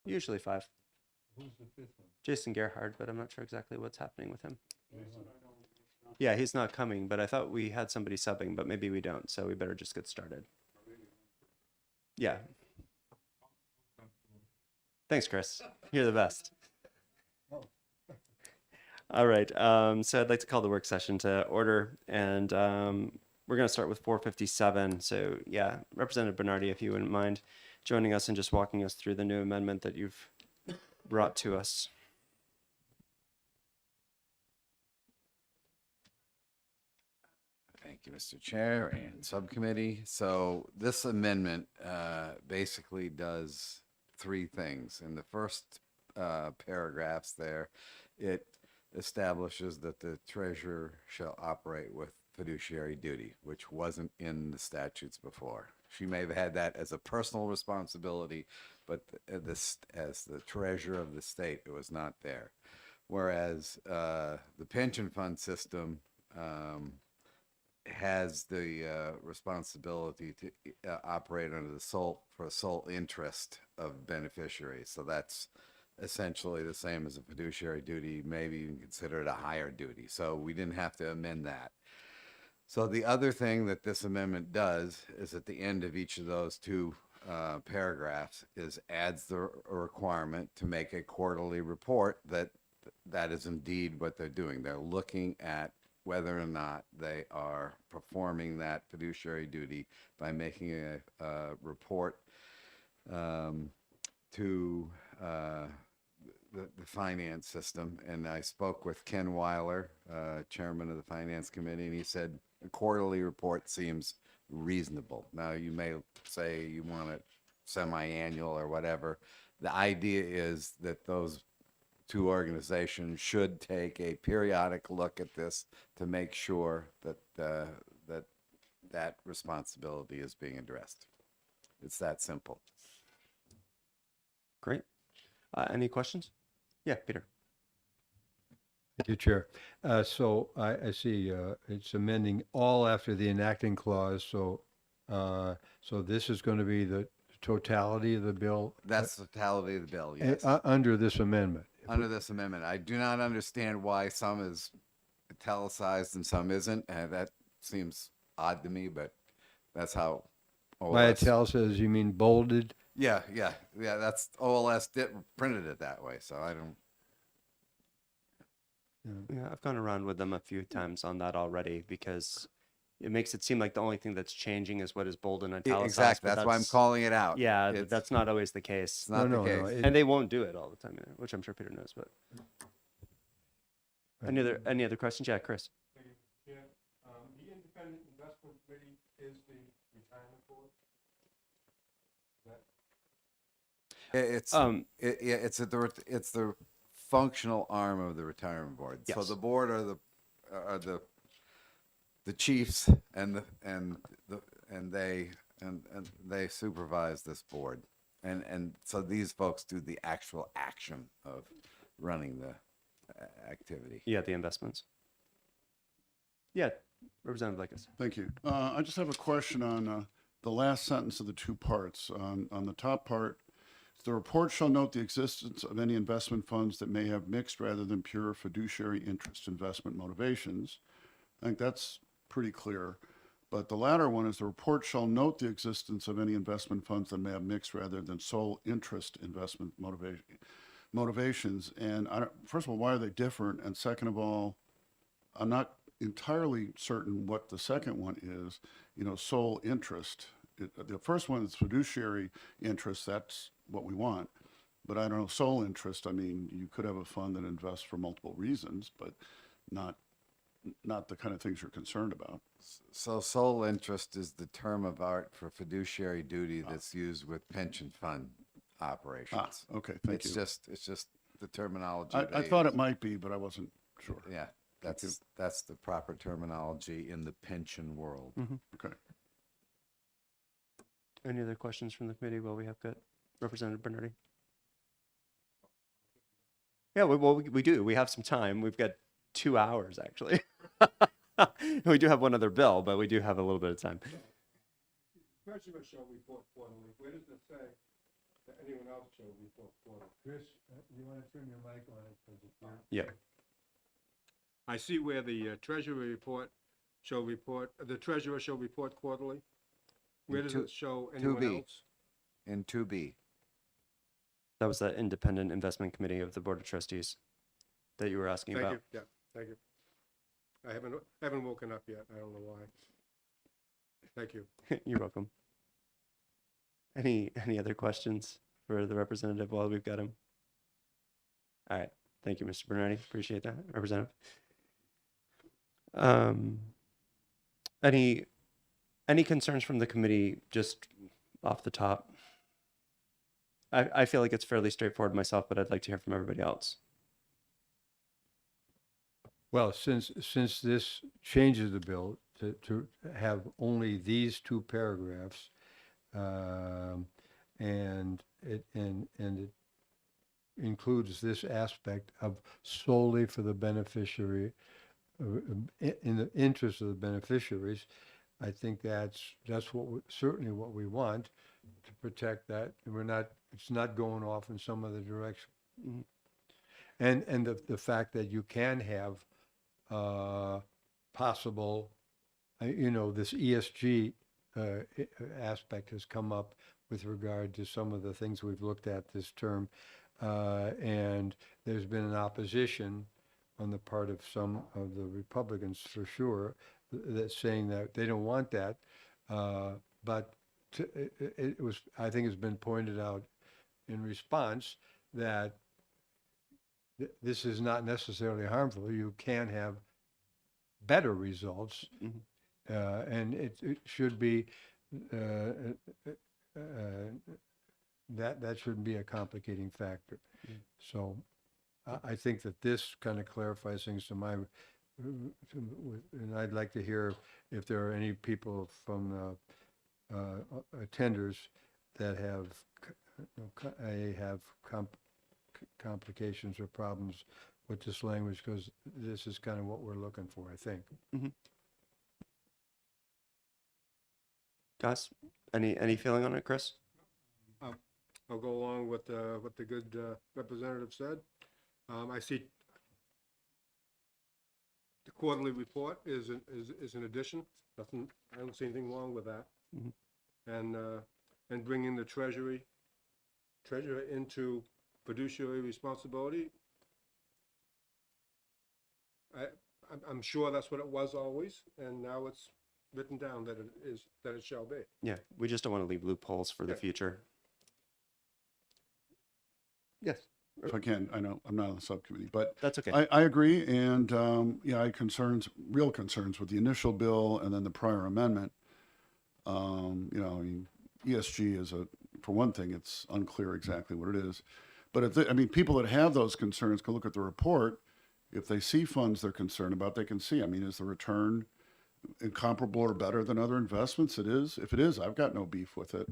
Usually 5. Who's the fifth one? Jason Gerhard, but I'm not sure exactly what's happening with him. Yeah, he's not coming, but I thought we had somebody subbing, but maybe we don't, so we better just get started. Yeah. Thanks, Chris. You're the best. All right. So I'd like to call the work session to order, and we're going to start with 457. So yeah, Representative Bernardi, if you wouldn't mind joining us and just walking us through the new amendment that you've brought to us. Thank you, Mr. Chair and Subcommittee. So this amendment basically does 3 things. In the first paragraphs there, it establishes that the treasurer shall operate with fiduciary duty, which wasn't in the statutes before. She may have had that as a personal responsibility, but as the treasurer of the state, it was not there. Whereas the pension fund system has the responsibility to operate under the sole interest of beneficiaries. So that's essentially the same as a fiduciary duty, maybe even consider it a higher duty. So we didn't have to amend that. So the other thing that this amendment does is at the end of each of those 2 paragraphs is adds the requirement to make a quarterly report that is indeed what they're doing. They're looking at whether or not they are performing that fiduciary duty by making a report to the finance system. And I spoke with Ken Weiler, chairman of the finance committee, and he said a quarterly report seems reasonable. Now, you may say you want it semi-annual or whatever. The idea is that those 2 organizations should take a periodic look at this to make sure that that responsibility is being addressed. It's that simple. Great. Any questions? Yeah, Peter. Thank you, Chair. So I see it's amending all after the enacting clause. So so this is going to be the totality of the bill. That's the totality of the bill, yes. Under this amendment. Under this amendment. I do not understand why some is italicized and some isn't. That seems odd to me, but that's how By OLS. italicized, you mean bolded? Yeah. That's OLS printed it that way, so I don't. Yeah, I've gone around with them a few times on that already because it makes it seem like the only thing that's changing is what is bold and italicized. Exactly. but That's why I'm calling it out. Yeah, It's that's not always the case. not No, the no, case. And they won't do it all the time, either, which I'm sure Peter knows. But any other questions? Yeah, Chris. Yeah, the Independent Investment Committee is the retirement board? It's the functional arm of the retirement board. So Yes. the board are the chiefs and they supervise this board. And so these folks do the actual action of running the activity. Yeah, the investments. Yeah, Representative Lakis. Thank you. I just have a question on the last sentence of the 2 parts. On the top part, the report shall note the existence of any investment funds that may have mixed rather than pure fiduciary interest investment motivations. I think that's pretty clear. But the latter one is the report shall note the existence of any investment funds that may have mixed rather than sole interest investment motivations. And first of all, why are they different? And second of all, I'm not entirely certain what the second one is, sole interest. The first one is fiduciary interest. That's what we want. But I don't know, sole interest, I mean, you could have a fund that invests for multiple reasons, but not the kind of things you're concerned about. So sole interest is the term of art for fiduciary duty that's used with pension fund operations. Okay, thank you. It's just the terminology. I thought it might be, but I wasn't sure. Yeah, that's the proper terminology in the pension world. Okay. Any other questions from the committee? Well, we have got Representative Bernardi. Yeah, we do. We have some time. We've got 2 hours, actually. We do have one other bill, but we do have a little bit of time. Treasurer shall report quarterly. Where does it say anyone else shall report quarterly. Chris, you want to turn your mic on? Because it's not. Yeah. I see where the treasury report shall report, the treasurer shall report quarterly. Where does two- it show anyone 2B. else? In 2B. That was the independent investment committee of the Board of Trustees that you were asking Thank about. you, yeah, thank you. I haven't woken up yet, I don't know why. Thank you. You're welcome. Any other questions for the representative while we've got him? All right. Thank you, Mr. Bernardi. Appreciate that, Representative. Any concerns from the committee just off the top? I feel like it's fairly straightforward myself, but I'd like to hear from everybody else. Well, since this changes the bill to have only these two paragraphs, and it includes this aspect of solely for the beneficiary, in the interest of the beneficiaries, I think that's certainly what we want, to protect that. It's not going off in some other direction. Mhm. And the fact that you can have possible, this ESG aspect has come up with regard to some of the things we've looked at this term. And there's been an opposition on the part of some of the Republicans, for sure, that's saying that they don't want that. But I think it's been pointed out in response that this is not necessarily harmful. You can have better results, Mhm. and it should be that shouldn't be a complicating factor. Mm. So I think that this kind of clarifies things to my, and I'd like to hear if there are any people from attenders that have complications or problems with this language, because this is kind of what we're looking for, I think. Guys, any feeling on it, Chris? I'll go along with what the good representative said. I see the quarterly report is an addition. Nothing, I don't see anything wrong with that. Mhm. And bringing the treasurer into fiduciary responsibility. I'm sure that's what it was always, and now it's written down that it shall be. Yeah, we just don't want to leave loopholes for the Yeah. future. Yes, If I can, I know I'm not on the subcommittee, but that's okay. I agree. And, I had real concerns with the initial bill and then the prior amendment. I mean, ESG for one thing, it's unclear exactly what it is. But people that have those concerns can look at the report. If they see funds they're concerned about, they can see, is the return incomparable or better than other investments? It is. If it is, I've got no beef with it.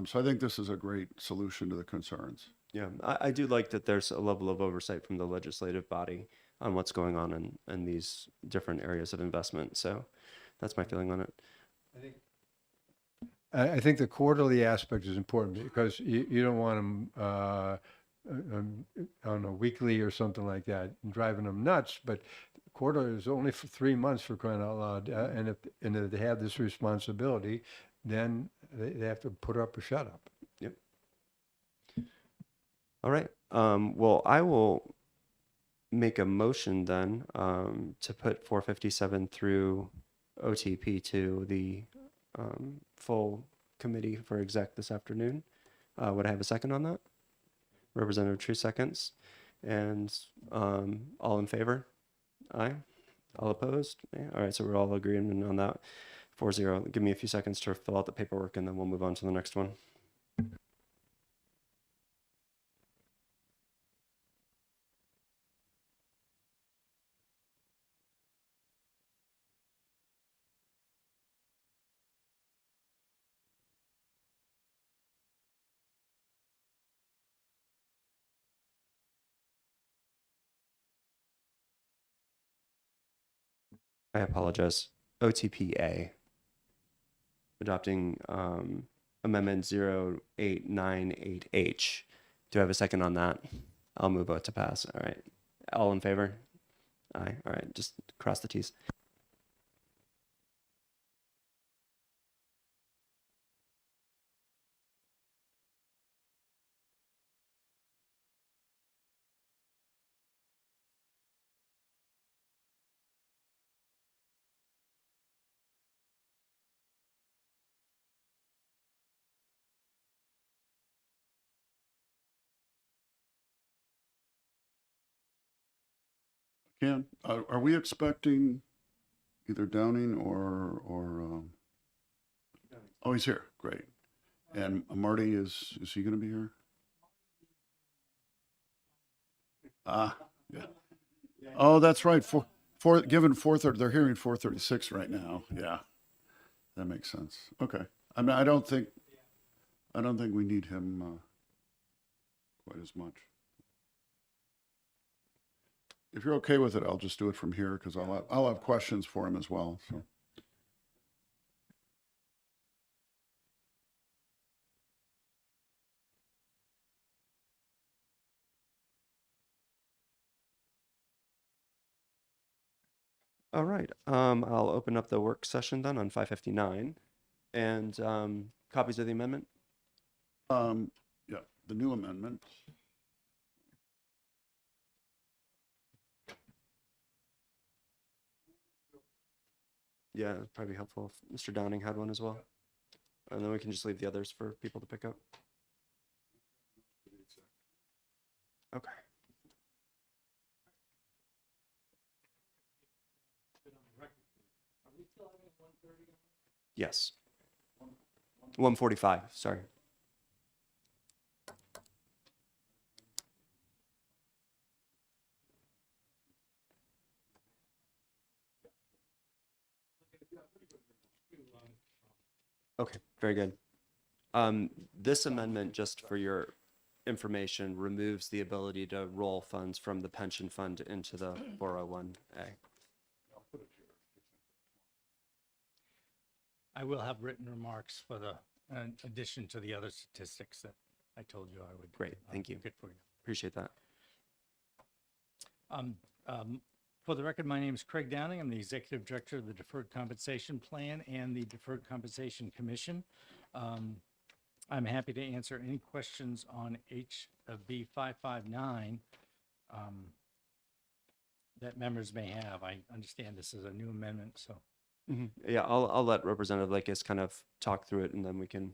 So I think this is a great solution to the concerns. Yeah, I do like that there's a level of oversight from the legislative body on what's going on in these different areas of investment. So that's my feeling on it. I think the quarterly aspect is important, because you don't want them on a weekly or something like that, driving them nuts. But quarter is only for 3 months, for crying out loud. And if they have this responsibility, then they have to put up or shut up. Yep. All right. Well, I will make a motion then to put 457 through OTP to the full committee for exec this afternoon. Would I have a second on that? Representative True seconds. And all in favor? Aye. All opposed? All right, so we're all agreeing on that. 4-0. Give me a few seconds to fill out the paperwork and then we'll move on to the next one. I apologize. OTPA. Adopting Amendment 0898H. Do I have a second on that? I'll move it to pass. All right. All in favor? Aye. All right. Just cross the T's. Ken, are we expecting either Downing oh, he's here. Great. And Marty, is he going to be here? Ah, yeah. Oh, that's right. Given 4:30, they're hearing 4:36 right now. Yeah, that makes sense. Okay. I mean, I don't think we need him quite as much. If you're okay with it, I'll just do it from here because I'll have questions for him as well. So. All right. I'll open up the work session then on 559 and copies of the amendment. Yeah, the new amendment. Yeah, it'd probably be helpful if Mr. Downing had one as well. And then we can just leave the others for people to pick up. Okay. Yes. 145, sorry. Okay, very good. This amendment, just for your information, removes the ability to roll funds from the pension fund into the 401A. I will have written remarks for the, in addition to the other statistics that I told you I would. Great, thank you. Get for you. Appreciate that. For the record, my name is Craig Downing. I'm the Executive Director of the Deferred Compensation Plan and the Deferred Compensation Commission. I'm happy to answer any questions on HB 559 that members may have. I understand this is a new amendment, so. Yeah, I'll let Representative Lakis kind of talk through it and then we can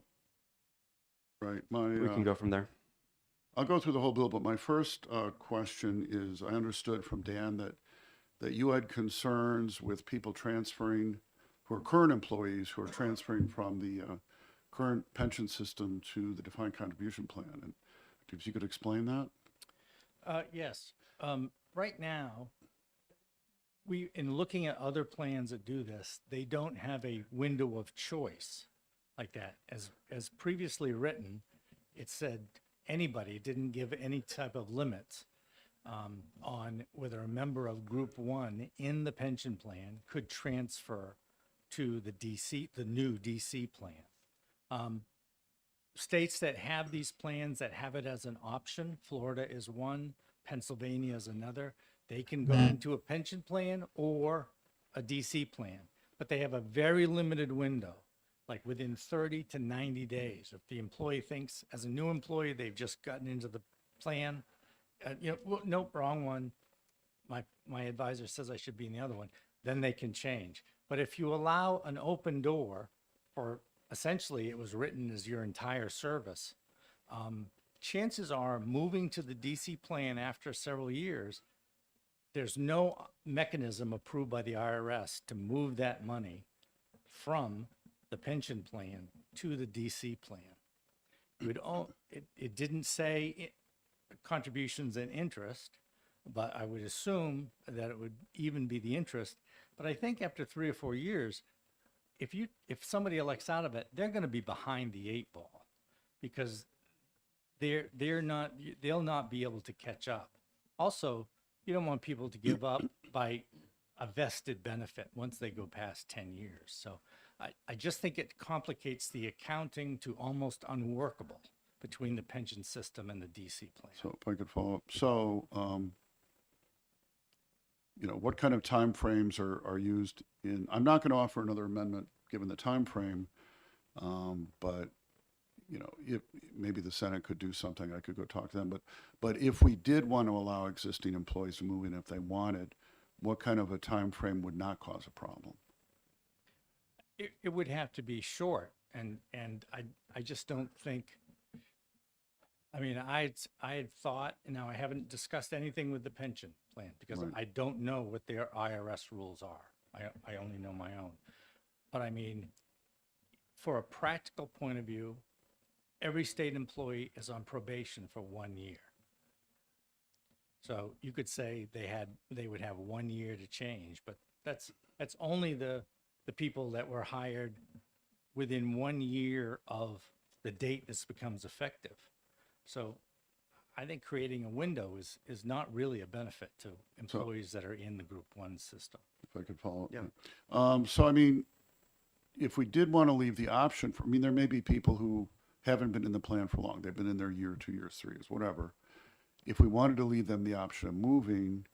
Right. go from there. I'll go through the whole bill, but my first question is, I understood from Dan that you had concerns with people transferring, who are current employees, who are transferring from the current pension system to the defined contribution plan. And if you could explain that? Yes. Right now, in looking at other plans that do this, they don't have a window of choice like that. As previously written, it said anybody, it didn't give any type of limits on whether a member of Group 1 in the pension plan could transfer to the new DC plan. States that have these plans that have it as an option, Florida is one, Pennsylvania is another. They can go into a pension plan or a DC plan, but they have a very limited window, like within 30 to 90 days. If the employee thinks, as a new employee, they've just gotten into the plan, nope, wrong one. My advisor says I should be in the other one. Then they can change. But if you allow an open door for, essentially, it was written as your entire service, chances are moving to the DC plan after several years, there's no mechanism approved by the IRS to move that money from the pension plan to the DC plan. It didn't say contributions and interest, but I would assume that it would even be the interest. But I think after 3 or 4 years, if somebody elects out of it, they're going to be behind the 8 ball because they'll not be able to catch up. Also, you don't want people to give up by a vested benefit once they go past 10 years. So I just think it complicates the accounting to almost unworkable between the pension system and the DC plan. So if I could follow up. So, what kind of timeframes are used in, I'm not going to offer another amendment given the timeframe, but, if maybe the Senate could do something, I could go talk to them. But if we did want to allow existing employees to move in if they wanted, what kind of a time frame would not cause a problem? It would have to be short, and I just don't think. I mean, I had thought, now I haven't discussed anything with the pension plan because Right. I don't know what their IRS rules are. I only know my own. But I mean, for a practical point of view, every state employee is on probation for 1 year. So you could say they would have 1 year to change, but that's only the people that were hired within 1 year of the date this becomes effective. So I think creating a window is not really a benefit to employees that are in the Group 1 system. If I could follow up. Yeah. So I mean, if we did want to leave the option for, I mean, there may be people who haven't been in the plan for long. They've been in there a year, 2 years, 3 years, whatever. If we wanted to leave them the option of moving,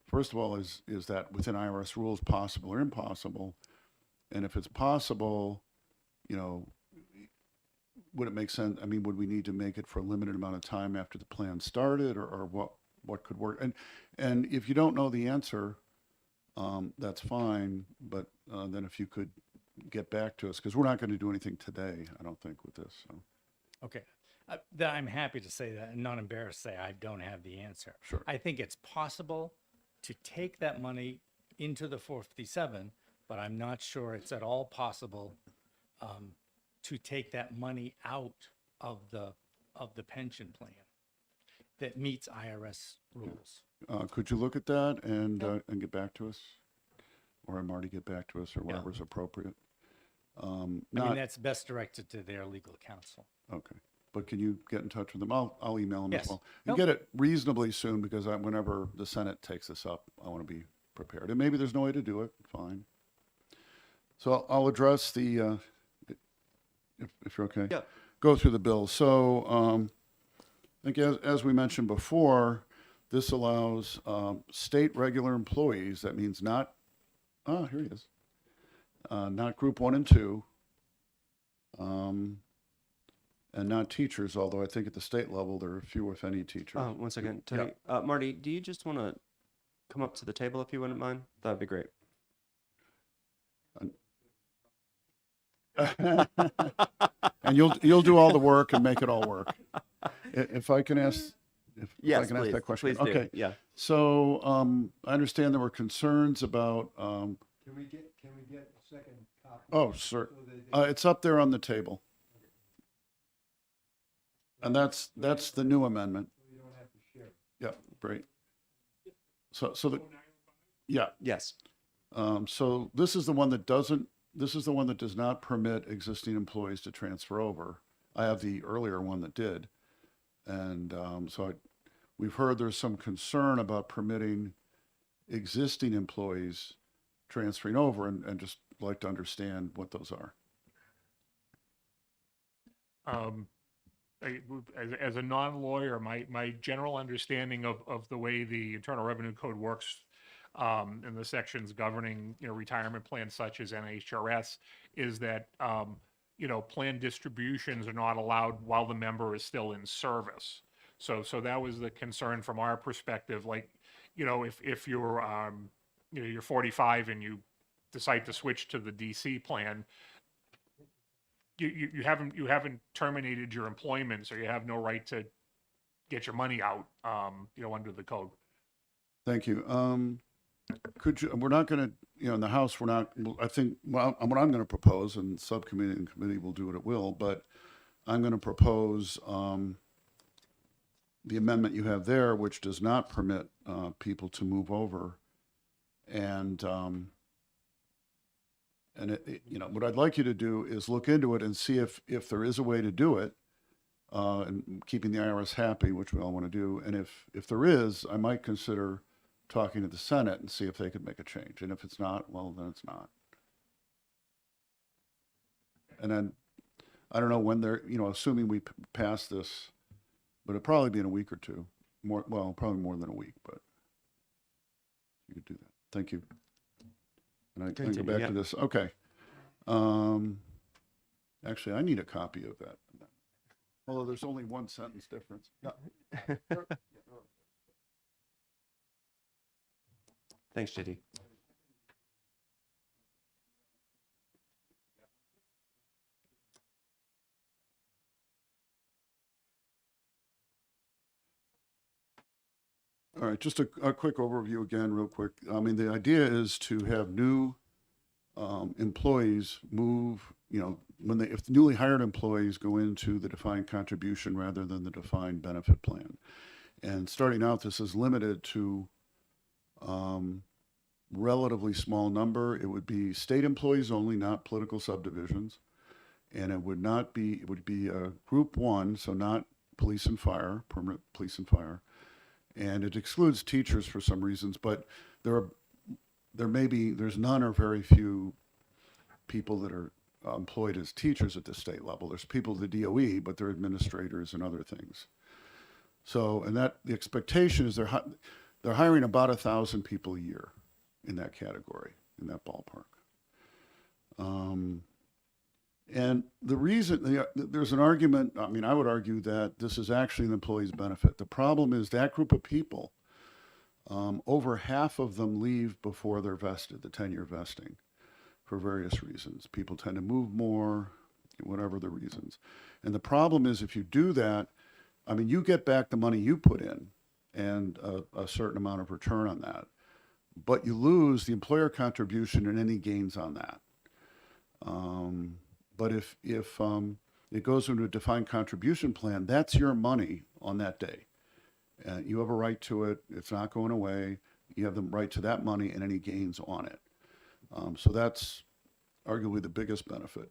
first of all, is that within IRS rules possible or impossible? And if it's possible, would it make sense? I mean, would we need to make it for a limited amount of time after the plan started, or what could work? And if you don't know the answer, that's fine. But then if you could get back to us, because we're not going to do anything today, I don't think, with this. So. Okay. That I'm happy to say that and not embarrassed to say I don't have the answer. Sure. I think it's possible to take that money into the 457, but I'm not sure it's at all possible to take that money out of the pension plan that meets IRS rules. Could you look at that and get back to us, or have Marty get back to us, or whatever's appropriate? I mean, that's best directed to their legal counsel. Okay, but can you get in touch with them? I'll email them Yes. as well, and Nope. get it reasonably soon, because whenever the Senate takes this up, I want to be prepared. And maybe there's no way to do it. Fine. So I'll address the if you're okay. Yeah. Go through the bill. So I think as we mentioned before, this allows state regular employees. That means not. Oh, here he is. Not Group 1 and 2. And not teachers, although I think at the state level there are few, if any, teachers. 1 second, Tony. Marty, do you just want to come up to the table if you wouldn't mind? That'd be great. And you'll do all the work and make it all work. If I can ask, if I Yes, can ask please. that question. Please do. Okay. Yeah. So I understand there were concerns about. Can we get a second copy? Oh, sir. So that It's up there on the table. And that's the new amendment. you don't have to share. Yeah, great. Yeah. Yes. So this is the one that does not permit existing employees to transfer over. I have the earlier one that did. And we've heard there's some concern about permitting existing employees transferring over, and just like to understand what those are. As a non-lawyer, my general understanding of the way the Internal Revenue Code works in the sections governing, retirement plans such as NHRS is that, plan distributions are not allowed while the member is still in service. So that was the concern from our perspective. Like, if you're, you're 45 and you decide to switch to the DC plan, you haven't terminated your employment, so you have no right to get your money out, under the code. Thank you. Could you, we're not going to, in the House, we're not, I think, well, what I'm going to propose, and subcommittee and committee will do what it will, but I'm going to propose the amendment you have there, which does not permit people to move over. And what I'd like you to do is look into it and see if there is a way to do it, and keeping the IRS happy, which we all want to do. And if there is, I might consider talking to the Senate and see if they could make a change. And if it's not, well, then it's not. And then, I don't know when they're, assuming we pass this, but it'll probably be in a week or two. Probably more than a week, but you could do that. Thank you. And I can go Continue, back yeah. to this. Okay. Actually, I need a copy of that. Although there's only one sentence difference. Thanks, JD. All right, just a quick overview again, real quick. I mean, the idea is to have new employees move, if the newly hired employees go into the defined contribution rather than the defined benefit plan. And starting out, this is limited to relatively small number. It would be state employees only, not political subdivisions. And it would be a group one, so not police and fire, permanent police and fire. And it excludes teachers for some reasons, but there's none or very few people that are employed as teachers at the state level. There's people at the DOE, but they're administrators and other things. So, and that the expectation is they're hiring about 1,000 people a year in that category, in that ballpark. And the reason, there's an argument, I mean, I would argue that this is actually an employee's benefit. The problem is that group of people, over half of them leave before they're vested, the 10-year vesting, for various reasons. People tend to move more, whatever the reasons. And the problem is if you do that, I mean, you get back the money you put in and a certain amount of return on that, but you lose the employer contribution and any gains on that. But if it goes into a defined contribution plan, that's your money on that day. You have a right to it. It's not going away. You have the right to that money and any gains on it. So that's arguably the biggest benefit.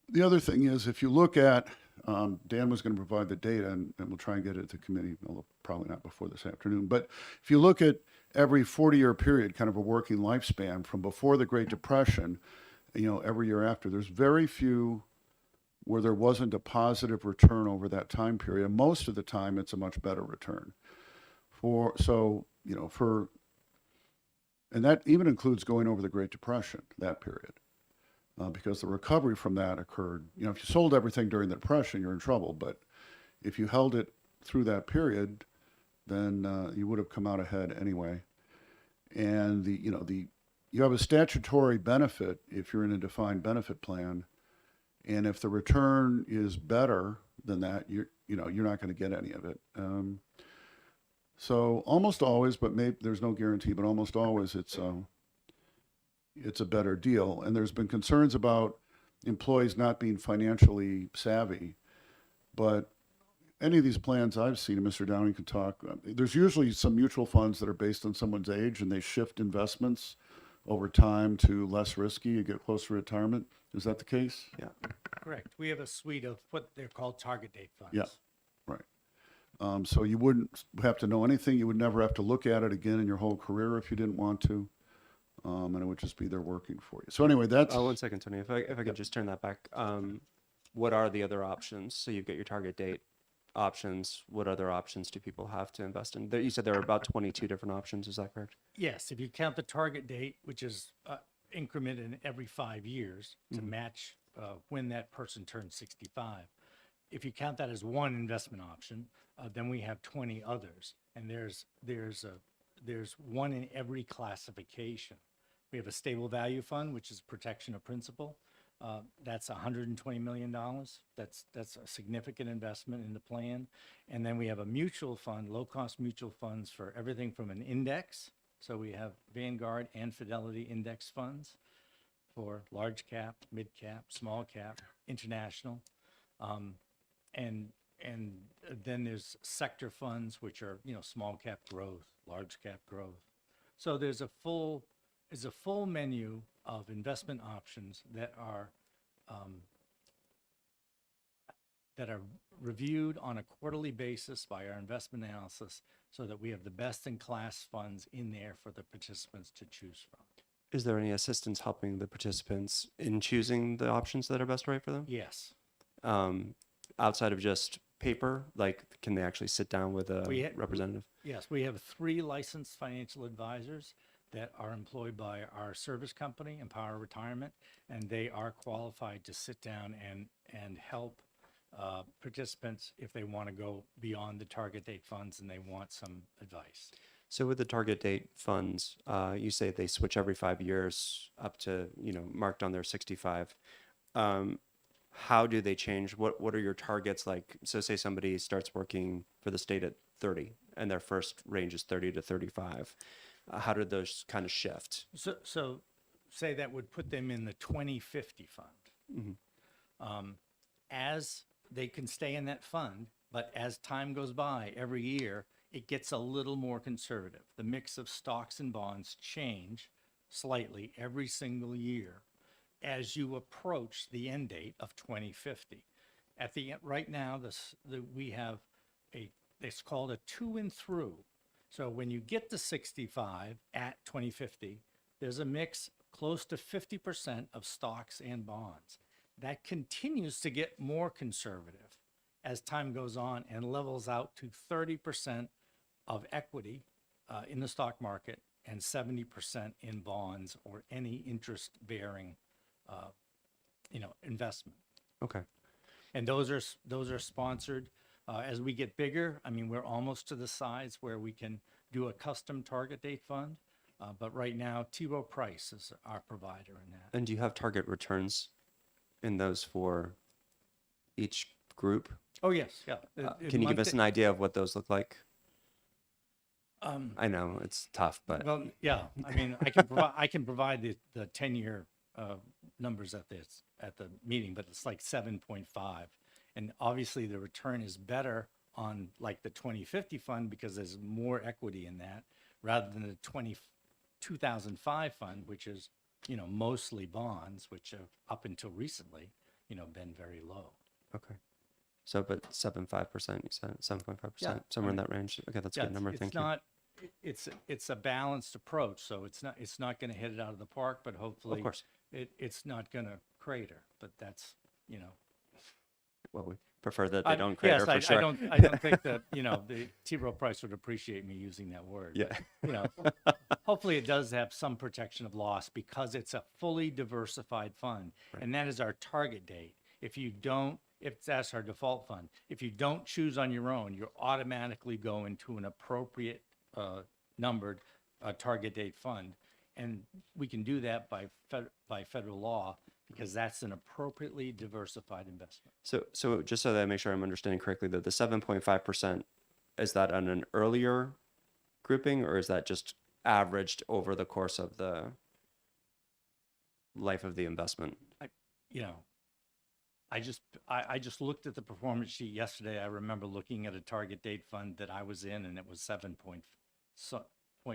The other thing is, if you look at, Dan was going to provide the data, and we'll try and get it to committee, although probably not before this afternoon. But if you look at every 40-year period, kind of a working lifespan from before the Great Depression, every year after, there's very few where there wasn't a positive return over that time period. And most of the time, it's a much better return. And that even includes going over the Great Depression, that period, because the recovery from that occurred. If you sold everything during the Depression, you're in trouble. But if you held it through that period, then you would have come out ahead anyway. And you have a statutory benefit if you're in a defined benefit plan, and if the return is better than that, you're not going to get any of it. So almost always, but maybe there's no guarantee, but almost always it's a better deal. And there's been concerns about employees not being financially savvy, but any of these plans I've seen, and Mr. Downing can talk, there's usually some mutual funds that are based on someone's age, and they shift investments over time to less risky. You get closer to retirement. Is that the case? Yeah. Correct. We have a suite of what they're called target date funds. Yeah. Right. So you wouldn't have to know anything. You would never have to look at it again in your whole career if you didn't want to. And it would just be there working for you. So anyway, that's... Oh, 1 second, Tony. If I could just turn that back. What are the other options? So you've got your target date options. What other options do people have to invest in? You said there are about 22 different options. Is that correct? Yes, if you count the target date, which is incremented in every 5 years to match when that person turns 65. If you count that as one investment option, then we have 20 others, and there's one in every classification. We have a stable value fund, which is protection of principal. That's $120 million. That's a significant investment in the plan. And then we have a mutual fund, low-cost mutual funds for everything from an index. So we have Vanguard and Fidelity index funds for large cap, mid cap, small cap, international. And then there's sector funds, which are, small cap growth, large cap growth. So there's a full menu of investment options that are reviewed on a quarterly basis by our investment analysis, so that we have the best in class funds in there for the participants to choose from. Is there any assistance helping the participants in choosing the options that are best right for them? Yes. Um, outside of just paper, like can they actually sit down with a We ha- representative? Yes, we have 3 licensed financial advisors that are employed by our service company, Empower Retirement, and they are qualified to sit down and help participants if they want to go beyond the target date funds and they want some advice. So with the target date funds, you say they switch every 5 years up to, marked on their 65. How do they change? What are your targets like? So say somebody starts working for the state at 30 and their first range is 30 to 35. How did those kind of shift? So say that would put them in the 2050 fund. As they can stay in that fund, but as time goes by, every year, it gets a little more conservative. The mix of stocks and bonds change slightly every single year as you approach the end date of 2050. At the end, right now, we have it's called a to and through. So when you get to 65 at 2050, there's a mix close to 50% of stocks and bonds. That continues to get more conservative as time goes on and levels out to 30% of equity in the stock market and 70% in bonds or any interest-bearing, investment. Okay. And those are sponsored. As we get bigger, I mean, we're almost to the size where we can do a custom target date fund. But right now, T. Rowe Price is our provider in that. And do you have target returns in those for each group? Oh, yes, yeah. Can you give us an idea of what those look like? Um, I know it's tough, but Well, yeah, I mean, I can provide the 10-year numbers at the meeting, but it's like 7.5. And obviously the return is better on like the 2050 fund because there's more equity in that rather than the 2005 fund, which is, mostly bonds, which have up until recently, been very low. okay. So, but 7.5%, you said 7.5%, Yeah, somewhere in I that range. Okay, that's a Yeah, good number. it's Thank you. not, it's a balanced approach, so it's not going to hit it out of the park, but hopefully course. it's not going to crater, but that's, Well, we prefer that they don't crater yes, for I sure. don't think that, the T. Rowe Price would appreciate me using that word. Yeah. But, hopefully it does have some protection of loss because it's a fully diversified fund. And that is our target date. If that's our default fund, if you don't choose on your own, you automatically go into an appropriate numbered target date fund. And we can do that by federal law because that's an appropriately diversified investment. So just so that I make sure I'm understanding correctly, though, the 7.5%, is that on an earlier grouping or is that just averaged over the course of the life of the investment? I just looked at the performance sheet yesterday. I remember looking at a target date fund that I was in and it was 7.5%. I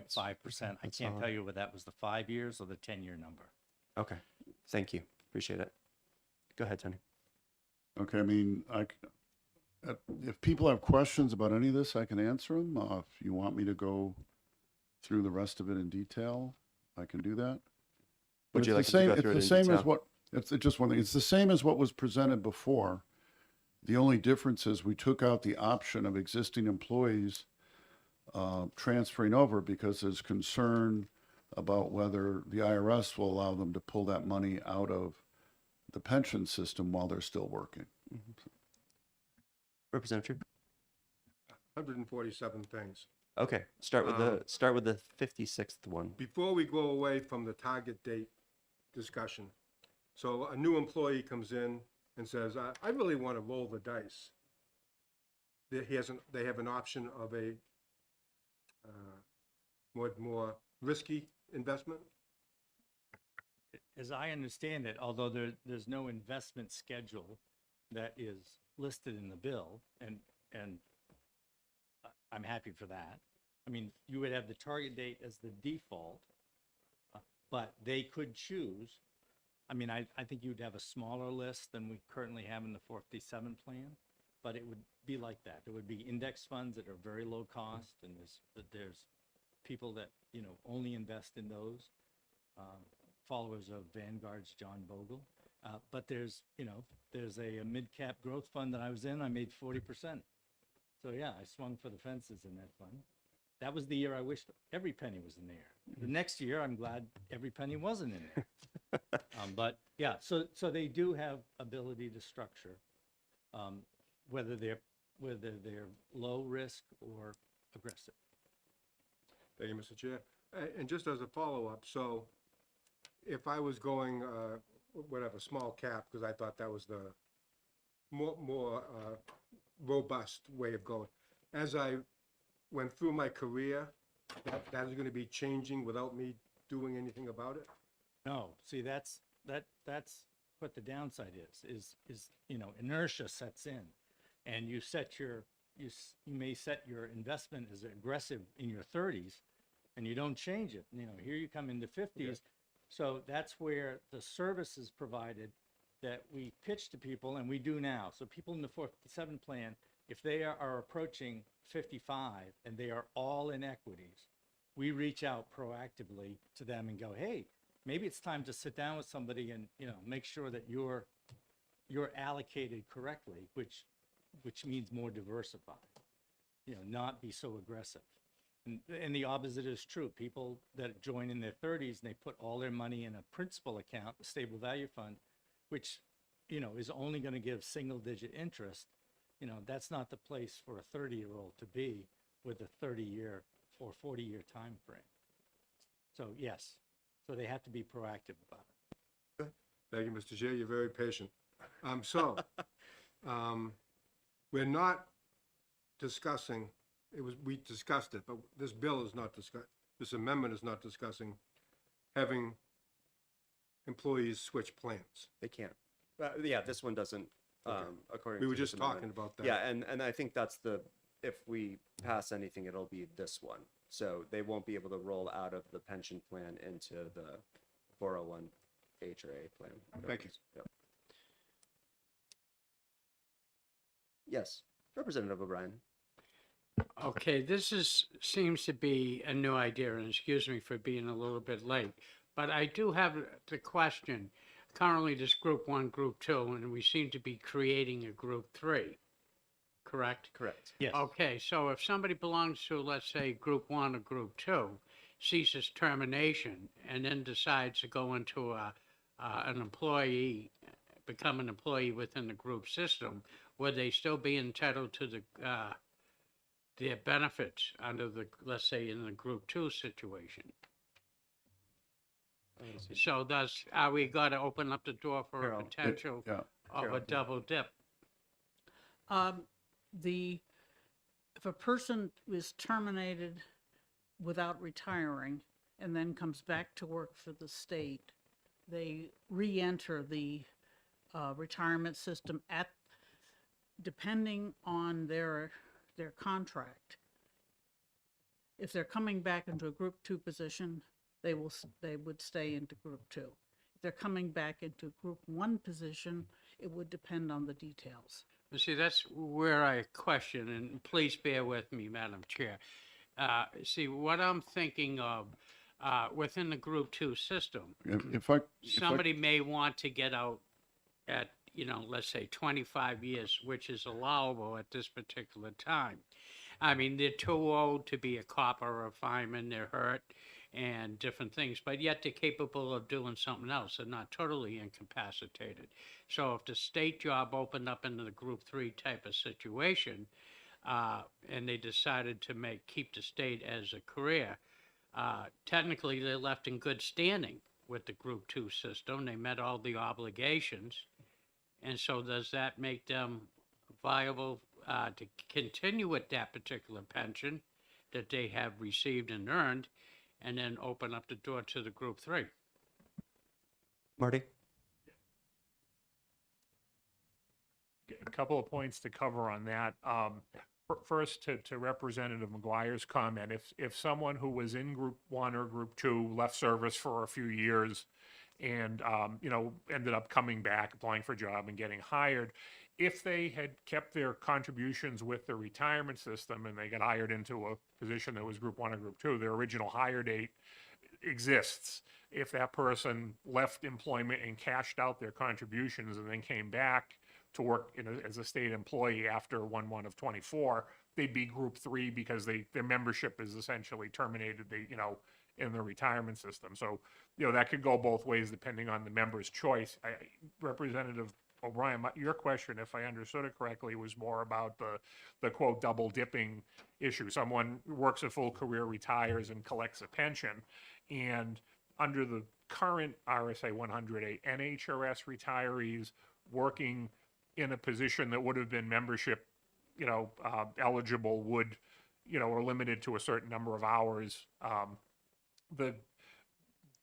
That's can't solid. tell you whether that was the 5 years or the 10-year number. Okay. Thank you. Appreciate it. Go ahead, Tony. Okay, I mean, if people have questions about any of this, I can answer them. If you want me to go through the rest of it in detail, I can do that. But Would you it's like the to go same- through it It's in the same as detail? what, it's just one thing. It's the same as what was presented before. The only difference is we took out the option of existing employees transferring over because there's concern about whether the IRS will allow them to pull that money out of the pension system while they're still working. Representative? 147 things. Okay. Start with the 56th one. Before we go away from the target date discussion, so a new employee comes in and says, I really want to roll the dice. They have an option of a more risky investment. As I understand it, although there's no investment schedule that is listed in the bill, and I'm happy for that. I mean, you would have the target date as the default, but they could choose. I mean, I think you'd have a smaller list than we currently have in the 457 plan, but it would be like that. There would be index funds that are very low cost, and there's people that, only invest in those. followers of Vanguard's John Bogle. But there's, there's a mid-cap growth fund that I was in, I made 40%. So yeah, I swung for the fences in that fund. That was the year I wished every penny was in there. The next year, I'm glad every penny wasn't in there. But yeah, so they do have ability to structure, whether they're low risk or aggressive. Thank you, Mr. Chair. And just as a follow-up, so if I was going, whatever, small cap, because I thought that was the more robust way of going. As I went through my career, that is going to be changing without me doing anything about it? No, see, that's what the downside is, inertia sets in. And you may set your investment as aggressive in your 30s and you don't change it. Here you come into 50s. Yeah. So that's where the service is provided that we pitch to people, and we do now. So people in the 457 plan, if they are approaching 55 and they are all in equities, we reach out proactively to them and go, hey, maybe it's time to sit down with somebody and, make sure that you're allocated correctly, which means more diversified, not be so aggressive. And the opposite is true. People that join in their 30s and they put all their money in a principal account, a stable value fund, which, is only going to give single digit interest, that's not the place for a 30-year-old to be with a 30-year or 40-year time frame. So yes, so they have to be proactive about it. Thank you, Mr. Chair. You're very patient. We're not discussing, we discussed it, but this bill is not this amendment is not discussing having employees switch plans. They can't. Yeah, this one doesn't, according We to were this just talking amendment. about that. Yeah, and I think that's if we pass anything, it'll be this one. So they won't be able to roll out of the pension plan into the 401H or A plan. whatever Thank it you. is. Yep. Yes, Representative O'Brien. Okay, seems to be a new idea, and excuse me for being a little bit late, but I do have the question. Currently, this Group 1, Group 2, and we seem to be creating a Group 3, correct? Correct. Yes. Okay, so if somebody belongs to, let's say, Group 1 or Group 2, ceases termination, and then decides to go into an employee, become an employee within the group system, would they still be entitled to their benefits under let's say, in the Group 2 situation? So are we got to open up the door for a Carol. potential Yeah. of Carol. a double dip? If a person is terminated without retiring and then comes back to work for the state, they re-enter the retirement system depending on their contract. If they're coming back into a Group 2 position, they would stay into Group 2. If they're coming back into Group 1 position, it would depend on the details. You see, that's where I question, and please bear with me, Madam Chair. See, what I'm thinking of within the Group 2 system, If I somebody may want to get out at, let's say 25 years, which is allowable at this particular time. I mean, they're too old to be a cop or a fireman, they're hurt and different things, but yet they're capable of doing something else. They're not totally incapacitated. So if the state job opened up into the Group 3 type of situation, and they decided to keep the state as a career, technically they're left in good standing with the Group 2 system. They met all the obligations. And so does that make them viable to continue with that particular pension that they have received and earned, and then open up the door to the Group 3? Marty? A couple of points to cover on that. First, to Representative McGuire's comment, if someone who was in Group 1 or Group 2 left service for a few years and, ended up coming back, applying for a job and getting hired, if they had kept their contributions with the retirement system and they got hired into a position that was Group 1 or Group 2, their original hire date, exists if that person left employment and cashed out their contributions and then came back to work as a state employee after 1/1 of 24, they'd be group 3 because their membership is essentially terminated, in the retirement system. So, that could go both ways depending on the member's choice. Representative O'Brien, your question, if I understood it correctly, was more about the quote double dipping issue. Someone works a full career, retires, and collects a pension, and under the current RSA 100A, NHRS retirees working in a position that would have been membership, eligible would, or limited to a certain number of hours.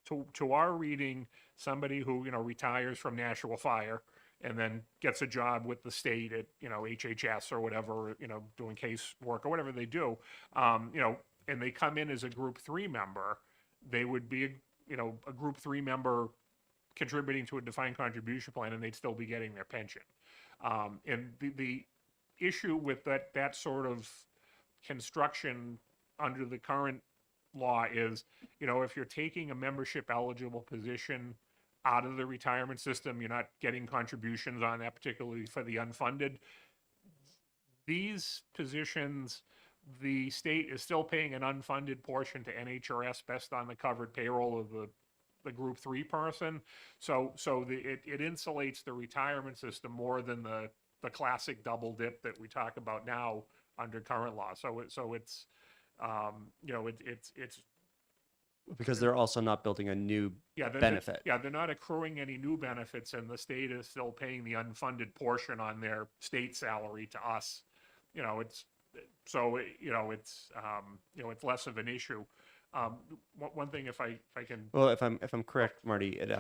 To our reading, somebody who, retires from Nashua Fire and then gets a job with the state at, HHS or whatever, doing case work or whatever they do, and they come in as a group 3 member, they would be, a group 3 member contributing to a defined contribution plan, and they'd still be getting their pension. And the issue with that sort of construction under the current law is, if you're taking a membership eligible position out of the retirement system, you're not getting contributions on that, particularly for the unfunded. These positions, the state is still paying an unfunded portion to NHRS based on the covered payroll of the group 3 person. So it insulates the retirement system more than the classic double dip that we talk about now under current law. So it's Because they're also not building a new benefit. they're not accruing any new benefits, and the state is still paying the unfunded portion on their state salary to us. It's less of an issue. One thing, if I can, Well, if I'm correct, Marty, it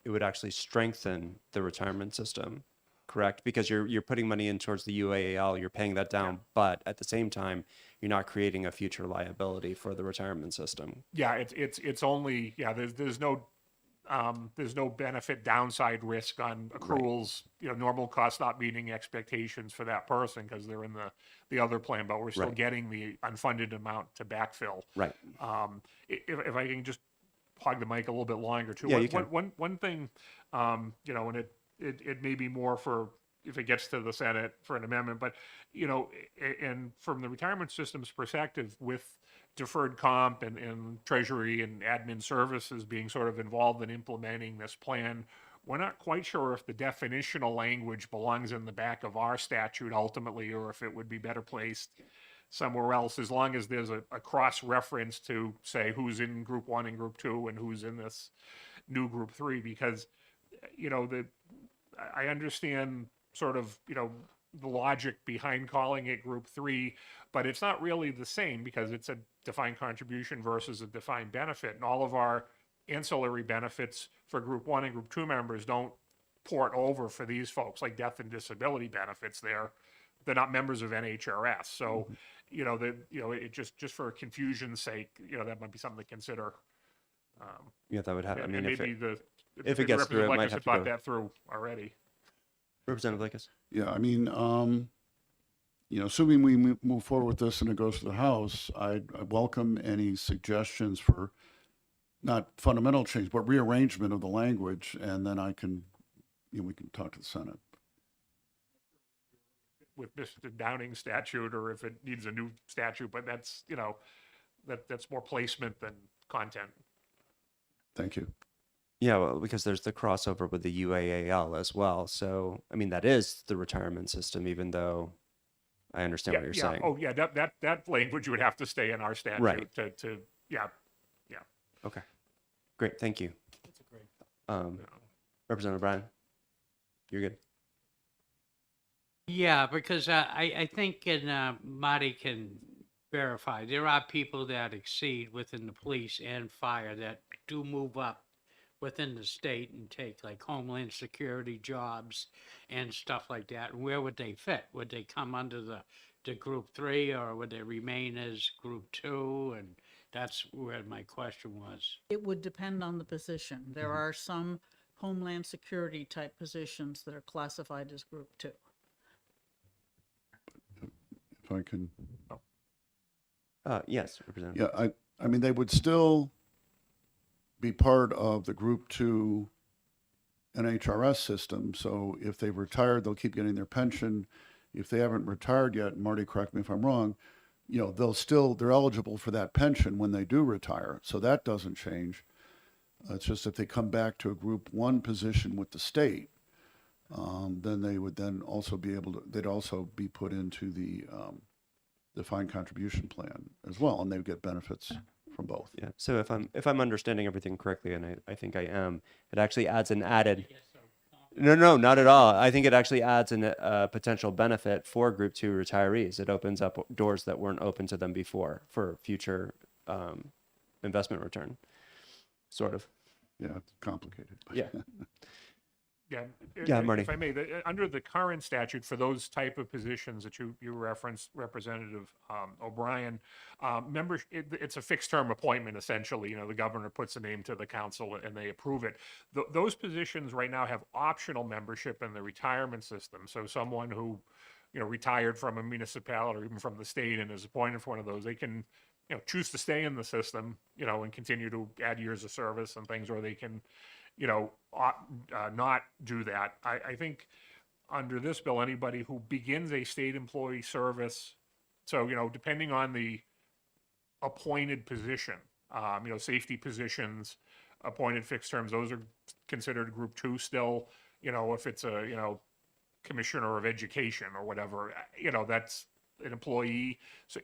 would actually strengthen the retirement system, correct? Because you're putting money in towards the UAAL, you're paying that down, but at the same time, you're not creating a future liability for the retirement system. yeah, it's only, there's no benefit downside risk on accruals, normal cost not meeting expectations for that person because they're in the other plan, but we're still Right. getting the unfunded amount to backfill. Right. If I can just hog the mic a little bit longer too. Yeah, One- you can. one thing, and it may be more for if it gets to the Senate for an amendment, but, and from the retirement system's perspective, with deferred comp and treasury and admin services being sort of involved in implementing this plan, we're not quite sure if the definitional language belongs in the back of our statute ultimately, or if it would be better placed somewhere else, as long as there's a cross-reference to say who's in group 1 and group 2 and who's in this new group 3, because, I understand sort of, the logic behind calling it group 3, but it's not really the same because it's a defined contribution versus a defined benefit. And all of our ancillary benefits for group 1 and group 2 members don't port over for these folks, like death and disability benefits. They're not members of NHRS. So, it just for confusion's sake, that might be something to consider. Yeah, that would happen. I And mean, if maybe if it gets through, it might have to thought go. that through already. Representative Lakis. Yeah, I mean, assuming we move forward with this and it goes to the House, I welcome any suggestions for not fundamental change, but rearrangement of the language, and then we can talk to the Senate. With Mr. Downing statute, or if it needs a new statute, but that's, that's more placement than content. Thank you. Yeah, well, because there's the crossover with the UAAL as well. So, I mean, that is the retirement system, even though I understand what you're saying. Oh, yeah, that language would have to stay in our statute Right. to, yeah. Okay. Great. Thank you. That's a great. Representative Bryan, you're good. Yeah, because I think, and Marty can verify, there are people that exceed within the police and fire that do move up within the state and take like Homeland Security jobs and stuff like that. And where would they fit? Would they come under the group 3, or would they remain as group 2? And that's where my question was. It would depend on the position. There are some Homeland Security type positions that are classified as group 2. If I can, Yes, Representative. yeah, I mean, they would still be part of the Group 2 NHRS system. So if they've retired, they'll keep getting their pension. If they haven't retired yet, Marty, correct me if I'm wrong, they're eligible for that pension when they do retire. So that doesn't change. It's just if they come back to a Group 1 position with the state, then they would then also they'd also be put into the defined contribution plan as well, and they would get benefits from both. Yeah. So if I'm understanding everything correctly, and I think I am, it actually adds an added. No, not at all. I think it actually adds a potential benefit for Group 2 retirees. It opens up doors that weren't open to them before for future investment return, sort of. Yeah, it's complicated. But Yeah. Yeah. Yeah, Marty. If I may, under the current statute for those type of positions that you referenced, Representative O'Brien, it's a fixed term appointment essentially. The governor puts a name to the council and they approve it. Those positions right now have optional membership in the retirement system. So someone who, retired from a municipality or even from the state and is appointed for one of those, they can, choose to stay in the system, and continue to add years of service and things, or they can, not do that. I think under this bill, anybody who begins a state employee service, so, depending on the appointed position, safety positions, appointed fixed terms, those are considered Group 2 still, if it's a, commissioner of education or whatever, that's an employee. So,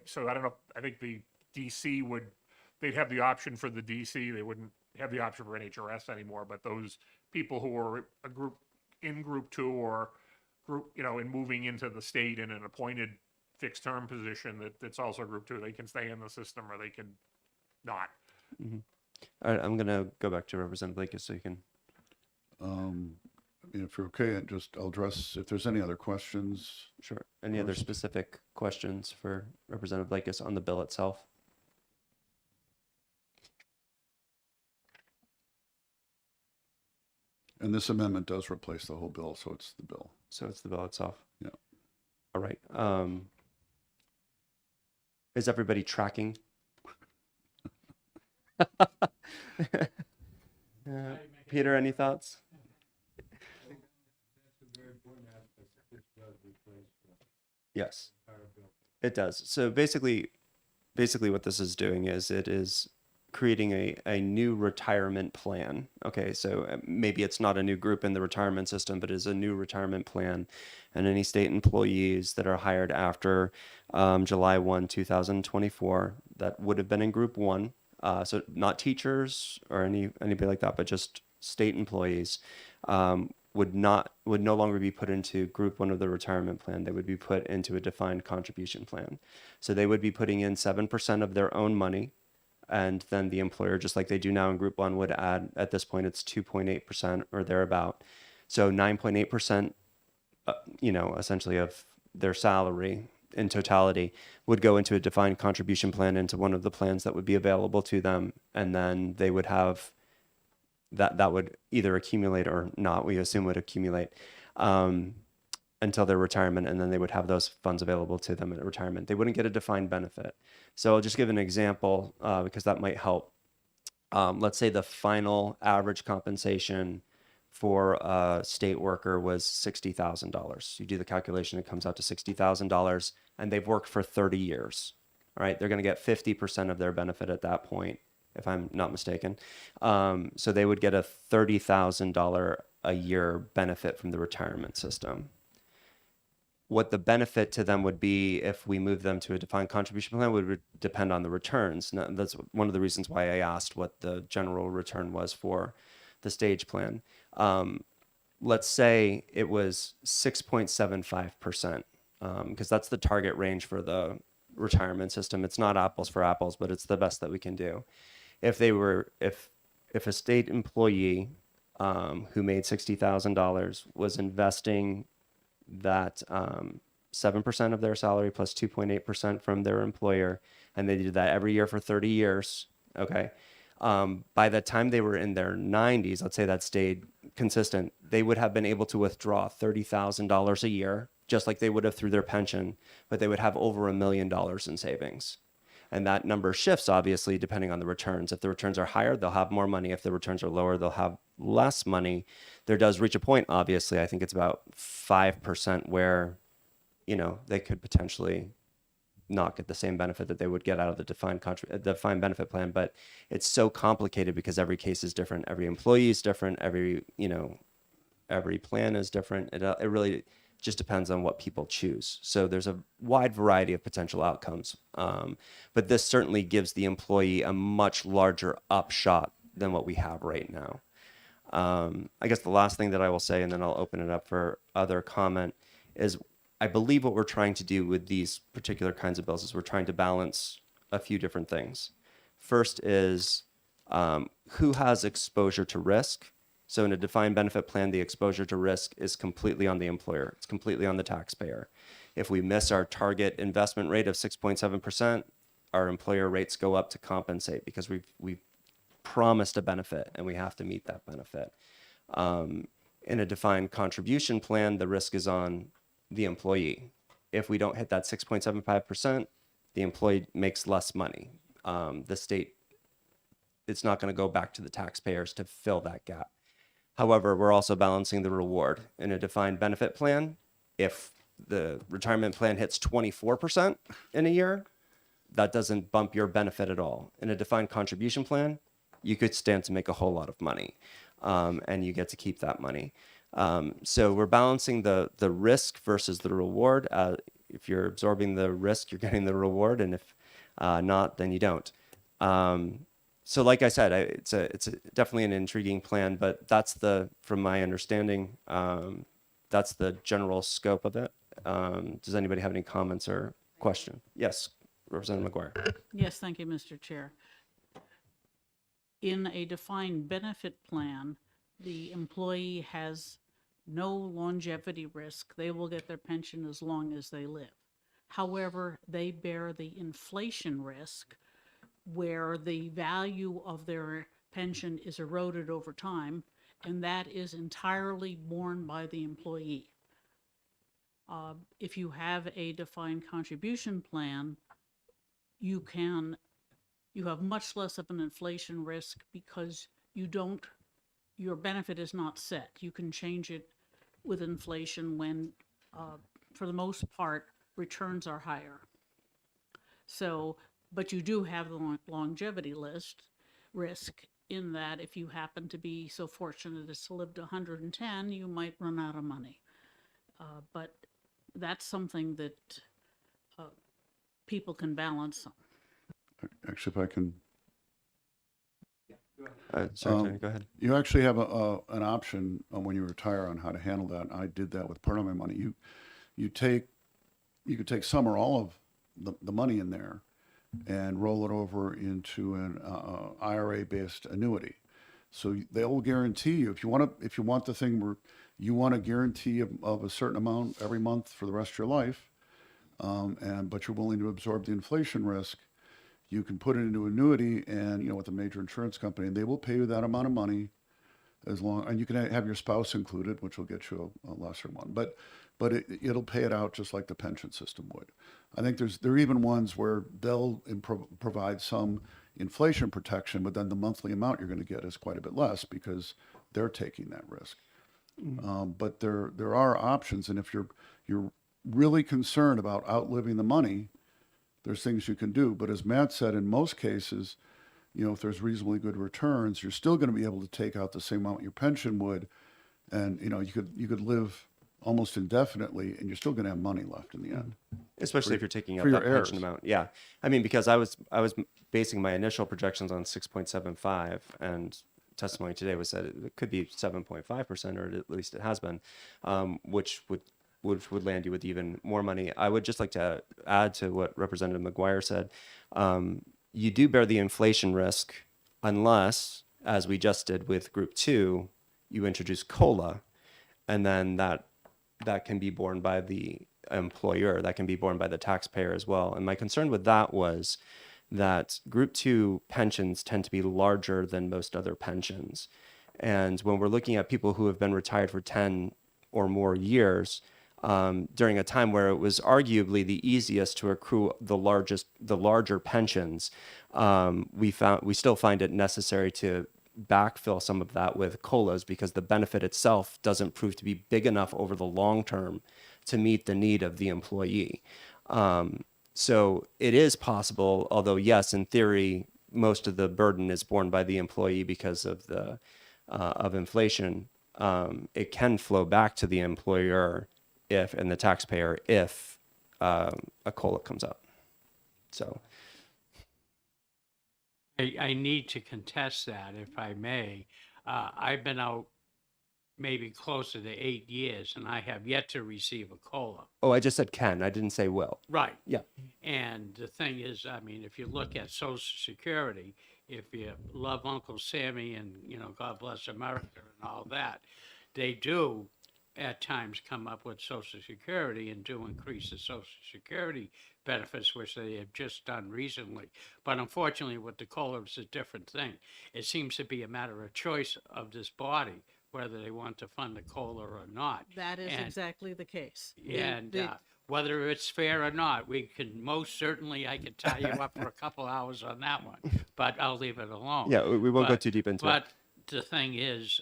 so I don't know, I think the DC they'd have the option for the DC, they wouldn't have the option for NHRS anymore, but those people who are in Group 2 or group, and moving into the state in an appointed fixed term position that's also Group 2, they can stay in the system or they can not. Mm-hmm. All right, I'm gonna go back to Representative Blakey so you can. If you're okay, I'll address if there's any other questions. Sure. Any other First. specific questions for Representative Blakey on the bill itself? And this amendment does replace the whole bill, so it's the bill. So it's the bill itself. Yeah. All right. Is everybody tracking? Peter, any thoughts? Yes, it does. So basically what this is doing is it is creating a new retirement plan. Okay, so maybe it's not a new group in the retirement system, but is a new retirement plan. And any state employees that are hired after July 1, 2024, that would have been in Group 1, so not teachers or anybody like that, but just state employees, would no longer be put into Group 1 of the retirement plan. They would be put into a defined contribution plan. So they would be putting in 7% of their own money, and then the employer, just like they do now in Group 1, would add, at this point, it's 2.8% or thereabout. So 9.8%, essentially of their salary in totality would go into a defined contribution plan into one of the plans that would be available to them. And then they would have that would either accumulate or not, we assume would accumulate until their retirement. And then they would have those funds available to them at retirement. They wouldn't get a defined benefit. So I'll just give an example because that might help. Let's say the final average compensation for a state worker was $60,000. You do the calculation, it comes out to $60,000, and they've worked for 30 years. All right, they're going to get 50% of their benefit at that point, if I'm not mistaken. So they would get a $30,000 a year benefit from the retirement system. What the benefit to them would be if we move them to a defined contribution plan would depend on the returns. Now, that's one of the reasons why I asked what the general return was for the stage plan. Let's say it was 6.75%, because that's the target range for the retirement system. It's not apples for apples, but it's the best that we can do. If a state employee who made $60,000 was investing that 7% of their salary plus 2.8% from their employer, and they did that every year for 30 years, okay, by the time they were in their 90s, let's say that stayed consistent, they would have been able to withdraw $30,000 a year, just like they would have through their pension, but they would have over $1 million in savings. And that number shifts obviously depending on the returns. If the returns are higher, they'll have more money. If the returns are lower, they'll have less money. There does reach a point, obviously, I think it's about 5% where, they could potentially not get the same benefit that they would get out of the defined benefit plan. But it's so complicated because every case is different. Every employee is different. Every plan is different. It really just depends on what people choose. So there's a wide variety of potential outcomes. But this certainly gives the employee a much larger upshot than what we have right now. I guess the last thing that I will say, and then I'll open it up for other comment, is I believe what we're trying to do with these particular kinds of bills is we're trying to balance a few different things. First is who has exposure to risk. So in a defined benefit plan, the exposure to risk is completely on the employer. It's completely on the taxpayer. If we miss our target investment rate of 6.7%, our employer rates go up to compensate because we've promised a benefit and we have to meet that benefit. In a defined contribution plan, the risk is on the employee. If we don't hit that 6.75%, the employee makes less money. The state, it's not going to go back to the taxpayers to fill that gap. However, we're also balancing the reward. In a defined benefit plan, if the retirement plan hits 24% in a year, that doesn't bump your benefit at all. In a defined contribution plan, you could stand to make a whole lot of money, and you get to keep that money. So we're balancing the risk versus the reward. If you're absorbing the risk, you're getting the reward, and if not, then you don't. So like I said, it's definitely an intriguing plan, but from my understanding, that's the general scope of it. Does anybody have any comments or question? Yes, Representative McGuire. Yes, thank you, Mr. Chair. In a defined benefit plan, the employee has no longevity risk. They will get their pension as long as they live. However, they bear the inflation risk where the value of their pension is eroded over time, and that is entirely borne by the employee. If you have a defined contribution plan, you have much less of an inflation risk because your benefit is not set. You can change it with inflation when, for the most part, returns are higher. So, but you do have the longevity risk in that if you happen to be so fortunate as to live to 110, you might run out of money. But that's something that people can balance. Actually, if I can, Sorry, Tony, go ahead. you actually have an option when you retire on how to handle that. I did that with part of my money. You could take some or all of the money in there and roll it over into an IRA-based annuity. So they will guarantee you if you want the thing where you want a guarantee of a certain amount every month for the rest of your life, but you're willing to absorb the inflation risk, you can put it into annuity and with a major insurance company, and they will pay you that amount of money and you can have your spouse included, which will get you a lesser one. But it'll pay it out just like the pension system would. I think there are even ones where they'll provide some inflation protection, but then the monthly amount you're going to get is quite a bit less because they're taking that risk. But there are options, and if you're really concerned about outliving the money, there's things you can do. But as Matt said, in most cases, if there's reasonably good returns, you're still going to be able to take out the same amount your pension would, and you could live almost indefinitely, and you're still going to have money left in the end. Especially if you're taking out for your that pension heirs. amount. Yeah. I mean, because I was basing my initial projections on 6.75, and testimony today was that it could be 7.5%, or at least it has been, which would land you with even more money. I would just like to add to what Representative McGuire said. You do bear the inflation risk unless, as we just did with Group 2, you introduce COLA, and then that can be borne by the employer, that can be borne by the taxpayer as well. And my concern with that was that Group 2 pensions tend to be larger than most other pensions. And when we're looking at people who have been retired for 10 or more years, during a time where it was arguably the easiest to accrue the larger pensions. We still find it necessary to backfill some of that with COLAs because the benefit itself doesn't prove to be big enough over the long term to meet the need of the employee. So it is possible, although yes, in theory, most of the burden is borne by the employee because of the of inflation. It can flow back to the employer and the taxpayer if a COLA comes up. So I need to contest that, if I may. I've been out maybe closer to 8 years, and I have yet to receive a COLA. oh, I just said can. I didn't say will. Right. Yeah. And the thing is, I mean, if you look at Social Security, if you love Uncle Sammy and, you know, God bless America and all that, they do at times come up with Social Security and do increase the Social Security benefits, which they have just done recently. But unfortunately, with the COLA, it's a different thing. It seems to be a matter of choice of this body whether they want to fund the COLA or not. That is And- exactly the case. And The- whether it's fair or not, we can most certainly, I could tie you up for a couple hours on that one, but I'll leave it alone. Yeah, we won't go But- too deep into it. But the thing is,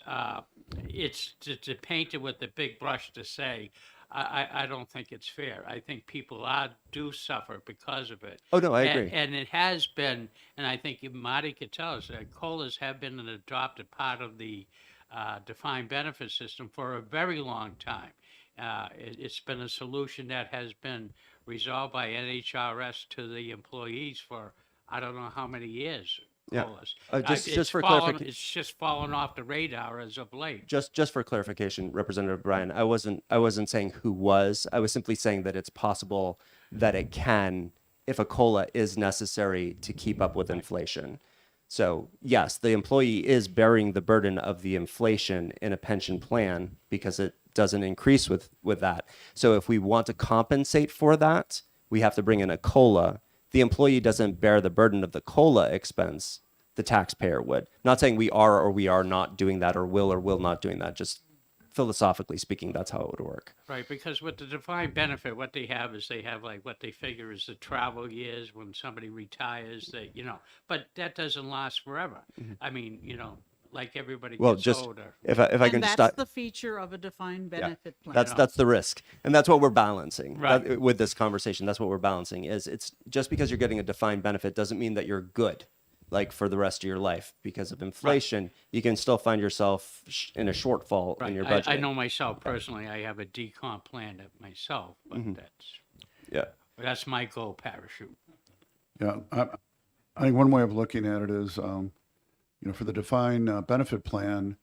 it's to paint it with a big brush to say, I don't think it's fair. I think people do suffer because of it. Oh, no, I And- agree. And it has been, and I think Marty could tell us that COLAs have been an adopted part of the defined benefit system for a very long time. It's been a solution that has been resolved by NHRS to the employees for I don't know how many years. Yeah. COLAs. Just It's for fallen- clarification. it's just fallen off the radar as of late. Just for clarification, Representative Bryan, I wasn't saying who was. I was simply saying that it's possible that it can, if a COLA is necessary to keep up with inflation. So yes, the employee is bearing the burden of the inflation in a pension plan because it doesn't increase with that. So if we want to compensate for that, we have to bring in a COLA. The employee doesn't bear the burden of the COLA expense. The taxpayer would. Not saying we are or we are not doing that or will not doing that. Just philosophically speaking, that's how it would work. Right, because with the defined benefit, what they have is they have like what they figure is the travel years when somebody retires, but that doesn't last forever. I mean, like everybody Mm-hmm. Well, gets just older. if I can And just that's stop. the feature of a defined benefit plan. That's the risk, and that's what we're balancing Right. with this conversation. That's what we're balancing. Is it's just because you're getting a defined benefit doesn't mean that you're good, like for the rest of your life. Because of inflation, you can still find yourself in a shortfall in Right, your budget. I know myself personally, I have a decomp plan myself, but Mm-hmm. Yeah. that's my goal parachute. Yeah, I think one way of looking at it is, for the defined benefit plan,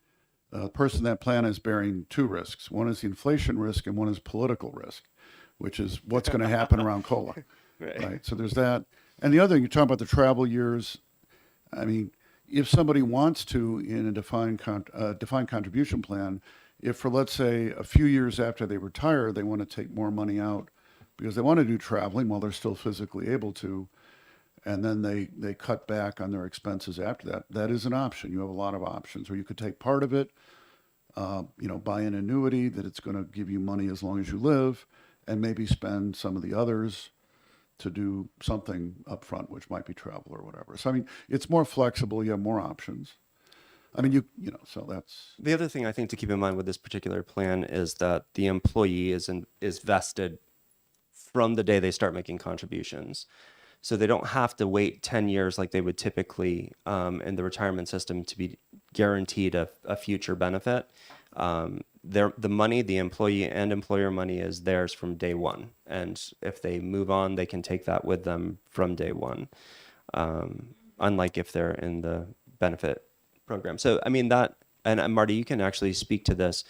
the person in that plan is bearing two risks. One is the inflation risk and one is political risk, which is what's going to happen around COLA. Right. So there's that. And the other thing, you talk about the travel years. I mean, if somebody wants to, in a defined contribution plan, if for, let's say, a few years after they retire, they want to take more money out because they want to do traveling while they're still physically able to, and then they cut back on their expenses after that, that is an option. You have a lot of options. Or you could take part of it, buy an annuity that it's going to give you money as long as you live, and maybe spend some of the others to do something upfront, which might be travel or whatever. So, I mean, it's more flexible. You have more options. I mean, so that's... The other thing I think to keep in mind with this particular plan is that the employee is vested from the day they start making contributions. So they don't have to wait 10 years like they would typically in the retirement system to be guaranteed a future benefit. The money, the employee and employer money is theirs from day one. And if they move on, they can take that with them from day one. Unlike if they're in the benefit program. So, I mean, and Marty, you can actually speak to this.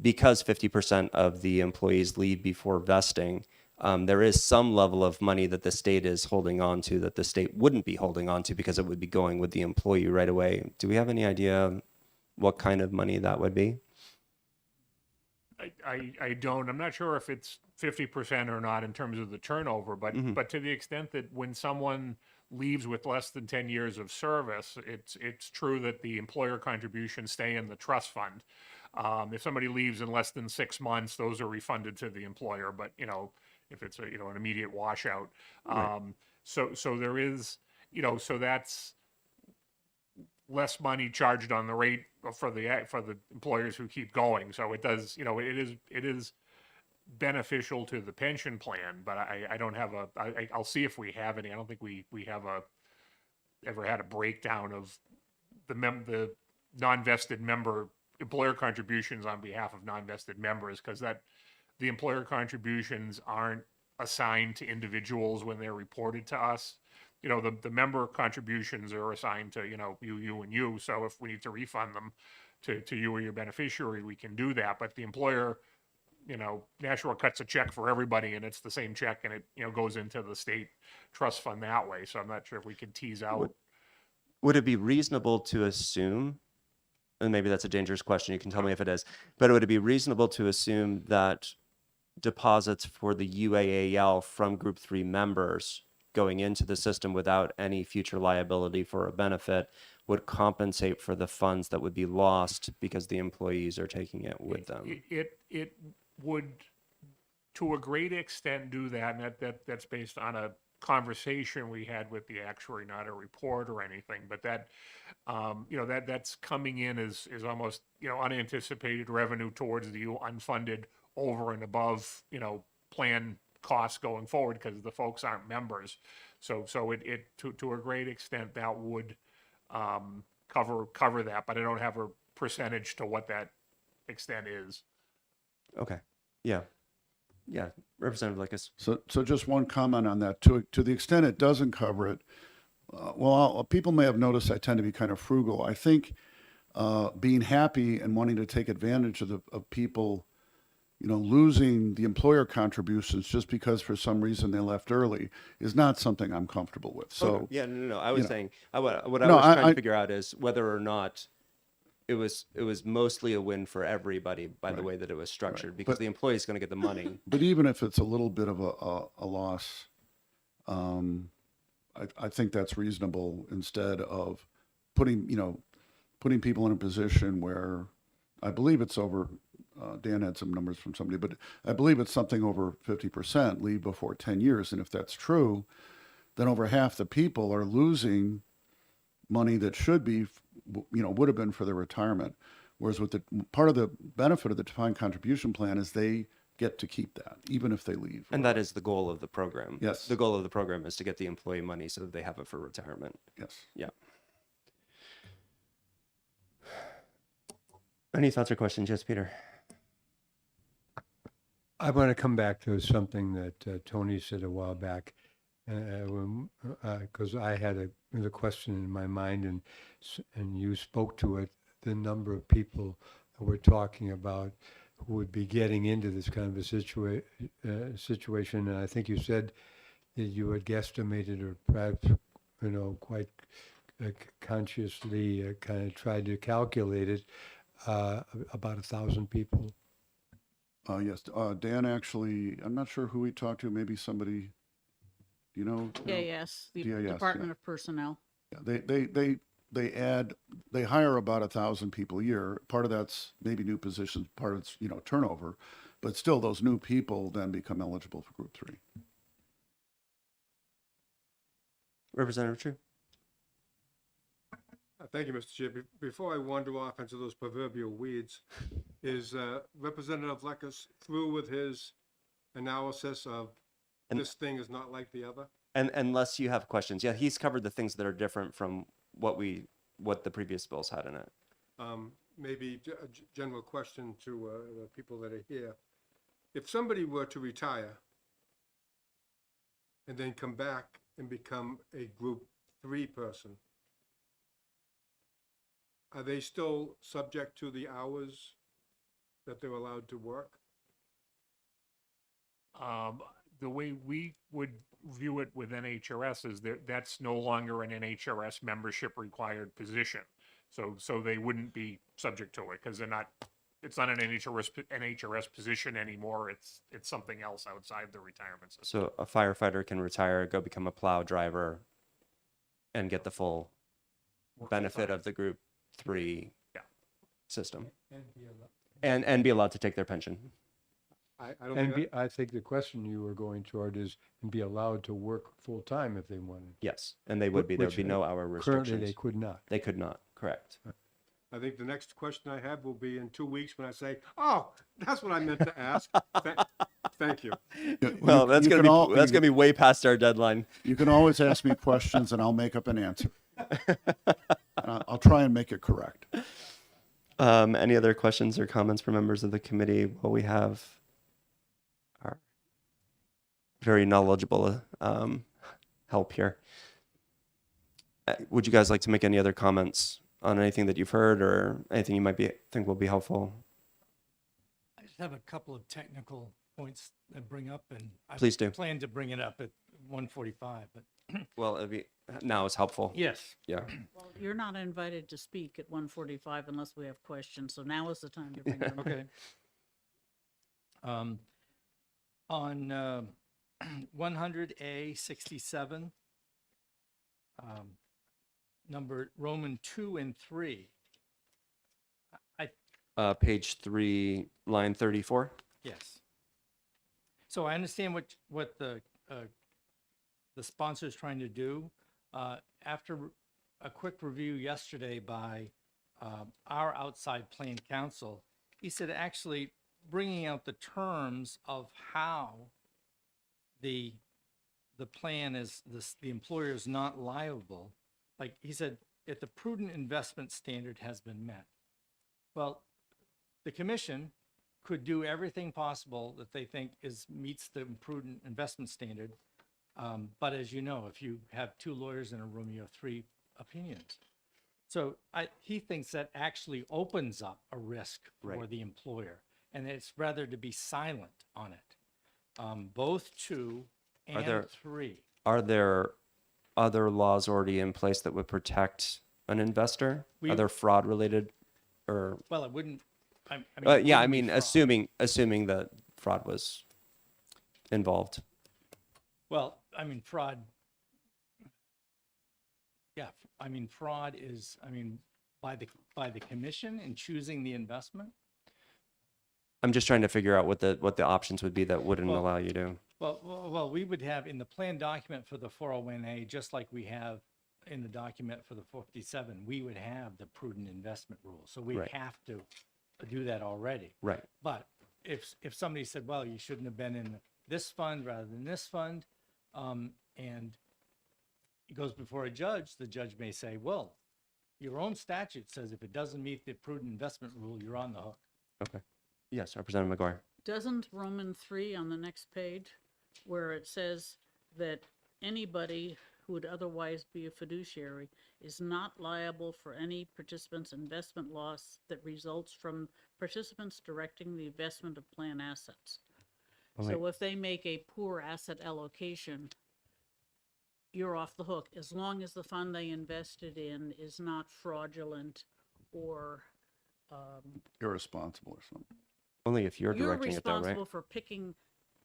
Because 50% of the employees leave before vesting, there is some level of money that the state is holding on to that the state wouldn't be holding on to because it would be going with the employee right away. Do we have any idea what kind of money that would be? I don't. I'm not sure if it's 50% or not in terms of the turnover, but but to the extent that when someone leaves with less than 10 years of service, it's true that the employer contributions stay in the trust fund. If somebody leaves in less than 6 months, those are refunded to the employer, but, if it's a, an immediate washout. So there is, so that's less money charged on the rate for the employers who keep going. So it does, it is beneficial to the pension plan, but I don't have I'll see if we have any. I don't think we have ever had a breakdown of the non-vested member employer contributions on behalf of non-vested members, because the employer contributions aren't assigned to individuals when they're reported to us. The member contributions are assigned to, you and you. So if we need to refund them to you or your beneficiary, we can do that. But the employer, Nashua cuts a check for everybody, and it's the same check, and it, goes into the state trust fund that way. So I'm not sure if we can tease out. Would it be reasonable to assume, and maybe that's a dangerous question, you can tell me if it is, but would it be reasonable to assume that deposits for the UAAL from Group 3 members going into the system without any future liability for a benefit would compensate for the funds that would be lost because the employees are taking it with them? It would, to a great extent, do that, and that's based on a conversation we had with the actuary, not a report or anything. But that, that's coming in as almost, unanticipated revenue towards the unfunded over and above, plan costs going forward, because the folks aren't members. So it to a great extent that would cover that, but I don't have a percentage to what that extent is. Okay. Yeah. Representative Likas. So just one comment on that. To the extent it doesn't cover it, people may have noticed I tend to be kind of frugal. I think being happy and wanting to take advantage of people, losing the employer contributions just because for some reason they left early is not something I'm comfortable with. So No. I was saying what I was No, trying to figure out is whether or not it was mostly a win for everybody by the way that it was structured, because the employee is going to get the money. But even if it's a little bit of a loss, I think that's reasonable instead of putting people in a position where I believe it's over, Dan had some numbers from somebody, but I believe it's something over 50% leave before 10 years. And if that's true, then over half the people are losing money that should be, would have been for their retirement. Whereas with the part of the benefit of the defined contribution plan is they get to keep that, even if they leave. And that is the goal of the program. Yes. The goal of the program is to get the employee money so that they have it for retirement. Yes. Yeah. Any thoughts or questions? Yes, Peter. I want to come back to something that Tony said a while back, because I had the question in my mind, and you spoke to it, the number of people that we're talking about who would be getting into this kind of a situation. And I think you said that you had guesstimated, or perhaps, quite consciously kind of tried to calculate it, about 1,000 people. Yes. Dan, actually, I'm not sure who he talked to. Maybe somebody, DAS, the DAS, Department yeah. of Personnel. Yeah, they hire about 1,000 people a year. Part of that's maybe new positions, part of it's, turnover, but still those new people then become eligible for Group 3. Representative True. Thank you, Mr. Chair. Before I wander off into those proverbial weeds, is Representative Likas through with his analysis of And- this thing is not like the other? And unless you have questions, yeah, he's covered the things that are different from what the previous bills had in it. Maybe a general question to the people that are here. If somebody were to retire and then come back and become a Group 3 person, are they still subject to the hours that they're allowed to work? The way we would view it with NHRS is that's no longer an NHRS membership required position. So they wouldn't be subject to it, because it's not an NHRS position anymore. It's something else outside the retirement system. So a firefighter can retire, go become a plow driver, and get the full benefit of the Group 3 Yeah. system. and be allowed to take their pension. I don't And think, I think the question you were going toward is, and be allowed to work full-time if they wanted. Yes, and they would be. There would Which, be no hour Currently, restrictions. they could not. They could not. Correct. I think the next question I have will be in 2 weeks when I say, oh, that's what I meant to ask. Thank you. Well, that's you gonna can all- be that's gonna be way past our deadline. You can always ask me questions and I'll make up an answer. And I'll try and make it correct. Any other questions or comments from members of the committee while we have our very knowledgeable help here? Would you guys like to make any other comments on anything that you've heard or anything you might think will be helpful? I just have a couple of technical points to bring up, and I Please do. plan to bring it up at 1:45, but Well, it'd be now is helpful. yes. Yeah. Well, you're not invited to speak at 1:45 unless we have questions, so now is the time to bring them up. Okay. On 100A 67, number Roman 2 and 3. Page 3, line 34. Yes. So I understand what the sponsor is trying to do. After a quick review yesterday by our outside plan counsel, he said actually bringing out the terms of how the plan is the employer is not liable. Like he said, if the prudent investment standard has been met. Well, the commission could do everything possible that they think meets the prudent investment standard. But as you know, if you have 2 lawyers in a room, you have 3 opinions. So he thinks that actually opens up a risk for Right. the employer, and it's rather to be silent on it. Both 2 and there- 3. Are there other laws already in place that would protect an investor? We- Are there fraud related or Well, it wouldn't. I mean, it yeah, I wouldn't be mean, fraud. assuming that fraud was involved. Well, I mean, fraud. Yeah, I mean, fraud is, by the commission in choosing the investment. I'm just trying to figure out what the options would be that wouldn't Well- allow you to. Well, we would have in the plan document for the 401A, just like we have in the document for the 57, we would have the prudent investment rule. So we Right. have to do that already. Right. But if somebody said, well, you shouldn't have been in this fund rather than this fund, and it goes before a judge, the judge may say, well, your own statute says if it doesn't meet the prudent investment rule, you're on the hook. Okay. Yes, Representative McGuire. Doesn't Roman 3 on the next page, where it says that anybody who would otherwise be a fiduciary is not liable for any participant's investment loss that results from participants directing the investment of plan assets? Oh, So wait. if they make a poor asset allocation, you're off the hook, as long as the fund they invested in is not fraudulent or Irresponsible or something. Only if you're you're directing it, though, right? responsible for picking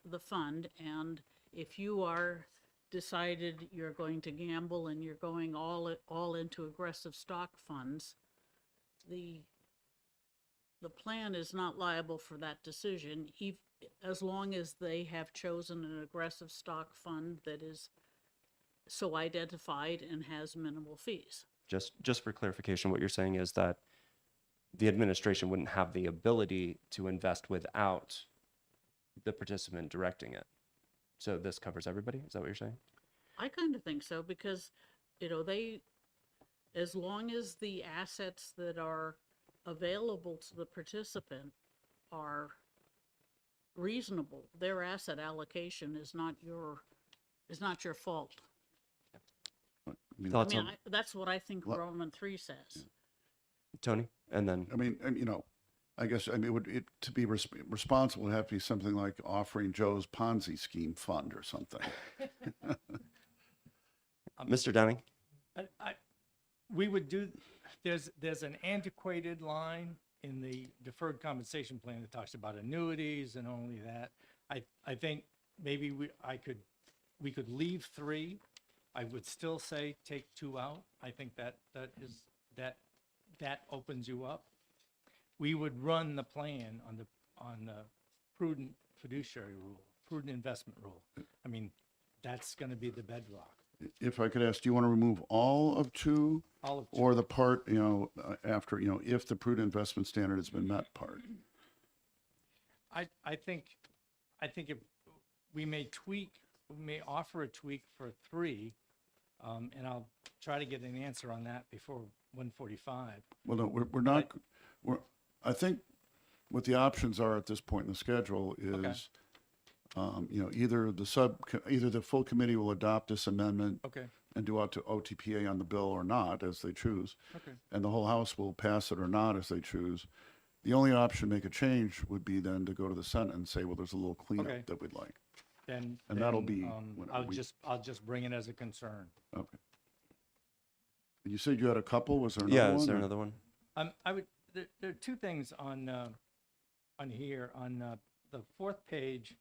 the fund, and if you are decided you're going to gamble and you're going all into aggressive stock funds, the plan is not liable for that decision, as long as they have chosen an aggressive stock fund that is so identified and has minimal fees. Just for clarification, what you're saying is that the administration wouldn't have the ability to invest without the participant directing it. So this covers everybody? Is that what you're saying? I kind of think so, because, as long as the assets that are available to the participant are reasonable, their asset allocation is not your fault. I mean, Thoughts I mean, on that's what I think Well- Roman 3 says. Tony? And then I guess, to be responsible, it'd have to be something like offering Joe's Ponzi scheme fund or something. Mr. Downing? We would do, there's an antiquated line in the deferred compensation plan that talks about annuities and only that. I think maybe we could leave 3. I would still say take 2 out. I think that opens you up. we would run the plan on the prudent fiduciary rule, prudent investment rule. I mean, that's going to be the bedrock. If I could ask, do you want to remove all of 2? All of Or the part, after, if the prudent investment standard has been met part? I think if we may offer a tweak for 3, and I'll try to get an answer on that before 1:45. Well, no, we're not, I think what the options are at this point in the schedule is, either the full committee will adopt this amendment Okay, and do out to OTPA on the bill or not, as they choose, okay. and the whole House will pass it or not as they choose. The only option to make a change would be then to go to the Senate and say, well, there's a little Okay. cleanup that we'd like. Then. And that'll then, be um, when I'll we- just bring it as a concern. Okay. You said you had a couple, was there another Yeah, one? is there or- another one? There are 2 things on here, on the 4th page.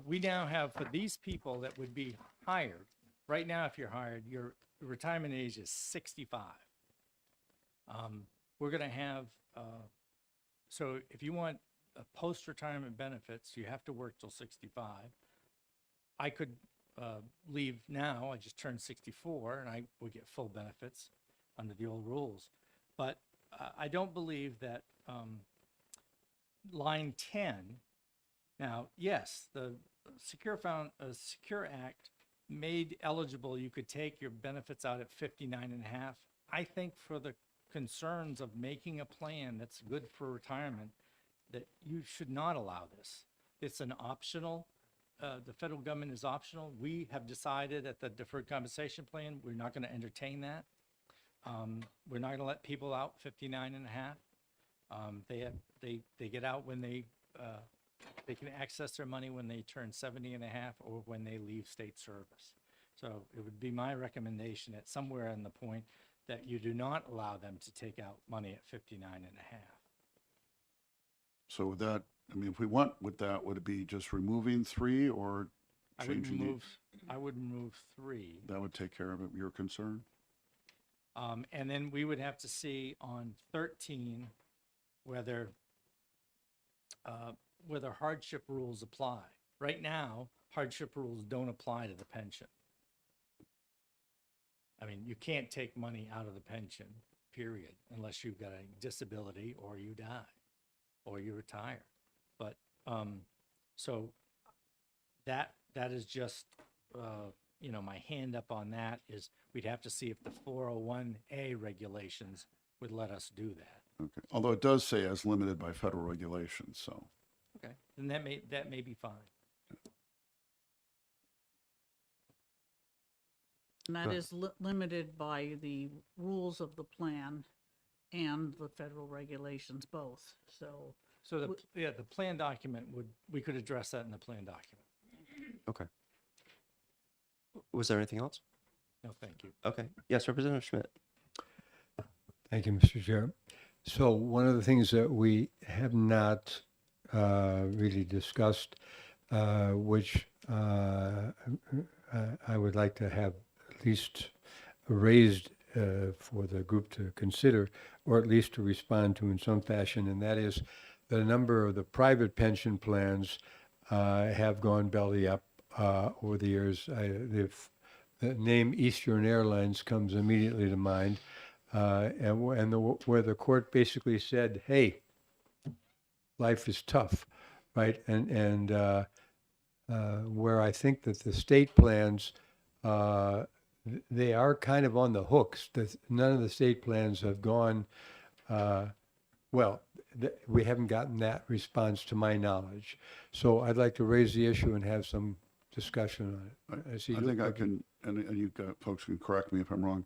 We now have, for these people that would be hired, right now, if you're hired, your retirement age is 65. We're going to have, so if you want post-retirement benefits, you have to work till 65. I could leave now, I just turned 64, and I would get full benefits under the old rules. But I don't believe that line 10, now, yes, the Secure Act made eligible, you could take your benefits out at 59 and a half. I think for the concerns of making a plan that's good for retirement, that you should not allow this. It's an optional, the federal government is optional. We have decided at the deferred compensation plan, we're not going to entertain that. We're not going to let people out 59 and a half. They get out when they can access their money when they turn 70 and a half or when they leave state service. So it would be my recommendation at somewhere in the point that you do not allow them to take out money at 59 and a half. So with that, I mean, if we went with that, would it be just removing 3 or I would changing remove 3. that would take care of it, your concern? And then we would have to see on 13 whether hardship rules apply. Right now, hardship rules don't apply to the pension. I mean, you can't take money out of the pension, period, unless you've got a disability or you die or you retire. But so that is just my hand up on that is we'd have to see if the 401A regulations would let us do that. Okay, although it does say as limited by federal regulations, so. Okay, then that may be fine. And that is limited by the rules of the plan and the federal regulations both, so. So the plan document we could address that in the plan document. Okay. Was there anything else? No, thank you. Okay. Yes, Representative Schmidt. Thank you, Mr. Chair. So one of the things that we have not really discussed, which I would like to have at least raised for the group to consider, or at least to respond to in some fashion, and that is the number of the private pension plans have gone belly up over the years. The name Eastern Airlines comes immediately to mind, where the court basically said, "Hey, life is tough," right? And where I think that the state plans, they are kind of on the hooks. That none of the state plans have gone. We haven't gotten that response to my knowledge. So I'd like to raise the issue and have some discussion on it. I think I can, and you folks can correct me if I'm wrong.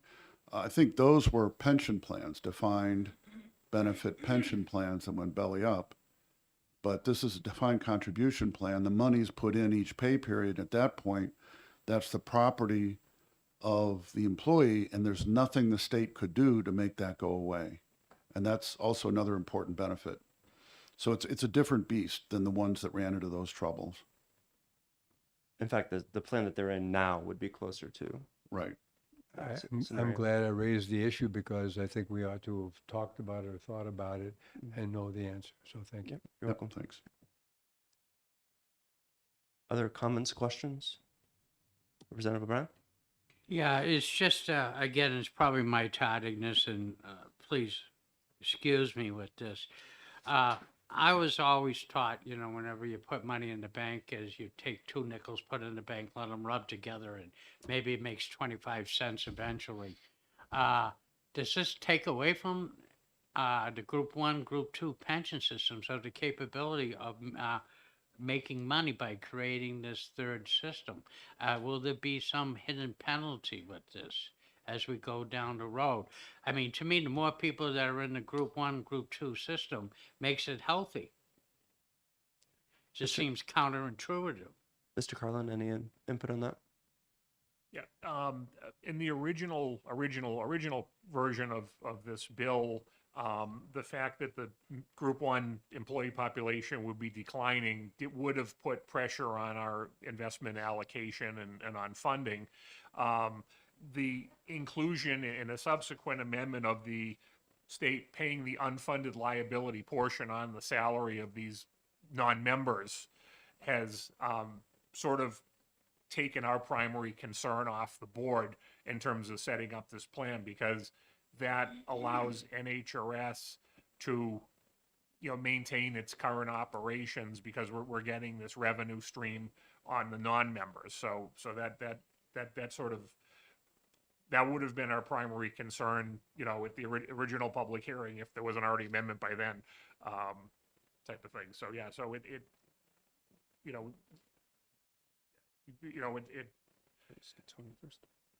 I think those were pension plans, defined benefit pension plans that went belly up. But this is a defined contribution plan. The money's put in each pay period. At that point, that's the property of the employee, and there's nothing the state could do to make that go away. And that's also another important benefit. So it's a different beast than the ones that ran into those troubles. In fact, the plan that they're in now would be closer to. Right. I'm scenario. glad I raised the issue because I think we ought to have talked about it or thought about it and know the answer. So thank you. Yep, you're Yep, welcome. thanks. Other comments, questions? Representative O'Brien? Yeah, it's just, again, it's probably my tardiness, and please excuse me with this. I was always taught, you know, whenever you put money in the bank, is you take 2 nickels, put it in the bank, let them rub together, and maybe it makes 25 cents eventually. Does this take away from the Group 1, Group 2 pension systems or the capability of making money by creating this third system? Will there be some hidden penalty with this as we go down the road? I mean, to me, the more people that are in the Group 1, Group 2 system makes it healthy. Just seems counterintuitive. Mr. Carlin, any input on that? Yeah, in the original version of this bill, the fact that the Group 1 employee population would be declining, it would have put pressure on our investment allocation and on funding. The inclusion in a subsequent amendment of the state paying the unfunded liability portion on the salary of these non-members has sort of taken our primary concern off the board in terms of setting up this plan, because that allows NHRS to, you know, maintain its current operations because we're getting this revenue stream on the non-members. So that sort of, that would have been our primary concern, you know, at the original public hearing, if there was an already amendment by then, type of thing. So yeah, so it you know,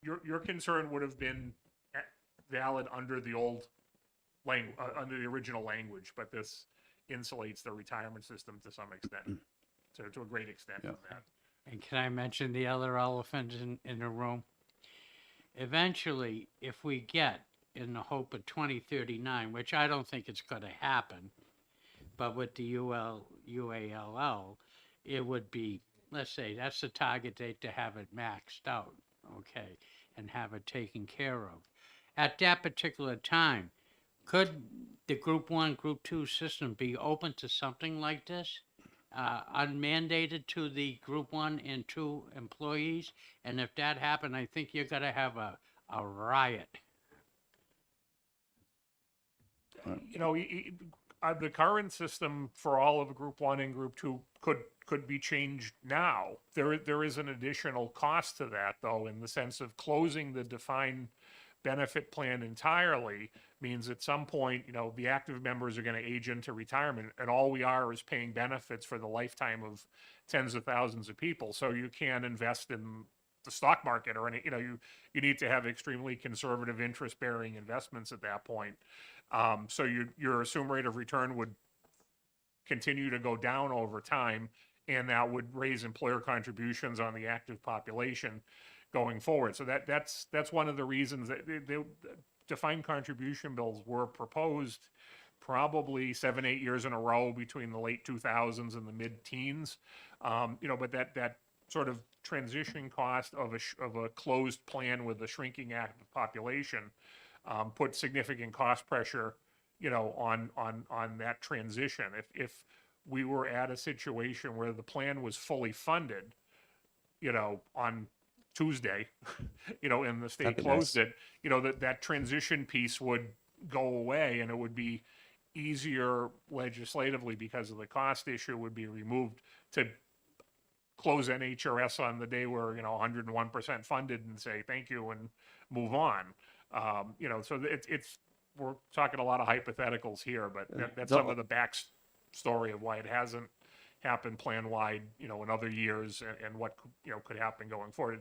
your concern would have been valid under the old language, under the original language, but this insulates the retirement system to some extent, to a great extent Yeah. from that. And can I mention the other elephant in the room? Eventually, if we get in the hope of 2039, which I don't think it's going to happen, but with the UALL, it would be, let's say, that's the target date to have it maxed out, okay, and have it taken care of. At that particular time, could the Group 1, Group 2 system be open to something like this? Unmandated to the Group 1 and 2 employees? And if that happened, I think you're going to have a riot. You know, the current system for all of Group 1 and Group 2 could be changed now. There is an additional cost to that, though, in the sense of closing the defined benefit plan entirely means at some point, you know, the active members are going to age into retirement, and all we are is paying benefits for the lifetime of tens of thousands of people. So you can't invest in the stock market or any, you know, you need to have extremely conservative interest-bearing investments at that point. So your assumed rate of return would continue to go down over time, and that would raise employer contributions on the active population going forward. So that's one of the reasons that the defined contribution bills were proposed probably 7-8 years in a row between the late 2000s and the mid-teens. You know, but that sort of transition cost of a closed plan with a shrinking active population put significant cost pressure, you know, on that transition. If we were at a situation where the plan was fully funded, you know, on Tuesday, you know, and the state That'd be closed nice. it, you know, that transition piece would go away, and it would be easier legislatively because of the cost issue would be removed to close NHRS on the day where, you know, 101% funded and say thank you and move on. You know, so it's we're talking a lot of hypotheticals here, but that's some of the backstory of why it hasn't happened plan-wide, you know, in other years, and what, you know, could happen going forward.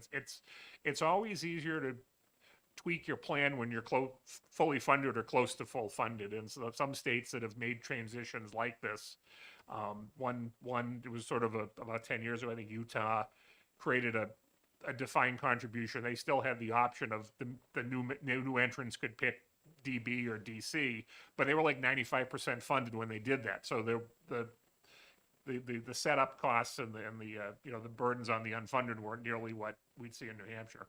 It's always easier to tweak your plan when you're fully funded or close to full funded. And so some states that have made transitions like this, one it was sort of about 10 years ago, I think Utah created a defined contribution. They still had the option of the new entrants could pick DB or DC, but they were like 95% funded when they did that. So the setup costs and the you know, the burdens on the unfunded weren't nearly what we'd see in New Hampshire.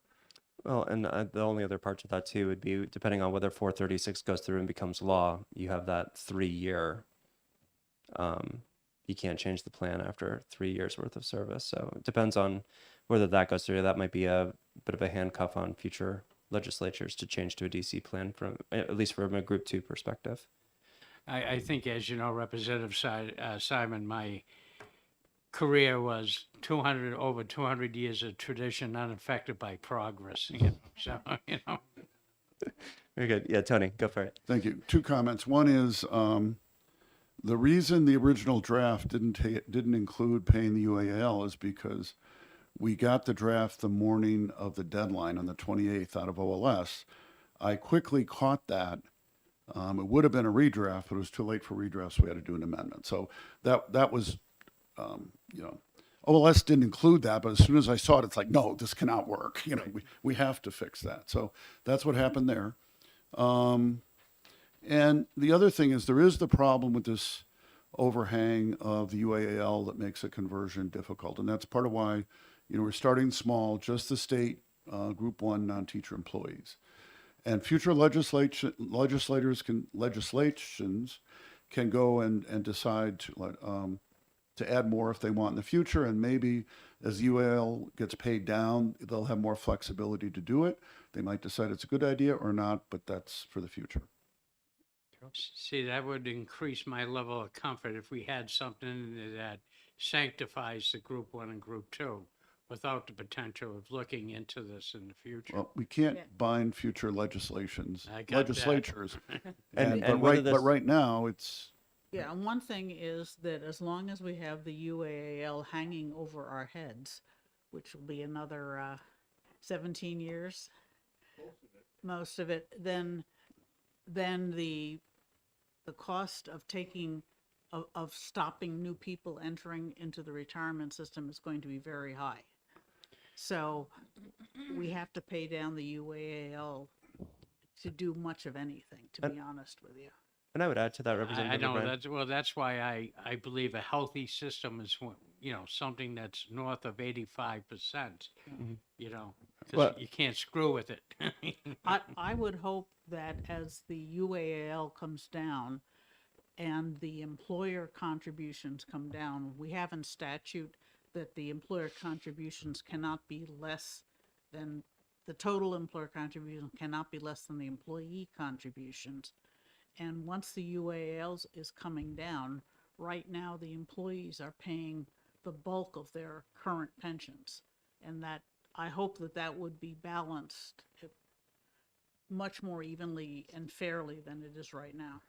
Well, and the only other part to that too would be depending on whether 436 goes through and becomes law, you have that 3 year. You can't change the plan after 3 years worth of service. So it depends on whether that goes through. That might be a bit of a handcuff on future legislatures to change to a DC plan from, at least from a Group 2 perspective. I think, as you know, Representative Simon, my career was over 200 years of tradition unaffected by progress. So, Very good. Yeah, Tony, go for it. Thank you. Two comments. One is the reason the original draft didn't include paying the UAL is because we got the draft the morning of the deadline on the 28th out of OLS. I quickly caught that. It would have been a redraft, but it was too late for redraft, so we had to do an amendment. So that was, OLS didn't include that, but as soon as I saw it, it's like, no, this cannot work. We have to fix that. So that's what happened there. And the other thing is there is the problem with this overhang of the UAL that makes a conversion difficult. And that's part of why, we're starting small, just the state Group 1 non-teacher employees. And future legislations can go and decide to add more if they want in the future. And maybe as UAL gets paid down, they'll have more flexibility to do it. They might decide it's a good idea or not, but that's for the future. see, that would increase my level of comfort if we had something that sanctifies the Group 1 and Group 2 without the potential of looking into this in the future. Well, we can't Yeah. bind future legislatures. I got that. And But whether this- right now, it's, Yeah, and one thing is that as long as we have the UAL hanging over our heads, which will be another 17 years, most of it, then the cost of of stopping new people entering into the retirement system is going to be very high. So we have to pay down the UAL to do much of anything, to be honest with you. And I would add to that, I Representative know O'Brien. that's why I believe a healthy system is something that's north of 85%. Because Well- you can't screw with it. I would hope that as the UAL comes down and the employer contributions come down, we have in statute that the employer contributions cannot be less than, the total employer contribution cannot be less than the employee contributions. And once the UALs is coming down, right now the employees are paying the bulk of their current pensions. And that, I hope that would be balanced much more evenly and fairly than it is right now.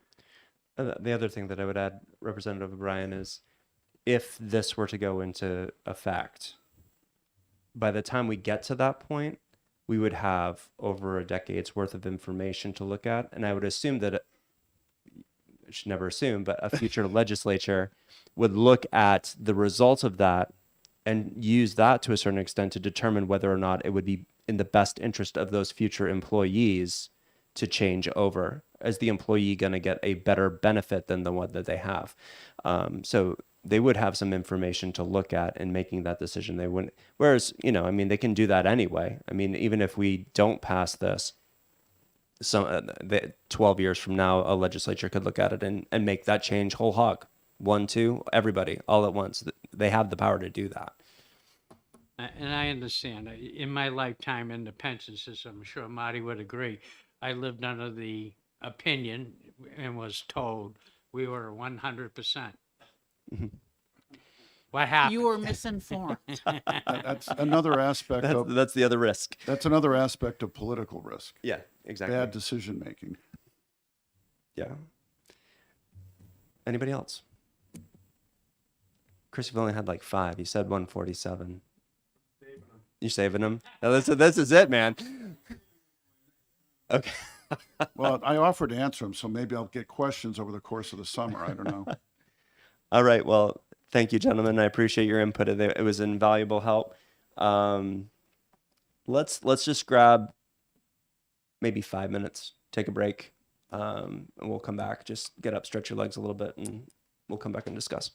The other thing that I would add, Representative O'Brien, is if this were to go into effect, by the time we get to that point, we would have over a decade's worth of information to look at. And I would assume that, I should never assume, but a future legislature would look at the results of that and use that to a certain extent to determine whether or not it would be in the best interest of those future employees to change over. Is the employee going to get a better benefit than the one that they have? So they would have some information to look at in making that decision. They wouldn't, whereas, they can do that anyway. Even if we don't pass this, 12 years from now, a legislature could look at it and make that change whole hog. 1, 2, everybody, all at once. They have the power to do that. And I understand. In my lifetime in the pension system, I'm sure Marty would agree, I lived under the opinion and was told we were 100%. What happened? You were misinformed. that's another aspect of, That's the other risk. that's another aspect of political risk, Yeah, exactly. bad decision-making. Yeah. Anybody else? Chris, you've only had like 5. You said 147. You're saving them? No, this is it, man. Okay. Well, I offered to answer them, so maybe I'll get questions over the course of the summer. I don't know. All right. Well, thank you, gentlemen. I appreciate your input. It was invaluable help. Let's just grab maybe 5 minutes, take a break, and we'll come back. Just get up, stretch your legs a little bit, and we'll come back and discuss.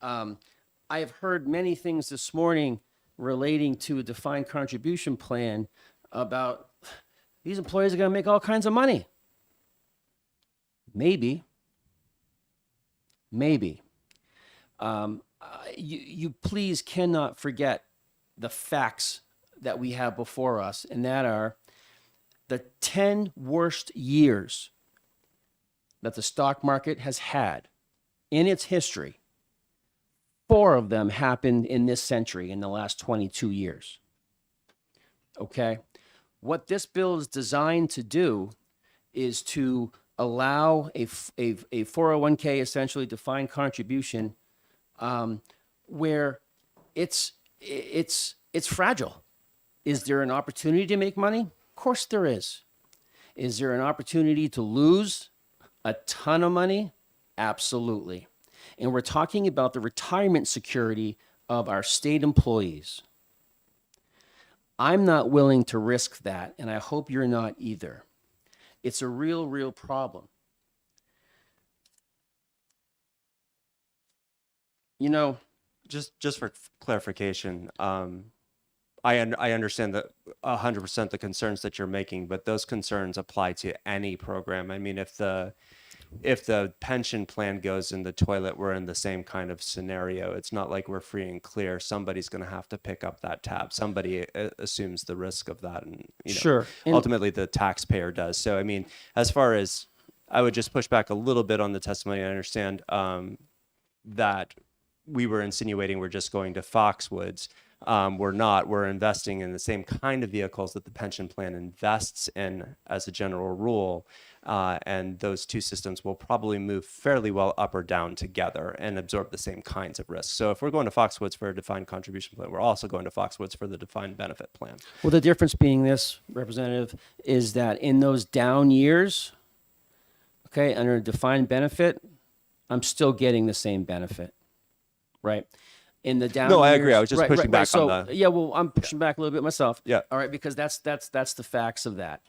I have heard many things this morning relating to a defined contribution plan about these employees are going to make all kinds of money. Maybe. You please cannot forget the facts that we have before us, and that are the 10 worst years that the stock market has had in its history. 4 of them happened in this century, in the last 22 years. Okay? What this bill is designed to do is to allow a 401k, essentially defined contribution, where it's fragile. Is there an opportunity to make money? Of course there is. Is there an opportunity to lose a ton of money? Absolutely. And we're talking about the retirement security of our state employees. I'm not willing to risk that, and I hope you're not either. It's a real problem. You know, Just for clarification, I understand that 100% the concerns that you're making, but those concerns apply to any program. I mean, if the pension plan goes in the toilet, we're in the same kind of scenario. It's not like we're free and clear. Somebody's going to have to pick up that tab. Somebody assumes the risk of that, and Sure. And- ultimately the taxpayer does. So, I mean, as far as I would just push back a little bit on the testimony. I understand that we were insinuating we're just going to Foxwoods. We're not. We're investing in the same kind of vehicles that the pension plan invests in as a general rule. And those two systems will probably move fairly well up or down together and absorb the same kinds of risks. So if we're going to Foxwoods for a defined contribution plan, we're also going to Foxwoods for the defined benefit plan. well, the difference being this, Representative, is that in those down years, okay, under a defined benefit, I'm still getting the same benefit, right? In the down No, I years- agree. I was just pushing back so, on the- Yeah, well, I'm pushing back a little bit myself. Yeah. All right, because that's the facts of that.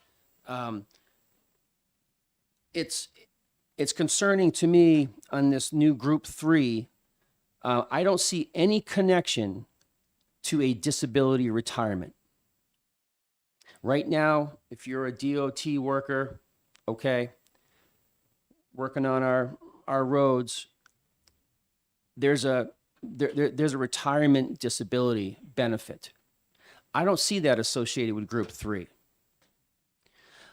It's concerning to me on this new Group 3. I don't see any connection to a disability retirement. Right now, if you're a DOT worker, okay, working on our roads, there's a retirement disability benefit. I don't see that associated with Group 3.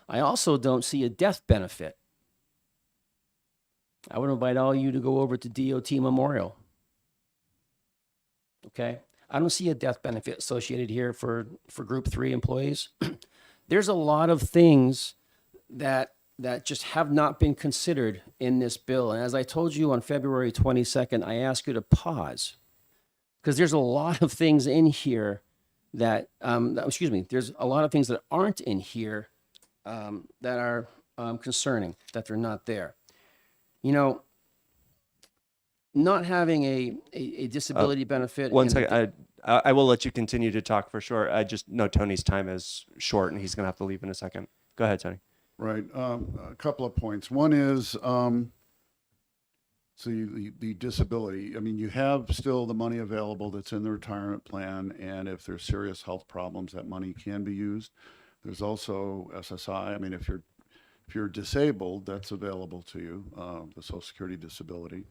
I also don't see a death benefit. I would invite all you to go over to DOT Memorial. Okay? I don't see a death benefit associated here for Group 3 employees. There's a lot of things that just have not been considered in this bill. And as I told you on February 22nd, I ask you to pause because there's a lot of things in here there's a lot of things that aren't in here that are concerning, that they're not there. You know, not having a disability benefit. One in- second. I will let you continue to talk for sure. I just know Tony's time is short and he's going to have to leave in a second. Go ahead, Tony. Right. A couple of points. One is, the disability. I mean, you have still the money available that's in the retirement plan, and if there's serious health problems, that money can be used. There's also SSI. I mean, if you're disabled, that's available to you, the Social Security disability.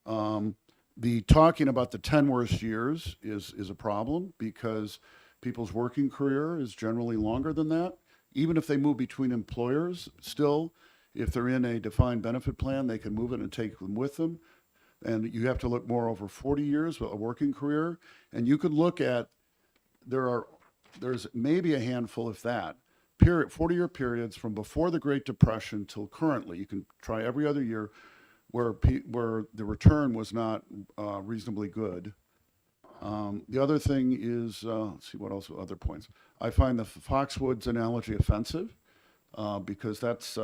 The talking about the 10 worst years is a problem because people's working career is generally longer than that. Even if they move between employers, still, if they're in a defined benefit plan, they can move it and take them with them. And you have to look more over 40 years with a working career. And you could look at, there's maybe a handful, if that, 40-year periods from before the Great Depression till currently. You can try every other year where the return was not reasonably good. The other thing is, let's see what else, other points. I find the Foxwoods analogy offensive because that's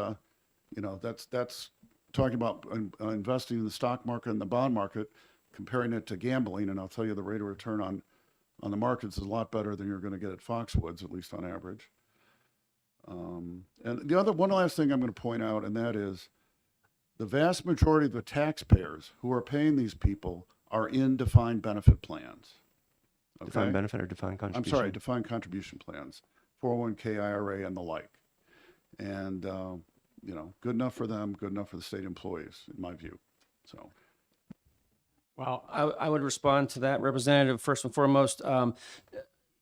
talking about investing in the stock market and the bond market, comparing it to gambling. And I'll tell you, the rate of return on the markets is a lot better than you're going to get at Foxwoods, at least on average. And one last thing I'm going to point out, and that is the vast majority of the taxpayers who are paying these people are in defined benefit plans. Defined Okay? benefit or defined I'm contribution? sorry, defined contribution plans, 401k, IRA, and the like. And, good enough for them, good enough for the state employees, in my view. So, Well, I would respond to that, Representative. First and foremost,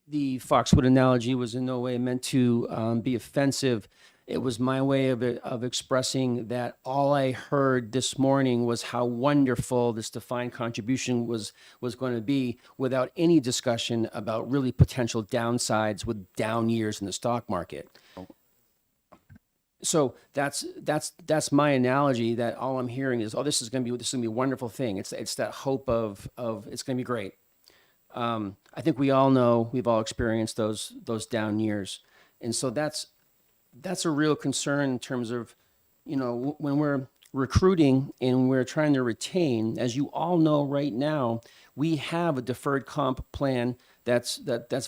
the Foxwood analogy was in no way meant to be offensive. It was my way of expressing that all I heard this morning was how wonderful this defined contribution was going to be, without any discussion about really potential downsides with down years in the stock market. So that's my analogy. That all I'm hearing is, oh, this is going to be a wonderful thing. It's that hope of it's going to be great. I think we all know, we've all experienced those down years, and so that's a real concern in terms of, when we're recruiting and we're trying to retain. As you all know, right now we have a deferred comp plan that's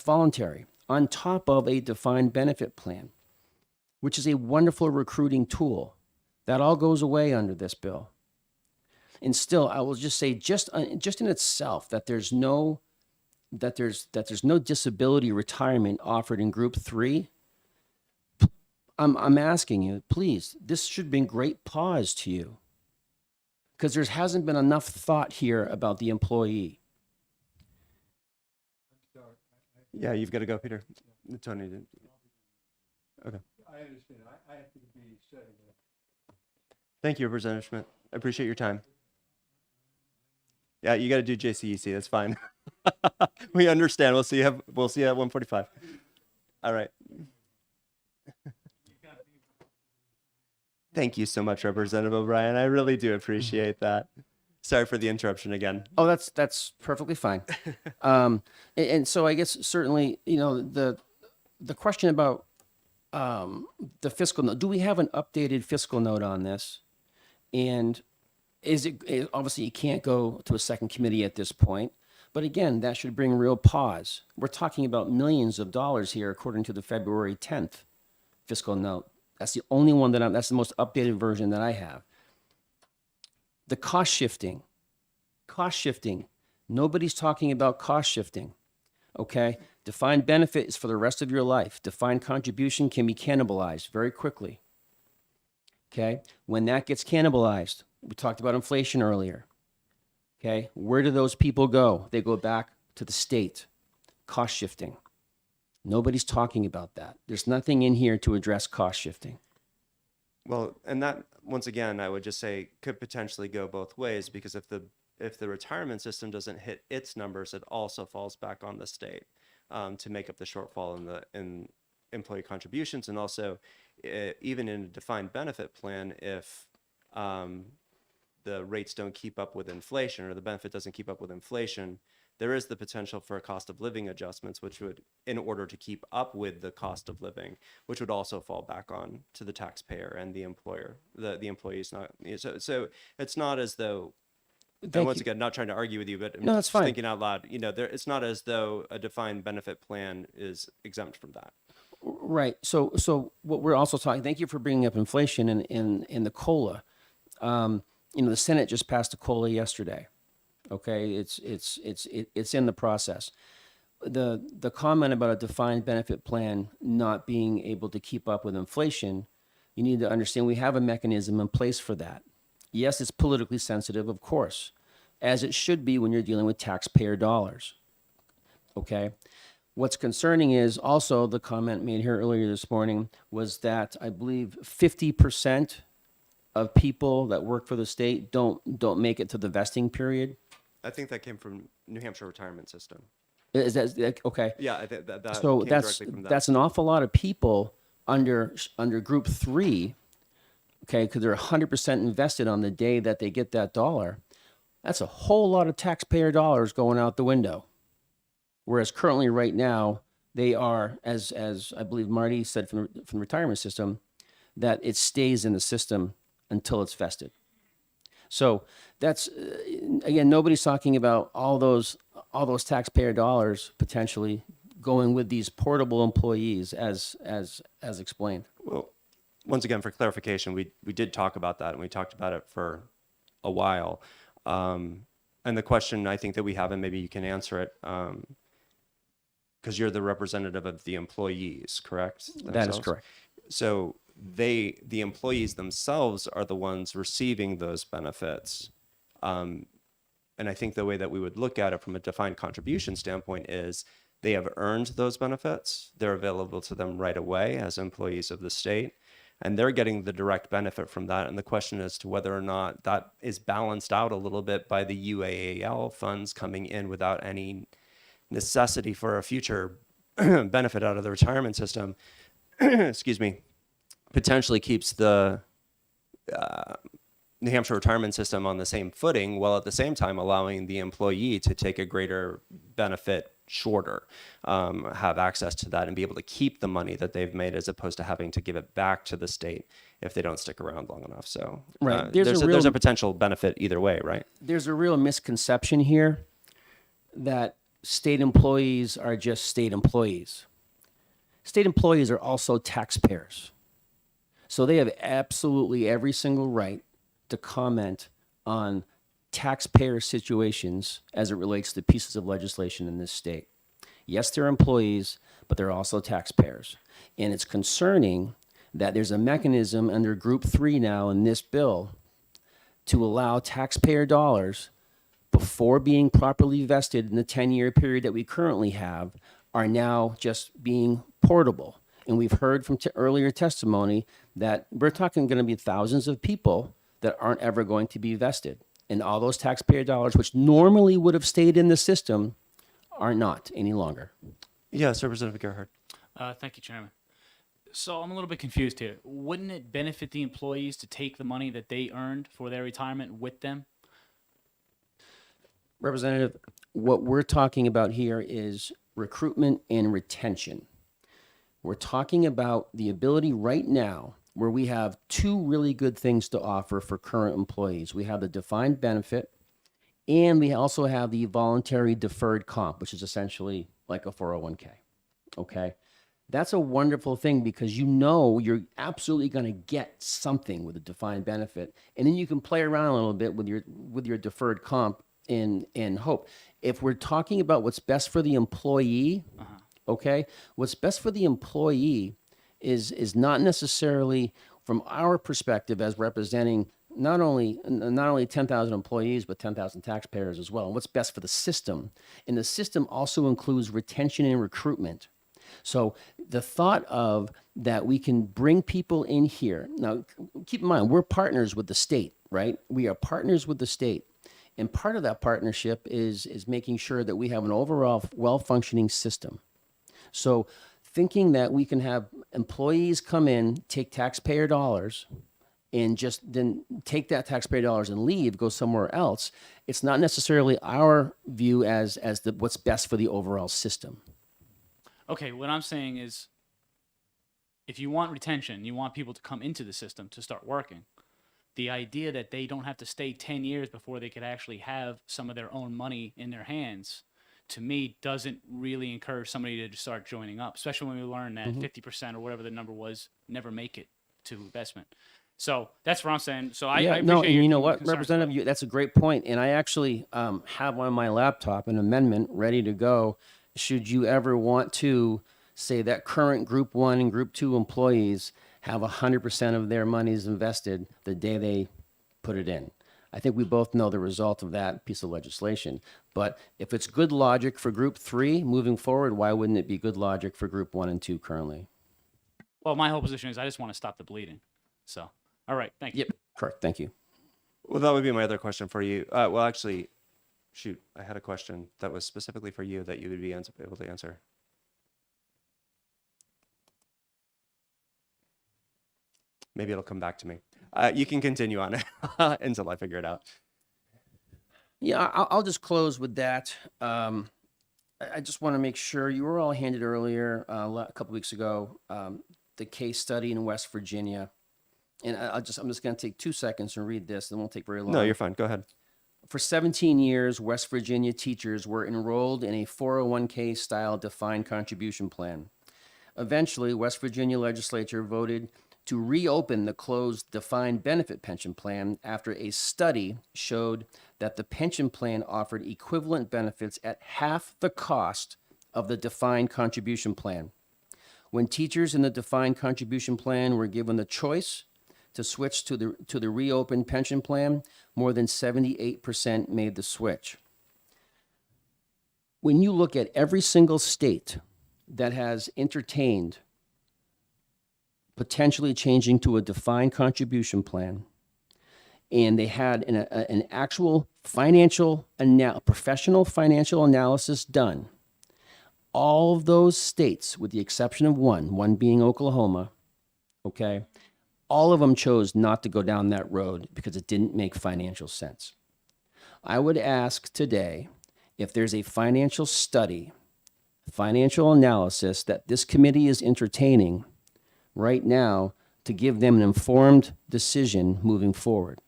voluntary on top of a defined benefit plan, which is a wonderful recruiting tool. That all goes away under this bill. And still, I will just say, just in itself, that there's no disability retirement offered in Group 3. I'm asking you, please, this should bring great pause to you, because there hasn't been enough thought here about the employee. Yeah, you've got to go, Peter. Tony didn't. Okay. I understand. I have to be setting it. Thank you, Representative Schmidt. I appreciate your time. Yeah, you got to do JCEC. That's fine. We understand. We'll see you at 1:45. All right. Thank you so much, Representative O'Brien. I really do appreciate that. Sorry for the interruption again. Oh, that's perfectly fine. And so I guess certainly, the question about the fiscal note. Do we have an updated fiscal note on this? And obviously you can't go to a second committee at this point, but again, that should bring real pause. We're talking about millions of dollars here, according to the February 10th fiscal note. That's the only one that's the most updated version that I have. The cost shifting. Nobody's talking about cost shifting. Okay. Defined benefit is for the rest of your life. Defined contribution can be cannibalized very quickly. Okay. When that gets cannibalized, we talked about inflation earlier. Okay. Where do those people go? They go back to the state. Cost shifting. Nobody's talking about that. There's nothing in here to address cost shifting. Well, and that, once again, I would just say could potentially go both ways, because if the retirement system doesn't hit its numbers, it also falls back on the state to make up the shortfall in employee contributions. And also, even in a defined benefit plan, if the rates don't keep up with inflation, or the benefit doesn't keep up with inflation, there is the potential for cost of living adjustments, which would, in order to keep up with the cost of living, which would also fall back on to the taxpayer and the employer. The employee's not. So it's not as though. And once again, not trying to argue with you, but I'm No, that's just fine. thinking out loud. It's not as though a defined benefit plan is exempt from that. Right. So what we're also talking. Thank you for bringing up inflation in the COLA. The Senate just passed a COLA yesterday. Okay, it's in the process. The comment about a defined benefit plan not being able to keep up with inflation, you need to understand we have a mechanism in place for that. Yes, it's politically sensitive, of course, as it should be when you're dealing with taxpayer dollars. Okay. What's concerning is also the comment made here earlier this morning was that I believe 50% of people that work for the state don't make it to the vesting period. I think that came from New Hampshire retirement system. Is that okay? Yeah, I think that So came that's directly from that. that's an awful lot of people under Group 3. Okay, because they're 100% invested on the day that they get that dollar. That's a whole lot of taxpayer dollars going out the window. Whereas currently, right now, they are, as I believe Marty said from the retirement system, that it stays in the system until it's vested. So that's again, nobody's talking about all those taxpayer dollars potentially going with these portable employees, as explained. Well, once again, for clarification, we did talk about that, and we talked about it for a while. And the question I think that we have, and maybe you can answer it, because you're the representative of the employees, correct? That is Themselves? correct. So the employees themselves are the ones receiving those benefits. And I think the way that we would look at it from a defined contribution standpoint is they have earned those benefits. They're available to them right away as employees of the state, and they're getting the direct benefit from that. And the question as to whether or not that is balanced out a little bit by the UAAL funds coming in without any necessity for a future benefit out of the retirement system, excuse me, potentially keeps the New Hampshire retirement system on the same footing, while at the same time allowing the employee to take a greater benefit shorter, have access to that and be able to keep the money that they've made as opposed to having to give it back to the state if they don't stick around long enough. So Right. there's a potential benefit either way, right? There's a real misconception here that state employees are just state employees. State employees are also taxpayers. So they have absolutely every single right to comment on taxpayer situations as it relates to pieces of legislation in this state. Yes, they're employees, but they're also taxpayers. And it's concerning that there's a mechanism under Group 3 now in this bill to allow taxpayer dollars before being properly vested in the 10-year period that we currently have are now just being portable. And we've heard from earlier testimony that we're talking going to be thousands of people that aren't ever going to be vested. And all those taxpayer dollars, which normally would have stayed in the system, are not any longer. Yes, Representative Gerhard. Thank you, Chairman. So I'm a little bit confused here. Wouldn't it benefit the employees to take the money that they earned for their retirement with them? Representative, what we're talking about here is recruitment and retention. We're talking about the ability right now where we have two really good things to offer for current employees. We have the defined benefit, and we also have the voluntary deferred comp, which is essentially like a 401k. Okay? That's a wonderful thing because you know you're absolutely going to get something with a defined benefit, and then you can play around a little bit with your deferred comp in hope. If we're talking about what's best for the employee, okay, what's best for the employee is not necessarily from our perspective as representing not only 10,000 employees, but 10,000 taxpayers as well. And what's best for the system. And the system also includes retention and recruitment. So the thought of that we can bring people in here. Now, keep in mind, we're partners with the state, right? We are partners with the state. And part of that partnership is making sure that we have an overall well-functioning system. So thinking that we can have employees come in, take taxpayer dollars, and just then take that taxpayer dollars and leave, go somewhere else, it's not necessarily our view as what's best for the overall system. Okay, what I'm saying is if you want retention, you want people to come into the system to start working, the idea that they don't have to stay 10 years before they could actually have some of their own money in their hands, to me, doesn't really encourage somebody to just start joining up, especially when we learn that 50% or whatever the number was never make it to investment. So that's what I'm saying. So I appreciate no, and your you know what, concerns. Representative, that's a great point. And I actually have on my laptop an amendment ready to go. Should you ever want to say that current Group 1 and Group 2 employees have 100% of their monies invested the day they put it in. I think we both know the result of that piece of legislation. But if it's good logic for Group 3 moving forward, why wouldn't it be good logic for Group 1 and 2 currently? Well, my whole position is I just want to stop the bleeding. So, all right, thank you. Yep, correct. Thank you. Well, that would be my other question for you. Well, actually, shoot, I had a question that was specifically for you that you would be able to answer. Maybe it'll come back to me. You can continue on until I figure it out. Yeah, I'll just close with that. I just want to make sure you were all handed earlier a couple weeks ago the case study in West Virginia, and I'm just going to take 2 seconds and read this. It won't take very long. No, you're fine. Go ahead. For 17 years, West Virginia teachers were enrolled in a 401k style defined contribution plan. Eventually, West Virginia legislature voted to reopen the closed defined benefit pension plan after a study showed that the pension plan offered equivalent benefits at half the cost of the defined contribution plan. When teachers in the defined contribution plan were given the choice to switch to the reopened pension plan, more than 78% made the switch. When you look at every single state that has entertained potentially changing to a defined contribution plan, and they had an actual professional financial analysis done, all of those states, with the exception of one being Oklahoma, okay, all of them chose not to go down that road because it didn't make financial sense. I would ask today if there's a financial study, financial analysis that this committee is entertaining right now to give them an informed decision moving forward.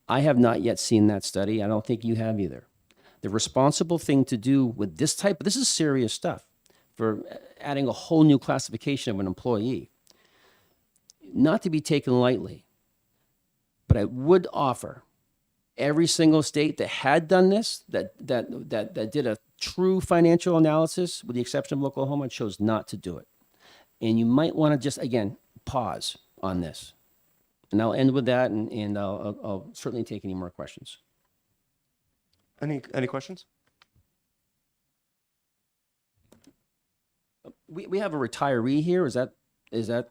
I have not yet seen that study. I don't think you have either. The responsible thing to do with this is serious stuff for adding a whole new classification of an employee, not to be taken lightly. But I would offer every single state that had done this, that did a true financial analysis, with the exception of Oklahoma, chose not to do it. And you might want to just, again, pause on this. And I'll end with that, and I'll certainly take any more questions. Any questions? We have a retiree here. Is that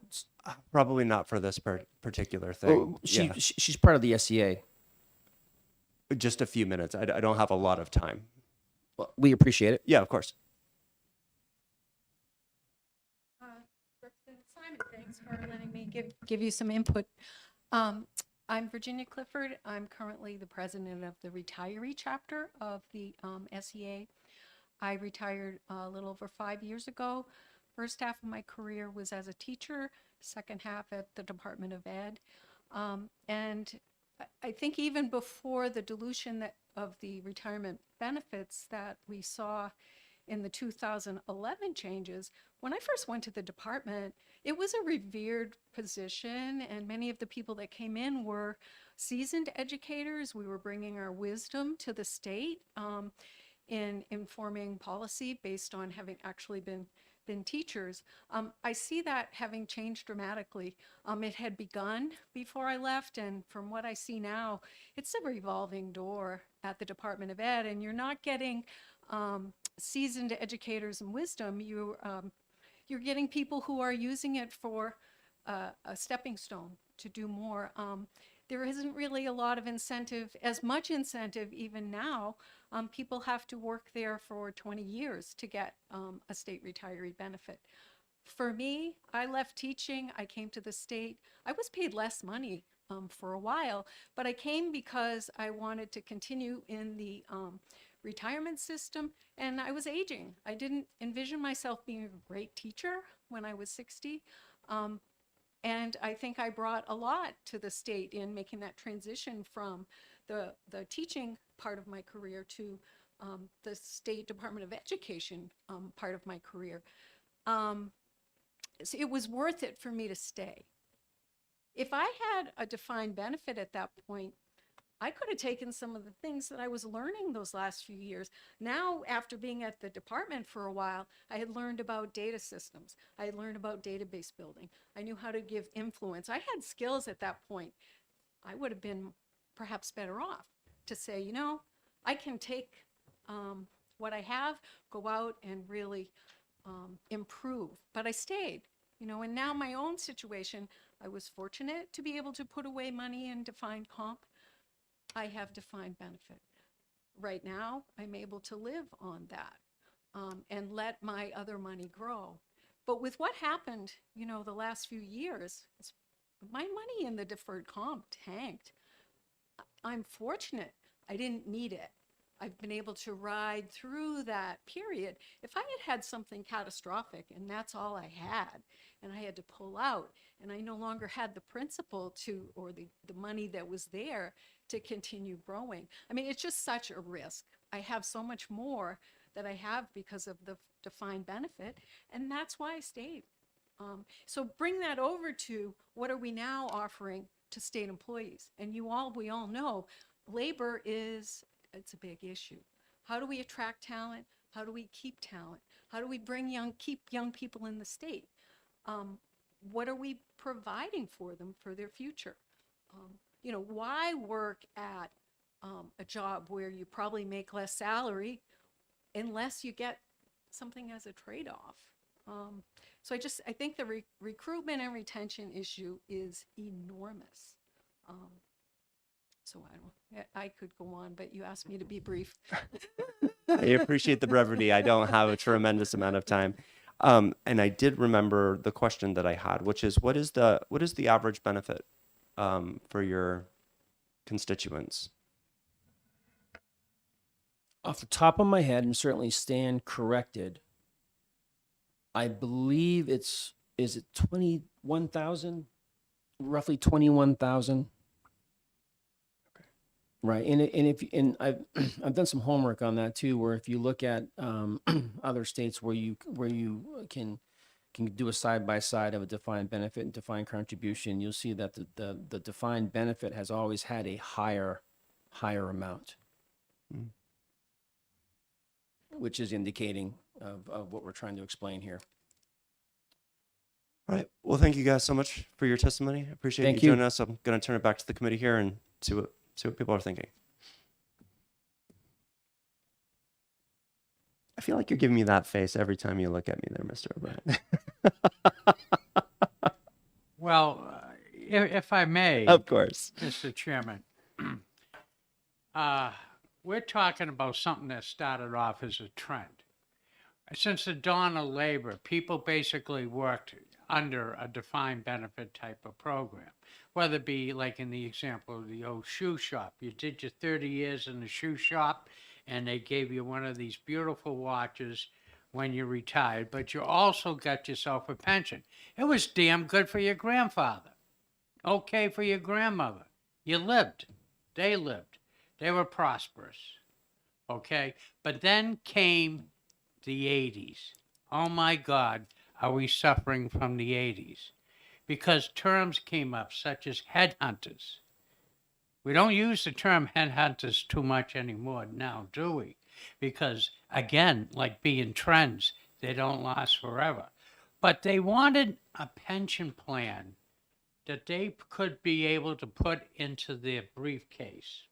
Probably not for this particular thing. oh, Yeah. she's part of the SEA. Just a few minutes. I don't have a lot of time. Well, we appreciate it. Yeah, of course. Representative Simon, thanks for letting me give you some input. I'm Virginia Clifford. I'm currently the president of the retiree chapter of the SEA. I retired a little over 5 years ago. First half of my career was as a teacher, second half at the Department of Ed. And I think even before the dilution of the retirement benefits that we saw in the 2011 changes, when I first went to the department, it was a revered position, and many of the people that came in were seasoned educators. We were bringing our wisdom to the state in informing policy based on having actually been teachers. I see that having changed dramatically. It had begun before I left, and from what I see now, it's a revolving door at the Department of Ed, and you're not getting seasoned educators and wisdom. You're getting people who are using it for a stepping stone to do more. There isn't really a lot of incentive, as much incentive even now. People have to work there for 20 years to get a state retiree benefit. For me, I left teaching, I came to the state. I was paid less money for a while, but I came because I wanted to continue in the retirement system, and I was aging. I didn't envision myself being a great teacher when I was 60. And I think I brought a lot to the state in making that transition from the teaching part of my career to the State Department of Education part of my career. So it was worth it for me to stay. If I had a defined benefit at that point, I could have taken some of the things that I was learning those last few years. Now, after being at the department for a while, I had learned about data systems. I had learned about database building. I knew how to give influence. I had skills at that point. I would have been perhaps better off to say, you know, I can take what I have, go out and really improve. But I stayed, you know, and now my own situation, I was fortunate to be able to put away money in defined comp. I have defined benefit. Right now, I'm able to live on that and let my other money grow. But with what happened, you know, the last few years, my money in the deferred comp tanked. I'm fortunate. I didn't need it. I've been able to ride through that period. If I had had something catastrophic and that's all I had, and I had to pull out, and I no longer had the principal or the money that was there to continue growing. I mean, it's just such a risk. I have so much more that I have because of the defined benefit, and that's why I stayed. So bring that over to what are we now offering to state employees? And we all know, labor it's a big issue. How do we attract talent? How do we keep talent? How do we keep young people in the state? What are we providing for them for their future? Why work at a job where you probably make less salary unless you get something as a trade-off? So I think the recruitment and retention issue is enormous. So I could go on, but you asked me to be brief. I appreciate the brevity. I don't have a tremendous amount of time. And I did remember the question that I had, which is what is the average benefit for your constituents? Off the top of my head, and certainly stand corrected, I believe is it 21,000? Roughly 21,000. Right, and I've done some homework on that too, where if you look at other states where you can do a side by side of a defined benefit and defined contribution, you'll see that the defined benefit has always had a higher amount, which is indicating of what we're trying to explain here. All right. Well, thank you guys so much for your testimony. I appreciate Thank you you. joining us. I'm going to turn it back to the committee here and see what people are thinking. I feel like you're giving me that face every time you look at me there, Mr. O'Brien. Well, if I may, Of course. Mr. Chairman, we're talking about something that started off as a trend. Since the dawn of labor, people basically worked under a defined benefit type of program, whether it be like in the example of the old shoe shop. You did your 30 years in the shoe shop and they gave you one of these beautiful watches when you retired, but you also got yourself a pension. It was damn good for your grandfather. Okay for your grandmother. You lived. They lived. They were prosperous. Okay? But then came the 80s. Oh my God, are we suffering from the 80s? Because terms came up such as headhunters. We don't use the term headhunters too much anymore now, do we? Because again, like being trends, they don't last forever. But they wanted a pension plan that they could be able to put into their briefcase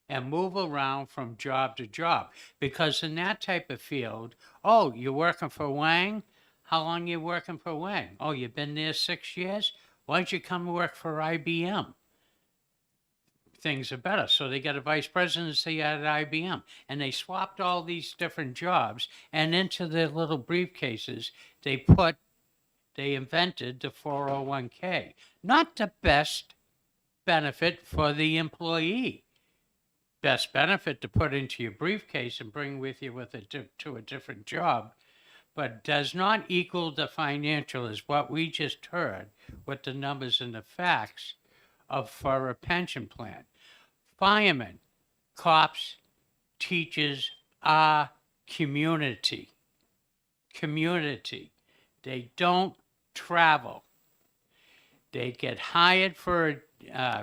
and move around from job to job. Because in that type of field, oh, you're working for Wang? How long you working for Wang? Oh, you've been there 6 years? Why don't you come work for IBM? Things are better. So they got a vice presidency at IBM. And they swapped all these different jobs, and into their little briefcases, they invented the 401k. Not the best benefit for the employee. Best benefit to put into your briefcase and bring with you to a different job, but does not equal the financial, is what we just heard with the numbers and the facts for a pension plan. Firemen, cops, teachers are community. They don't travel. They get hired for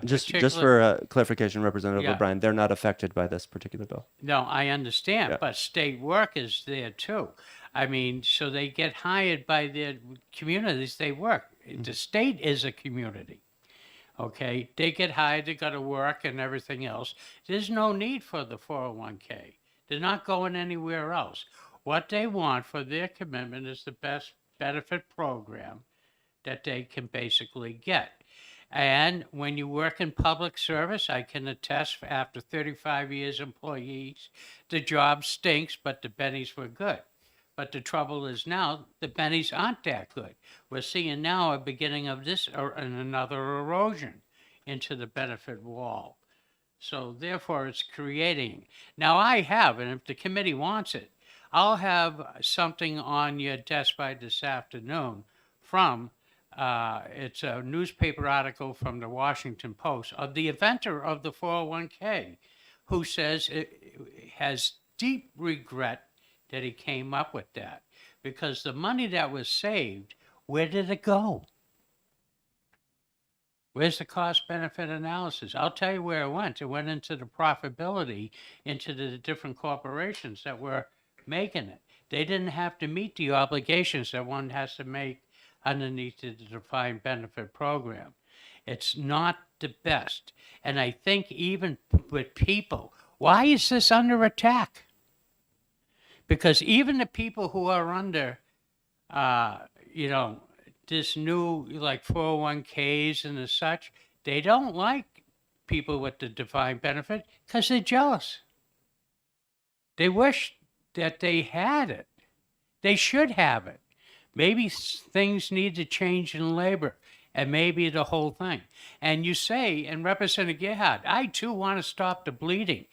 Just particular- for clarification, Representative Yeah. O'Brien, they're not affected by this particular bill. No, I understand, Yeah. but state work is there too. I mean, so they get hired by their communities they work. The state is a community. Okay, they get hired, they got to work and everything else. There's no need for the 401k. They're not going anywhere else. What they want for their commitment is the best benefit program that they can basically get. And when you work in public service, I can attest after 35 years employees, the job stinks, but the bennies were good. But the trouble is now the bennies aren't that good. We're seeing now a beginning of this or another erosion into the benefit wall. So therefore it's creating. Now I have, and if the committee wants it, I'll have something on your desk by this afternoon from it's a newspaper article from the Washington Post of the inventor of the 401k, who says it has deep regret that he came up with that, because the money that was saved Where did it go? Where's the cost benefit analysis? I'll tell you where it went. It went into the profitability, into the different corporations that were making it. They didn't have to meet the obligations that one has to make underneath the defined benefit program. It's not the best. And I think even with people, why is this under attack? Because even the people who are under, this new like 401ks and the such, they don't like people with the defined benefit because they're jealous. They wish that they had it. They should have it. Maybe things need to change in labor, and maybe the whole thing. And you say, and Representative Gerhard, I too want to stop the bleeding.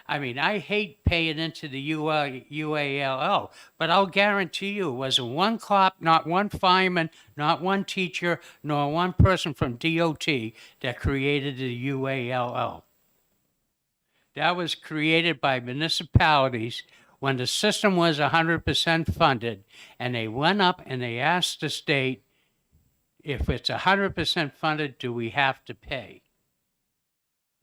I mean, I hate paying into the UALL, but I'll guarantee you it wasn't one cop, not one fireman, not one teacher, nor one person from DOT that created the UALL. That was created by municipalities when the system was 100% funded, and they went up and they asked the state, if it's 100% funded, do we have to pay?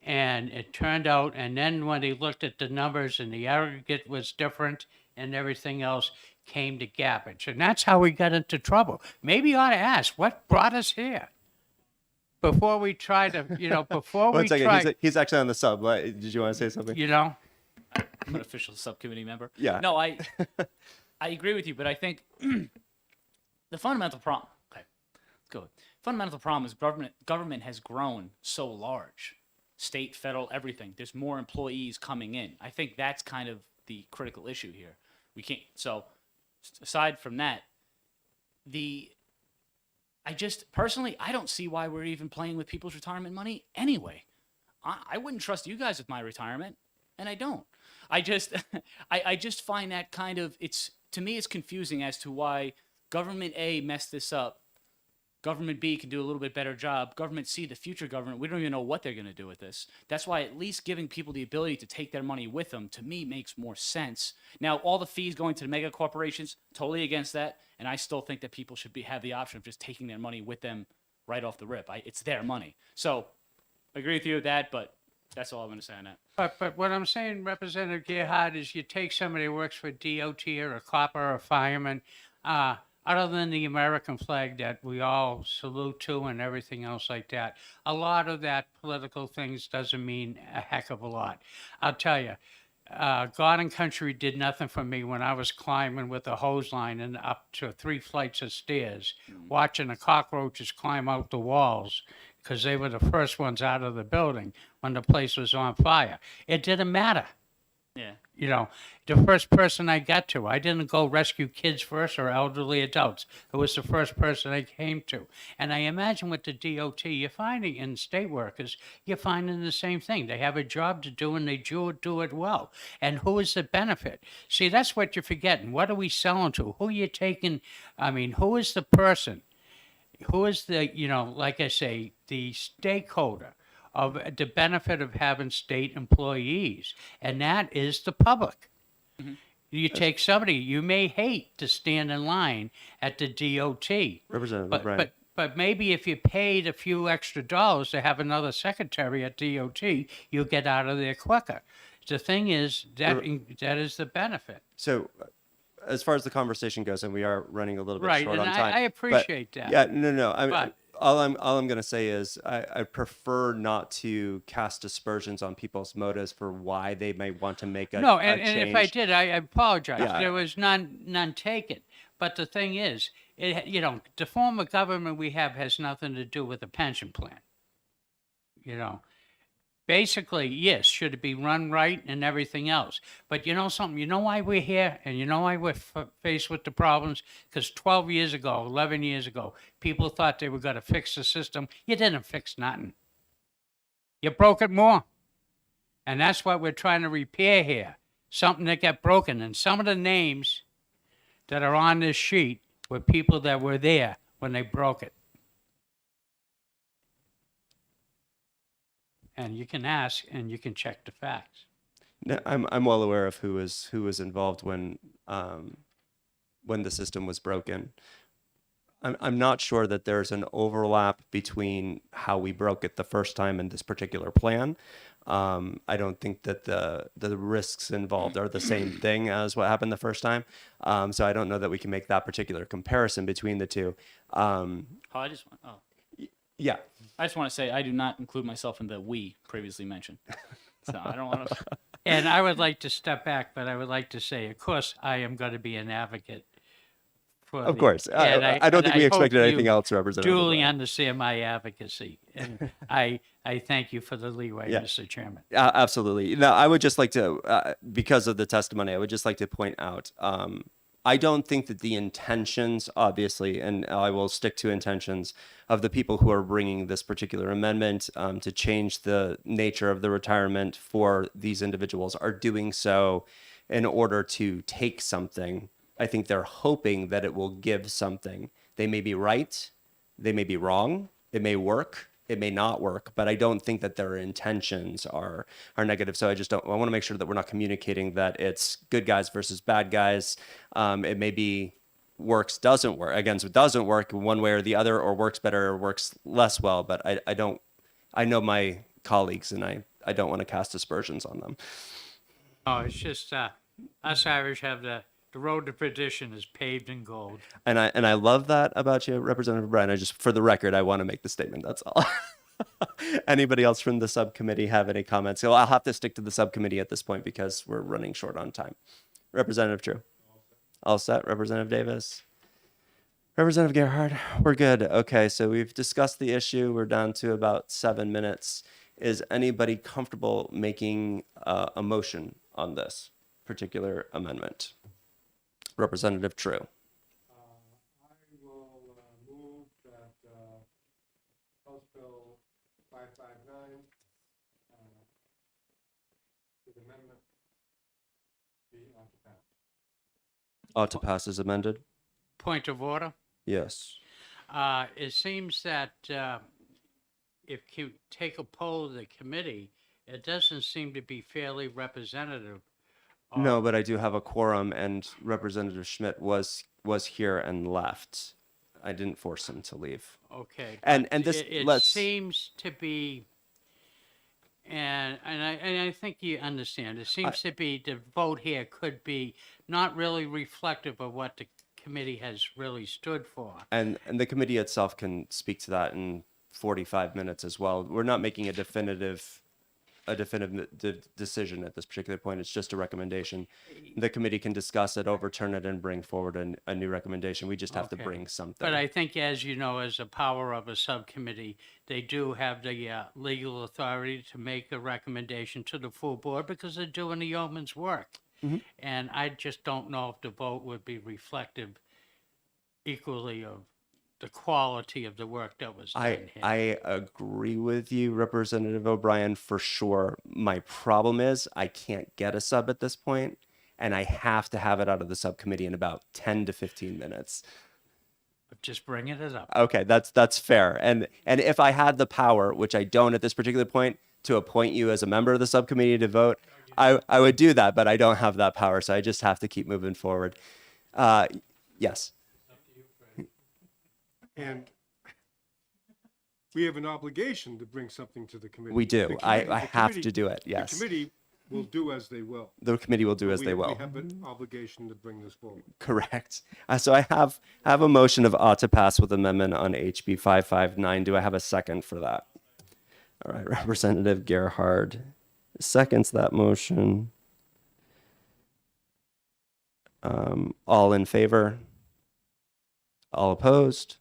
And it turned out, and then when they looked at the numbers and the aggregate was different and everything else, came to gappage. And that's how we got into trouble. Maybe you ought to ask, what brought us here? Before we try to, before One we second, try, he's actually on the sub. Did you want to say something? I'm an official subcommittee member. Yeah. No, I agree with you, but I think the fundamental problem. Okay, let's go. Fundamental problem is government has grown so large, state, federal, everything. There's more employees coming in. I think that's kind of the critical issue here. We can't. So, aside from that, I just personally, I don't see why we're even playing with people's retirement money anyway. I wouldn't trust you guys with my retirement, and I don't. I just find that kind of, to me, it's confusing as to why government A messed this up. Government B can do a little bit better job. Government C, the future government, we don't even know what they're going to do with this. That's why at least giving people the ability to take their money with them, to me, makes more sense. Now, all the fees going to the mega corporations, totally against that. And I still think that people should have the option of just taking their money with them right off the rip. It's their money. So I agree with you with that, but that's all I'm going to say on that. But what I'm saying, Representative Gerhard, is you take somebody who works for DOT or a cop or a fireman, other than the American flag that we all salute to and everything else like that, a lot of that political things doesn't mean a heck of a lot. I'll tell you, God and Country did nothing for me when I was climbing with a hose line and up to 3 flights of stairs, watching the cockroaches climb out the walls because they were the first ones out of the building when the place was on fire. It didn't matter. Yeah. The first person I got to, I didn't go rescue kids first or elderly adults. It was the first person I came to. And I imagine with the DOT, you're finding in state workers, you're finding the same thing. They have a job to do and they do it well. And who is the benefit? See, that's what you're forgetting. What are we selling to? Who are you taking? I mean, who is the person? Who is the, like I say, the stakeholder of the benefit of having state employees, and that is the public. Mm-hmm. You take somebody you may hate to stand in line at the DOT, Representative but O'Brien. but maybe if you paid a few extra dollars to have another secretary at DOT, you'll get out of there quicker. The thing is that is the benefit. So, as far as the conversation goes, and we are running a little bit Right, short and on time. I appreciate that. Yeah, no. But- All I'm going to say is I prefer not to cast aspersions on people's motives for why they may want to make a No, a and if I change. did, I apologize. Yeah. There was none taken. But the thing is, the form of government we have has nothing to do with the pension plan. Basically, yes, should it be run right and everything else. But you know something? You know why we're here and you know why we're faced with the problems? Because 12 years ago, 11 years ago, people thought they were going to fix the system. You didn't fix nothing. You broke it more. And that's what we're trying to repair here. Something that got broken. And some of the names that are on this sheet were people that were there when they broke it. And you can ask and you can check the facts. No, I'm well aware of who was involved when the system was broken. I'm not sure that there's an overlap between how we broke it the first time and this particular plan. I don't think that the risks involved are the same thing as what happened the first time. So I don't know that we can make that particular comparison between the two. Oh, Yeah. I just want to say I do not include myself in the we previously mentioned. So I don't want to. And I would like to step back, but I would like to say, of course, I am going to be an advocate for Of the- course. and I don't think we hope expected anything you else, Representative. duly O'Brien. understand my advocacy. And I thank you for the leeway, Yeah. Mr. Chairman. Absolutely. No, I would just like to, because of the testimony, I would just like to point out, I don't think that the intentions, obviously, and I will stick to intentions of the people who are bringing this particular amendment to change the nature of the retirement for these individuals are doing so in order to take something. I think they're hoping that it will give something. They may be right, they may be wrong, it may work, it may not work, but I don't think that their intentions are negative. So I want to make sure that we're not communicating that it's good guys versus bad guys. It may be works, doesn't work. Again, so it doesn't work one way or the other, or works better or works less well. But I know my colleagues, and I don't want to cast aspersions on them. Oh, it's just, us Irish have the road to perdition is paved in gold. And I love that about you, Representative Bryan. I just, for the record, I want to make the statement. That's all. Anybody else from the subcommittee have any comments? So I'll have to stick to the subcommittee at this point because we're running short on time. Representative True. All set. Representative Davis. Representative Gerhard. We're good. Okay, so we've discussed the issue. We're down to about 7 minutes. Is anybody comfortable making a motion on this particular amendment? Representative True. I will move that House Bill 559, the amendment be on to pass. Ought to pass as amended? Point of order. Yes. It seems that if you take a poll of the committee, it doesn't seem to be fairly representative. No, but I do have a quorum, and Representative Schmidt was here and left. I didn't force him to leave. Okay. And but this it let's seems to be, and I think you understand. It seems to be the vote here could be not really reflective of what the committee has really stood for. and the committee itself can speak to that in 45 minutes as well. We're not making a definitive decision at this particular point. It's just a recommendation. The committee can discuss it, overturn it, and bring forward a new recommendation. We just have to Okay. bring something. But I think, as you know, as a power of a subcommittee, they do have the legal authority to make a recommendation to the full board because they're doing the yeoman's work. Mhm. And I just don't know if the vote would be reflective equally of the quality of the work that was done here. I agree with you, Representative O'Brien, for sure. My problem is I can't get a sub at this point, and I have to have it out of the subcommittee in about 10 to 15 minutes. Just bringing it up. Okay, that's fair. And if I had the power, which I don't at this particular point, to appoint you as a member of the subcommittee to vote, I would do that, but I don't have that power, so I just have to keep moving forward. Yes. And we have an obligation to bring something to the committee. We do. The I committee- the have committee- to do it, yes. The committee will do as they will. The committee will do But as they will. We have an obligation to bring this forward. Correct. So I have a motion of ought to pass with amendment on HB 559. Do I have a second for that? All right, Representative Gerhard seconds that motion. All in favor? All opposed?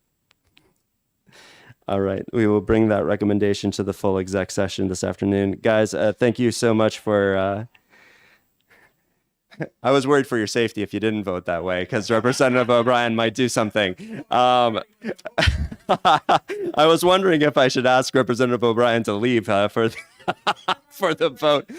All right, we will bring that recommendation to the full exec session this afternoon. Guys, thank you so much for I was worried for your safety if you didn't vote that way, because Representative O'Brien might do something. I was wondering if I should ask Representative O'Brien to leave for the vote.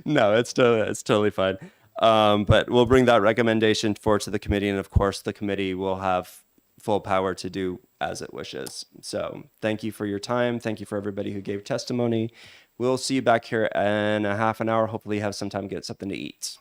No, it's totally fine. But we'll bring that recommendation forward to the committee, and of course, the committee will have full power to do as it wishes. So thank you for your time. Thank you for everybody who gave testimony. We'll see you back here in a half an hour. Hopefully have some time to get something to eat.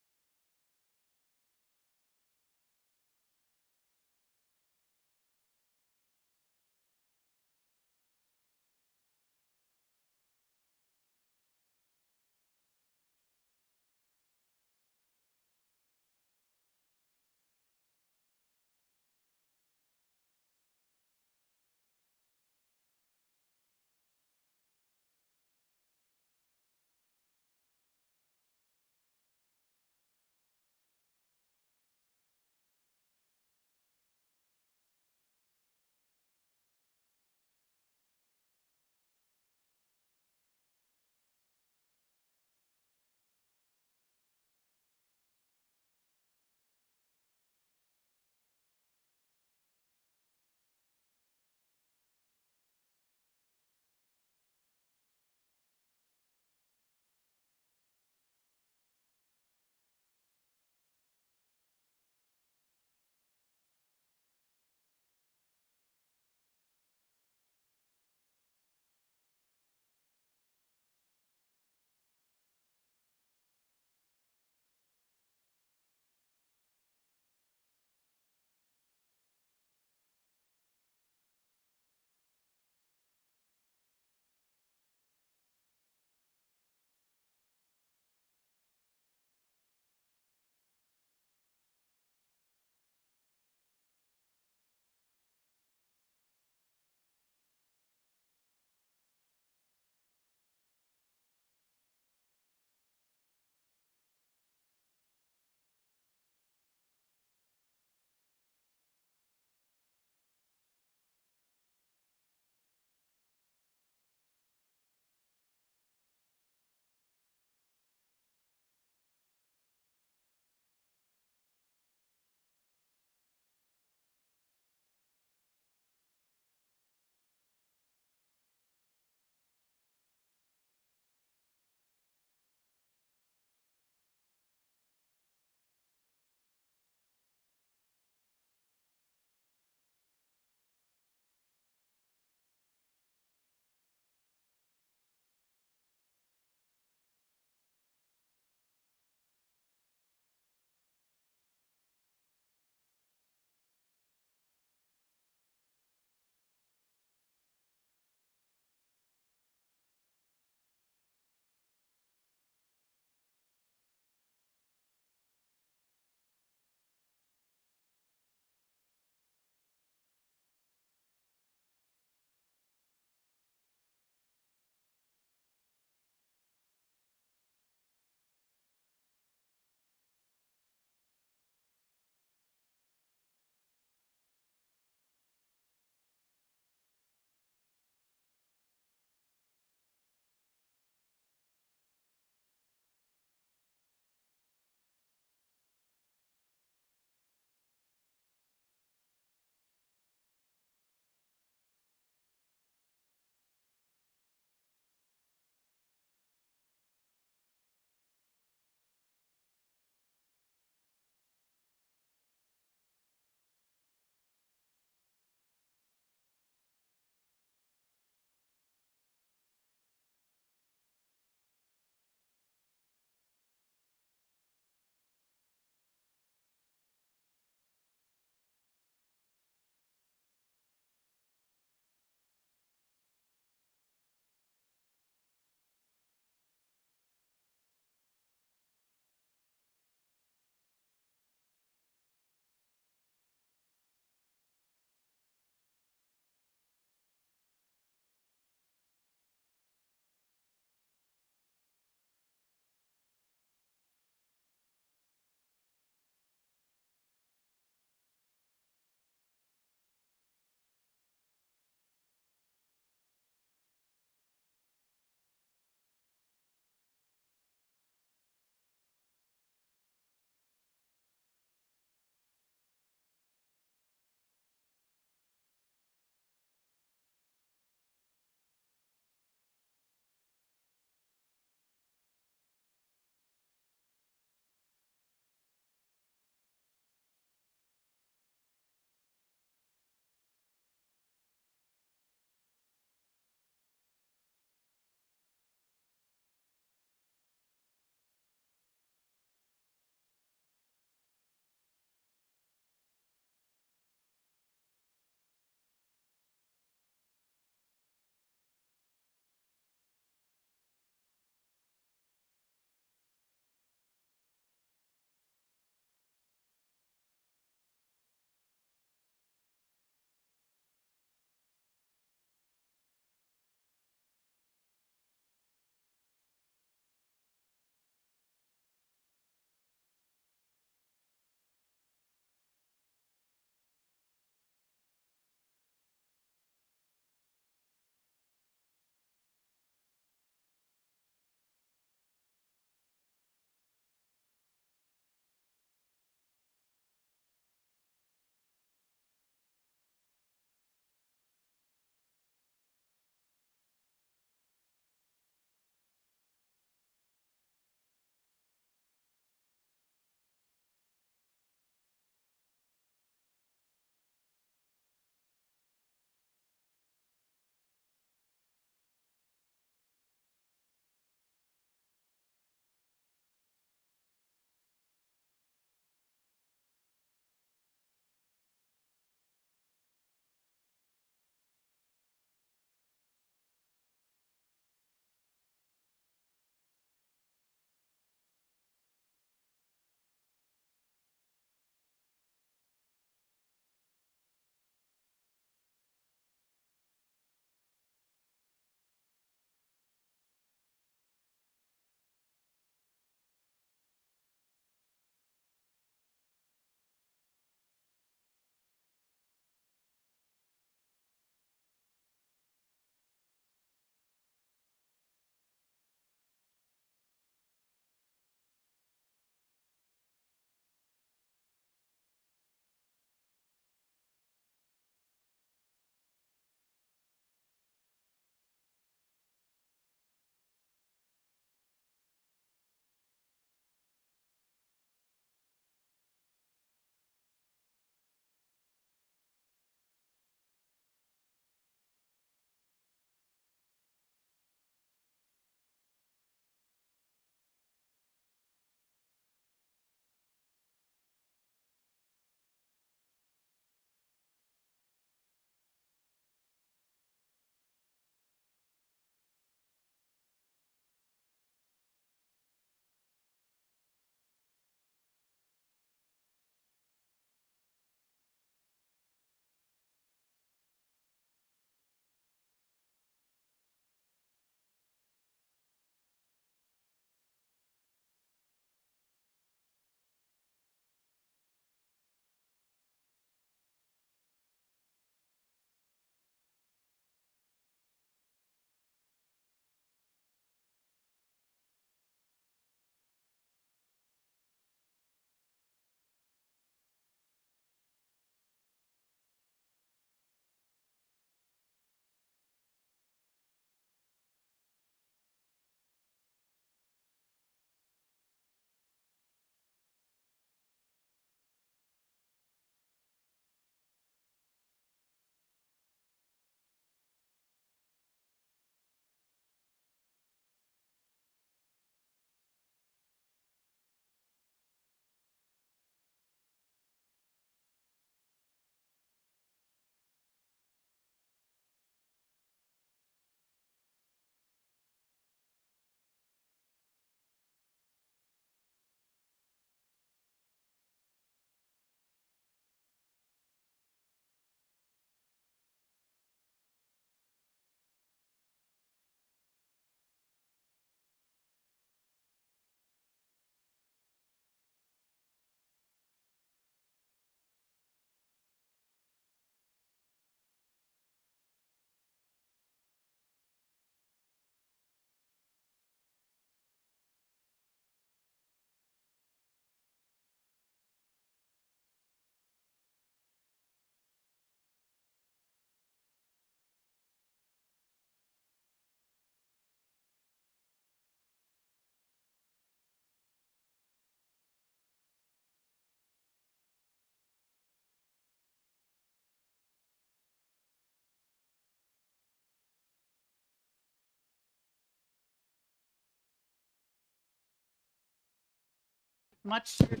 much to your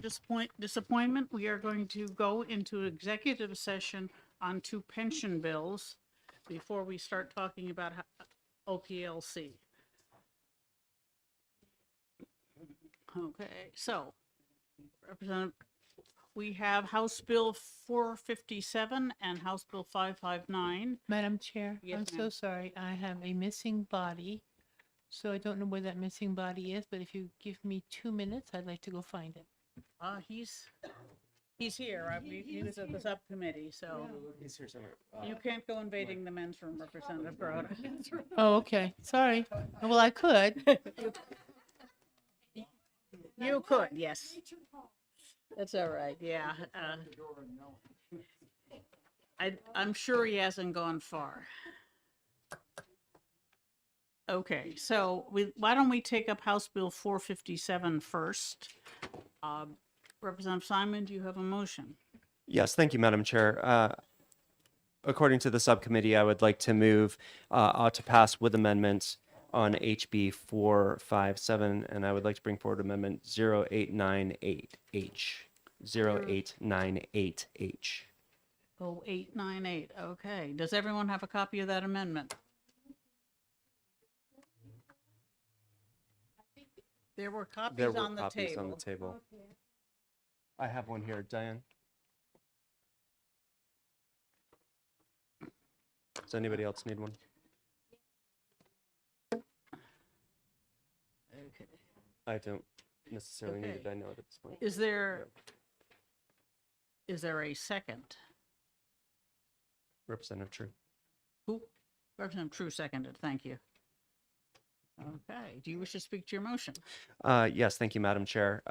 disappointment, we are going to go into executive session on 2 pension bills before we start talking about OPLC. Okay, so, Representative, we have House Bill 457 and House Bill 559. Madam Chair, Yes, I'm so ma'am. sorry. I have a missing body. So I don't know where that missing body is, but if you give me 2 minutes, I'd like to go find it. He's here. He was at the subcommittee, so He's here somewhere. you can't go invading the men's room, Representative Groda. Oh, okay. Sorry. Well, I could. You could, yes. That's all right, yeah. I'm sure he hasn't gone far. Okay, so why don't we take up House Bill 457 first? Representative Simon, do you have a motion? Yes, thank you, Madam Chair. According to the subcommittee, I would like to move to pass with amendments on HB 457, and I would like to bring forward Amendment 0898H. 0898H. 0898, okay. Does everyone have a copy of that amendment? There were copies There were on the copies table. on the table. I have one here, Diane. Does anybody else need one? Okay. I don't necessarily need it. Okay. I know it at this point. Is there a second? Representative True. Who? Representative True seconded, thank you. Okay, do you wish to speak to your motion? Yes, thank you, Madam Chair.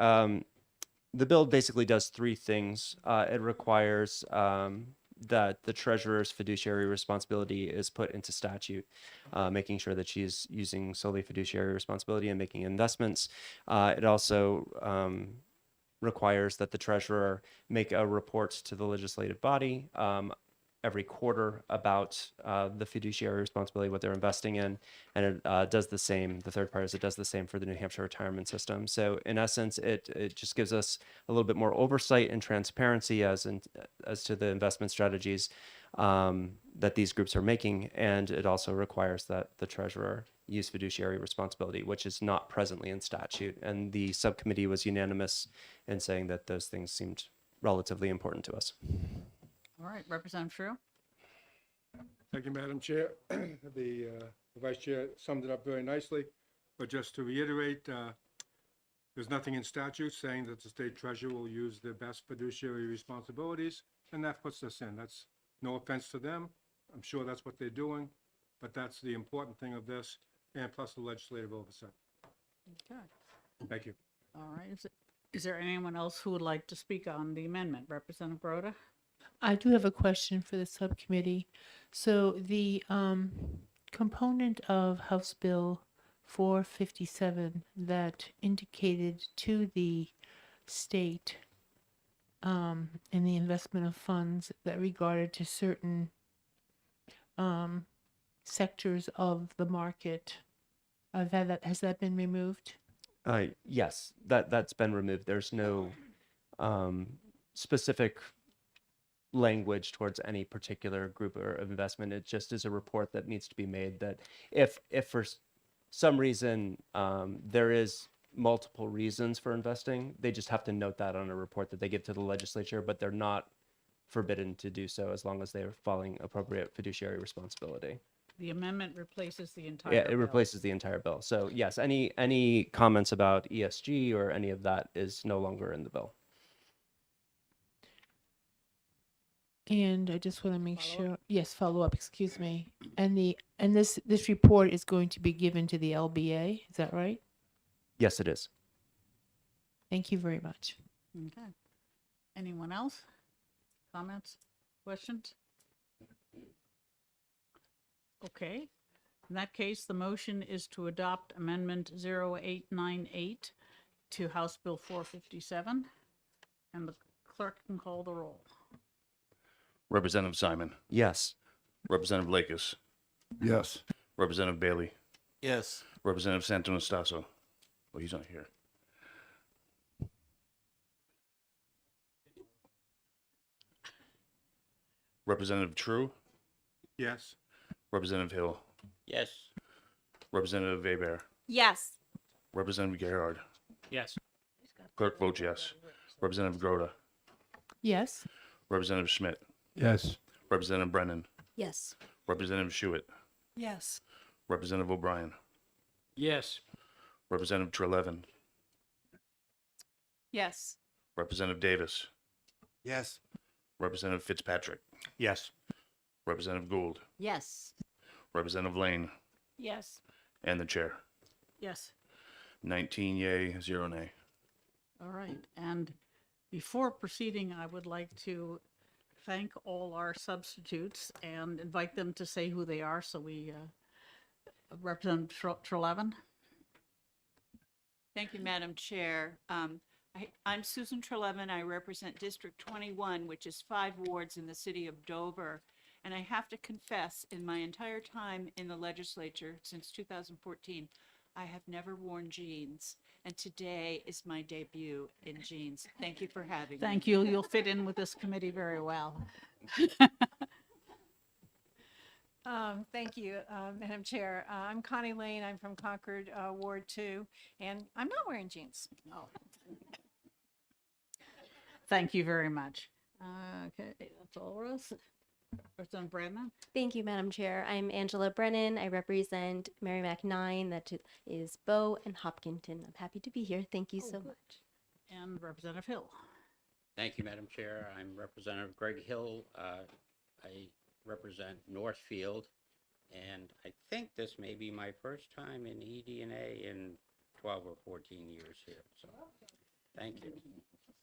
The bill basically does 3 things. It requires that the treasurer's fiduciary responsibility is put into statute, making sure that she's using solely fiduciary responsibility and making investments. It also requires that the treasurer make a report to the legislative body every quarter about the fiduciary responsibility, what they're investing in, and it does the same. The third part is it does the same for the New Hampshire retirement system. So in essence, it just gives us a little bit more oversight and transparency as to the investment strategies that these groups are making, and it also requires that the treasurer use fiduciary responsibility, which is not presently in statute. And the subcommittee was unanimous in saying that those things seemed relatively important to us. All right, Representative True? Thank you, Madam Chair. The Vice Chair summed it up very nicely, but just to reiterate, there's nothing in statute saying that the state treasurer will use their best fiduciary responsibilities, and that puts us in. That's no offense to them. I'm sure that's what they're doing, but that's the important thing of this, and plus the legislative oversight. Okay. Thank you. All right, is there anyone else who would like to speak on the amendment? Representative Groda? I do have a question for the subcommittee. So the component of House Bill 457 that indicated to the state in the investment of funds that regarded to certain sectors of the market, has that been removed? Yes, that's been removed. There's no specific language towards any particular group or investment. It just is a report that needs to be made that if for some reason there is multiple reasons for investing, they just have to note that on a report that they give to the legislature, but they're not forbidden to do so as long as they are following appropriate fiduciary responsibility. The amendment replaces the entire Yeah, it bill. replaces the entire bill. So yes, any comments about ESG or any of that is no longer in the bill. And I just want to make Follow-up? sure, yes, follow up, excuse me. And this report is going to be given to the LBA, is that right? Yes, it is. Thank you very much. Okay. Anyone else? Comments? Questions? Okay. In that case, the motion is to adopt Amendment 0898 to House Bill 457, and the clerk can call the roll. Representative Simon, Yes. Representative Lakis, Yes. Representative Bailey, Yes. Representative Santonastaso. Oh, he's not here. Representative True, Yes. Representative Hill, Yes. Representative Weber, Yes. Representative Gerhard. Yes. Clerk votes yes. Representative Groda, Yes. Representative Schmidt, Yes. Representative Brennan, Yes. Representative Schuett, Yes. Representative O'Brien, Yes. Representative Trelevin, Yes. Representative Davis, Yes. Representative Fitzpatrick, Yes. Representative Gould, Yes. Representative Lane, Yes. and the chair. Yes. 19 yay, 0 nay. All right, and before proceeding, I would like to thank all our substitutes and invite them to say who they are, so we, Representative Trelevin? Thank you, Madam Chair. I'm Susan Trelevin. I represent District 21, which is 5 wards in the city of Dover. And I have to confess, in my entire time in the legislature since 2014, I have never worn jeans. And today is my debut in jeans. Thank you for having me. Thank you, you'll fit in with this committee very well. Thank you, Madam Chair. I'm Connie Lane. I'm from Concord, Ward 2, and I'm not wearing jeans. Oh. Thank you very much. Okay, that's all of us. Representative Brandon? Thank you, Madam Chair. I'm Angela Brennan. I represent Merrimack 9, that is Bow and Hopkinton. I'm happy to be here. Thank you so much. And Representative Hill? Thank you, Madam Chair. I'm Representative Greg Hill. I represent Northfield, and I think this may be my first time in ED&A in 12 or 14 years here. So, thank you.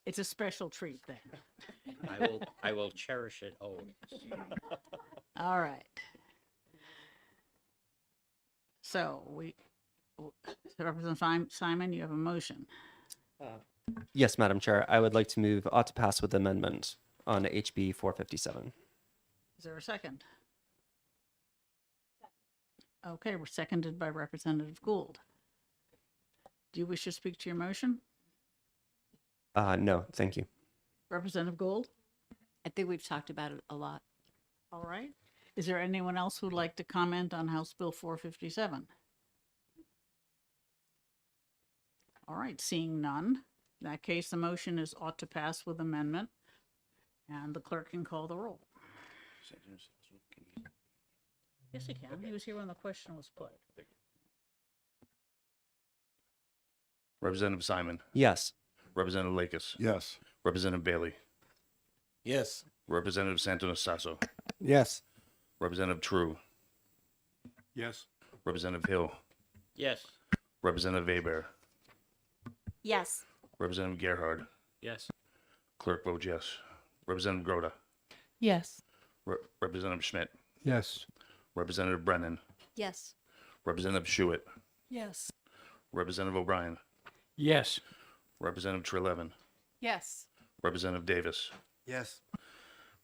It's a special treat then. I will cherish it always. All right. So Representative Simon, you have a motion. Yes, Madam Chair. I would like to move ought to pass with amendment on HB 457. Is there a second? Okay, we're seconded by Representative Gould. Do you wish to speak to your motion? No, thank you. Representative Gould? I think we've talked about it a lot. All right. Is there anyone else who'd like to comment on House Bill 457? All right, seeing none. In that case, the motion is ought to pass with amendment, and the clerk can call the roll. Yes, he can. He was here when the question was put. Representative Simon, Yes. Representative Lakis, Yes. Representative Bailey, Yes. Representative Santonastasso, Yes. Representative True, Yes. Representative Hill, Yes. Representative Weber, Yes. Representative Gerhard. Yes. Clerk votes yes. Representative Groda, Yes. Representative Schmidt, Yes. Representative Brennan, Yes. Representative Schuett, Yes. Representative O'Brien, Yes. Representative Trelevin, Yes. Representative Davis, Yes.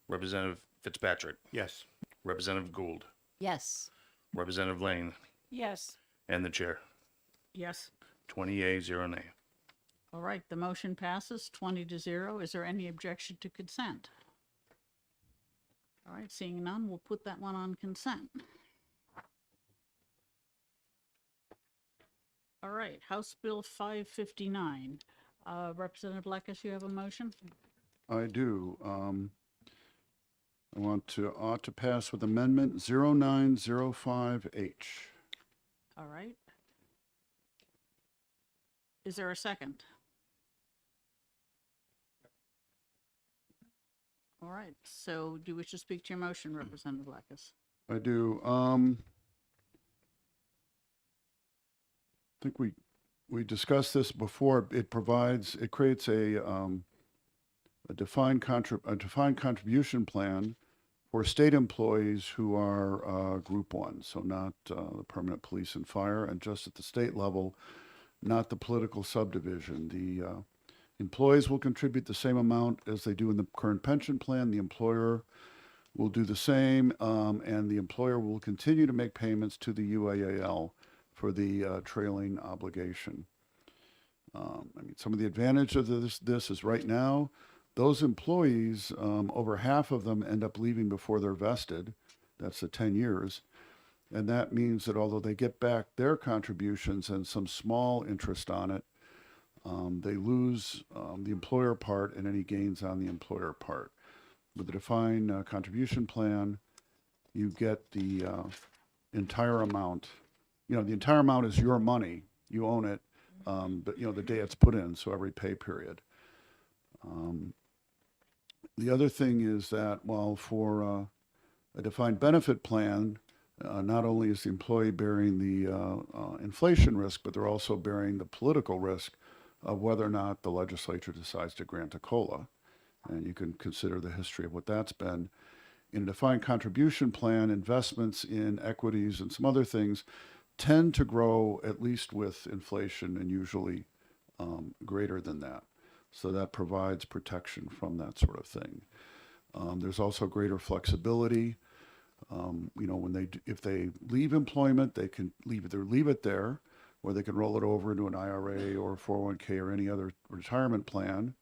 Representative Fitzpatrick, Yes. Representative Gould, Yes. Representative Lane, Yes. and the chair. Yes. 20 yea, 0 nay. All right, the motion passes 20-0. Is there any objection to consent? All right, seeing none, we'll put that one on consent. All right, House Bill 559. Representative Blackus, you have a motion? I do. I want to ought to pass with amendment 0905H. All right. Is there a second? All right, so do you wish to speak to your motion, Representative Blackus? I do. I think we discussed this before. It creates a defined contribution plan for state employees who are Group 1, so not the permanent police and fire, and just at the state level, not the political subdivision. The employees will contribute the same amount as they do in the current pension plan. The employer will do the same, and the employer will continue to make payments to the UAAL for the trailing obligation. Some of the advantage of this is right now, Those employees, over half of them end up leaving before they're vested. That's the 10 years. And that means that although they get back their contributions and some small interest on it, they lose the employer part and any gains on the employer part. With the defined contribution plan, you get the entire amount. The entire amount is your money. You own it, but the day it's put in, so every pay period. The other thing is that while for a defined benefit plan, not only is the employee bearing the inflation risk, but they're also bearing the political risk of whether or not the legislature decides to grant a COLA. And you can consider the history of what that's been. In a defined contribution plan, investments in equities and some other things tend to grow at least with inflation and usually greater than that. So that provides protection from that sort of thing. There's also greater flexibility. If they leave employment, they can either leave it there, or they can roll it over into an IRA or a 401k or any other retirement plan.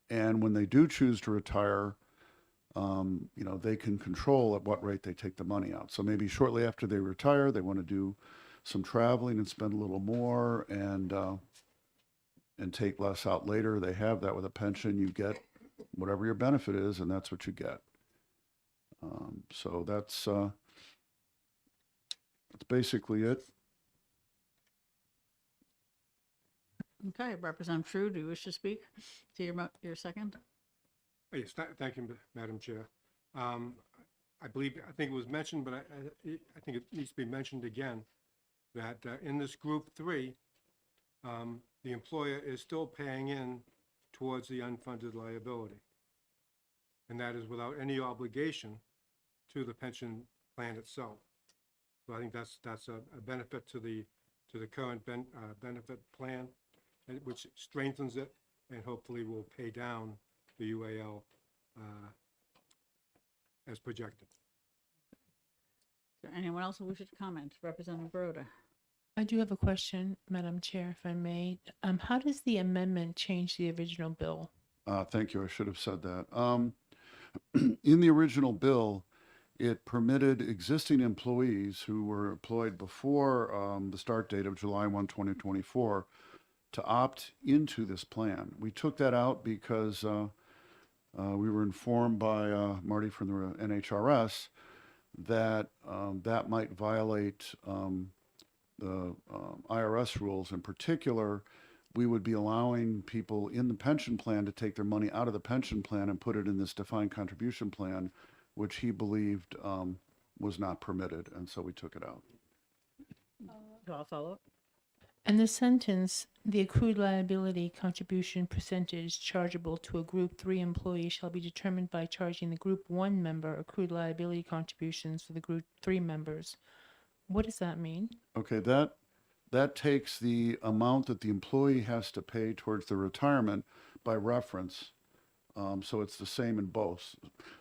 And when they do choose to retire, they can control at what rate they take the money out. So maybe shortly after they retire, they want to do some traveling and spend a little more and take less out later. They have that with a pension. You get whatever your benefit is, and that's what you get. So that's basically it. Okay, Representative True, do you wish to speak to your second? Yes, thank you, Madam Chair. I think it was mentioned, but I think it needs to be mentioned again, that in this group 3, the employer is still paying in towards the unfunded liability. And that is without any obligation to the pension plan itself. So I think that's a benefit to the current benefit plan, which strengthens it and hopefully will pay down the UAL as projected. Is there anyone else who wishes to comment? Representative Broda. I do have a question, Madam Chair, if I may. How does the amendment change the original bill? Thank you. I should have said that. In the original bill, it permitted existing employees who were employed before the start date of July 1, 2024 to opt into this plan. We took that out because we were informed by Marty from the NHRS that that might violate the IRS rules. In particular, we would be allowing people in the pension plan to take their money out of the pension plan and put it in this defined contribution plan, which he believed was not permitted, and so we took it out. Do I follow up? And the sentence, the accrued liability contribution percentage chargeable to a Group 3 employee shall be determined by charging the Group 1 member accrued liability contributions for the Group 3 members. What does that mean? Okay, that takes the amount that the employee has to pay towards the retirement by reference. So it's the same in both.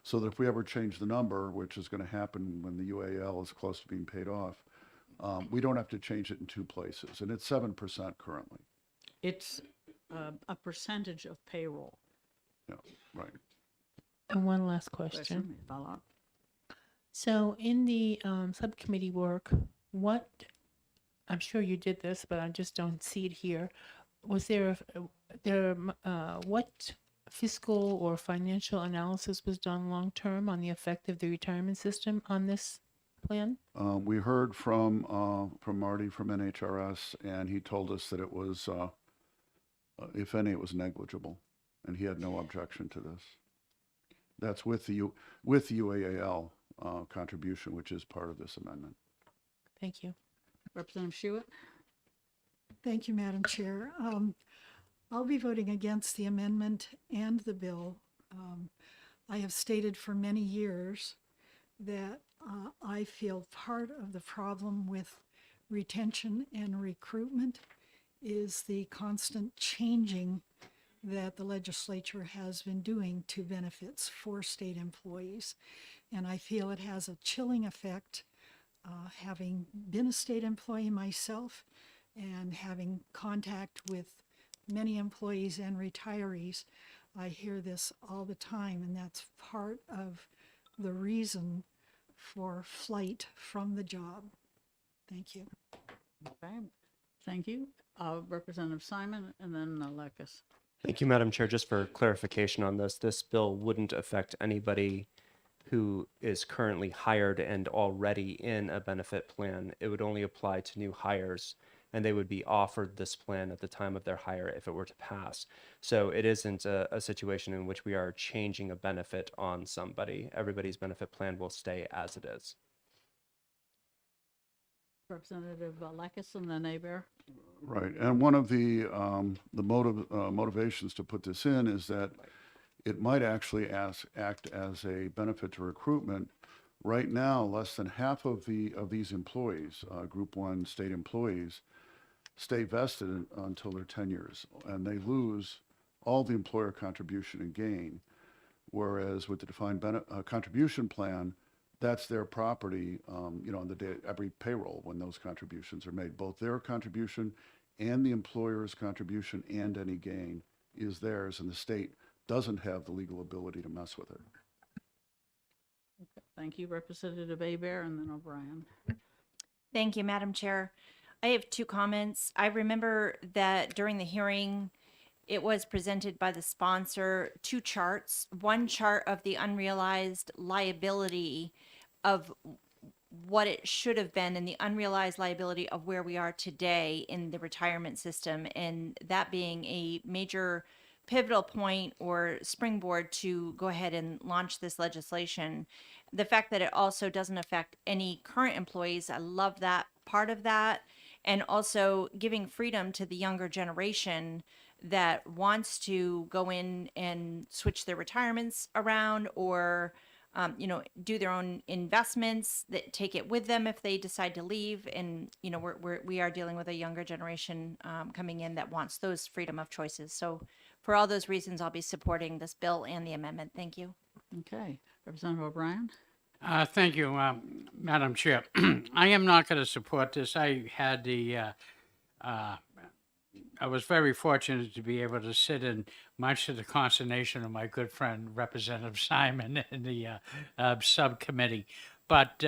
So that if we ever change the number, which is going to happen when the UAL is close to being paid off, we don't have to change it in 2 places. And it's 7% currently. It's a percentage of payroll. Yeah, right. And one last question. Follow up. So in the subcommittee work, I'm sure you did this, but I just don't see it here. Was what fiscal or financial analysis was done long-term on the effect of the retirement system on this plan? We heard from Marty from NHRS, and he told us that it was, if any, it was negligible, and he had no objection to this. That's with the UAL contribution, which is part of this amendment. Thank you. Representative Schuett. Thank you, Madam Chair. I'll be voting against the amendment and the bill. I have stated for many years that I feel part of the problem with retention and recruitment is the constant changing that the legislature has been doing to benefits for state employees. And I feel it has a chilling effect, having been a state employee myself and having contact with many employees and retirees. I hear this all the time, and that's part of the reason for flight from the job. Thank you. Okay, thank you. Representative Simon and then Lekis. Thank you, Madam Chair. Just for clarification on this bill wouldn't affect anybody who is currently hired and already in a benefit plan. It would only apply to new hires, and they would be offered this plan at the time of their hire if it were to pass. So it isn't a situation in which we are changing a benefit on somebody. Everybody's benefit plan will stay as it is. Representative Lekis and then Aber. Right, and one of the motivations to put this in is that it might actually act as a benefit to recruitment. Right now, less than half of these employees, Group 1 state employees, stay vested until their 10 years, and they lose all the employer contribution and gain. Whereas with the defined contribution plan, that's their property, you know, on the day, every payroll when those contributions are made. Both their contribution and the employer's contribution and any gain is theirs, and the state doesn't have the legal ability to mess with it. Okay, thank you, Representative Aber and then O'Brien. Thank you, Madam Chair. I have two comments. I remember that during the hearing, it was presented by the sponsor, two charts. One chart of the unrealized liability of what it should have been and the unrealized liability of where we are today in the retirement system, and that being a major pivotal point or springboard to go ahead and launch this legislation. The fact that it also doesn't affect any current employees, I love that part of that. And also giving freedom to the younger generation that wants to go in and switch their retirements around or do their own investments, that take it with them if they decide to leave. And, you know, we are dealing with a younger generation coming in that wants those freedom of choices. So for all those reasons, I'll be supporting this bill and the amendment. Thank you. Okay, Representative O'Brien. Thank you, Madam Chair. I am not going to support this. I had I was very fortunate to be able to sit in, much to the consternation of my good friend Representative Simon, in the subcommittee. But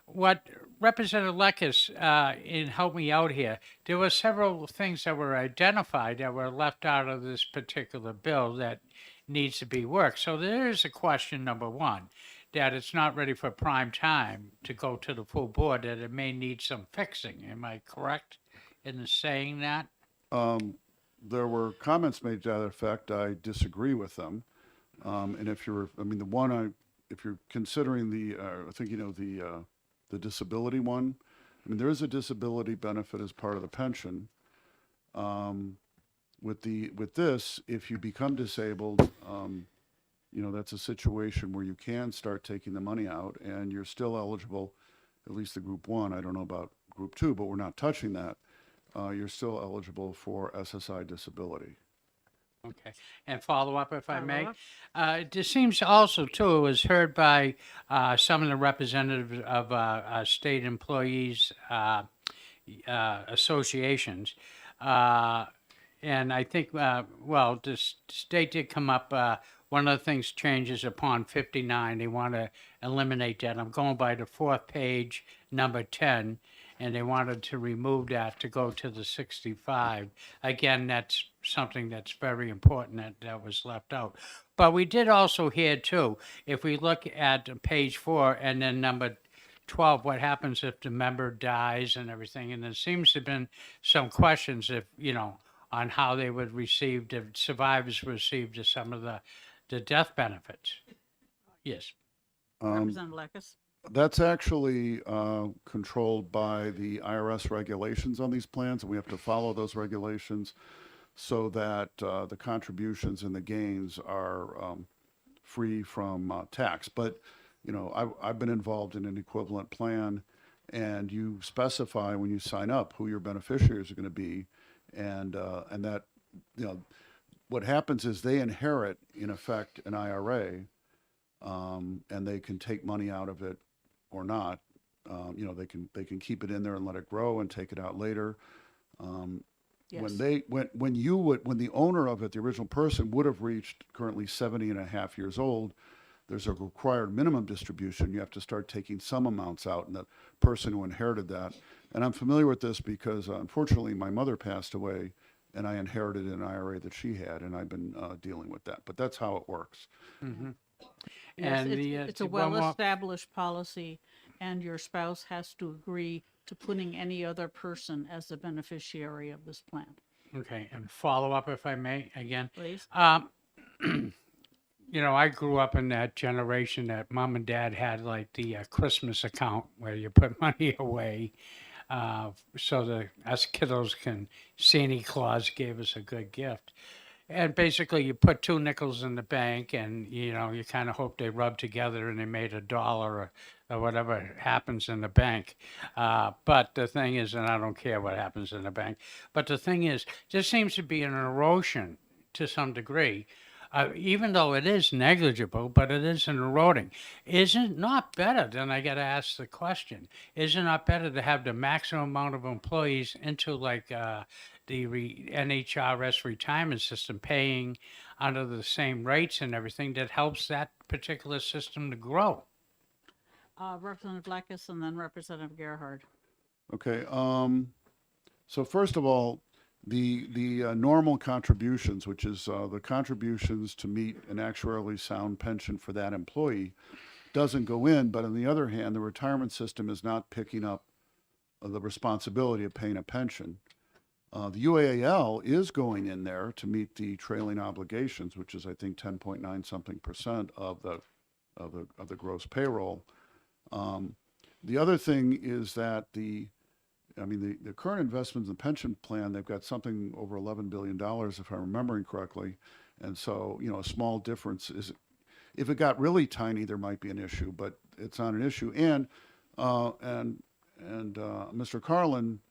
what Representative Lekis helped me out here, there were several things that were identified that were left out of this particular bill that needs to be worked. So there is a question, number one, that it's not ready for prime time to go to the full board, that it may need some fixing. Am I correct in saying that? There were comments made to that effect. I disagree with them. And if you're, I mean, if you're considering thinking of the disability one, I mean, there is a disability benefit as part of the pension. With this, if you become disabled, you know, that's a situation where you can start taking the money out and you're still eligible, at least the Group 1. I don't know about Group 2, but we're not touching that. You're still eligible for SSI disability. Okay. And follow up, if I may. This seems also, too, it was heard by some of the representatives of state employees associations. And I think, well, the state did come up, one of the things changes upon 59. They want to eliminate that. I'm going by the fourth page, number 10. And they wanted to remove that to go to the 65. Again, that's something that's very important that was left out. But we did also hear too, if we look at page 4 and then number 12, what happens if the member dies and everything? And there seems to have been some questions on how they would receive, the survivors received some of the death benefits. Yes. Representative Lekis. That's actually controlled by the IRS regulations on these plans, and we have to follow those regulations so that the contributions and the gains are free from tax. But, you know, I've been involved in an equivalent plan, and you specify when you sign up who your beneficiaries are going to be, and that, you know, what happens is they inherit, in effect, an IRA, and they can take money out of it or not. You know, they can keep it in there and let it grow and take it out later. When Yes. when the owner of it, the original person, would have reached currently 70 and a half years old, there's a required minimum distribution. You have to start taking some amounts out, and the person who inherited that. And I'm familiar with this because unfortunately my mother passed away, and I inherited an IRA that she had, and I've been dealing with that. But that's how it works. Yes, And it's a one more- well-established policy, and your spouse has to agree to putting any other person as the beneficiary of this plan. Okay, and follow up if I may, again. Please. You know, I grew up in that generation that mom and dad had like the Christmas account where you put money away so that us kiddos can, Santa Claus gave us a good gift. And basically you put 2 nickels in the bank and, you know, you kind of hope they rub together and they made $1 or whatever happens in the bank. But the thing is, and I don't care what happens in the bank, but the thing is, there seems to be an erosion to some degree. Even though it is negligible, but it is an eroding. Is it not better, then I got to ask the question, is it not better to have the maximum amount of employees into like the NHRS retirement system paying under the same rates and everything that helps that particular system to grow? Representative Blackus and then Representative Gerhard. Okay. So first of all, the normal contributions, which is the contributions to meet an actuarially sound pension for that employee, doesn't go in. But on the other hand, the retirement system is not picking up the responsibility of paying a pension. The UAL is going in there to meet the trailing obligations, which is I think 10.9 something percent of the gross payroll. The other thing is that the current investments in the pension plan, they've got something over $11 billion, if I'm remembering correctly. And so, you know, a small difference is, if it got really tiny, there might be an issue, but it's not an issue. And Mr. Carlin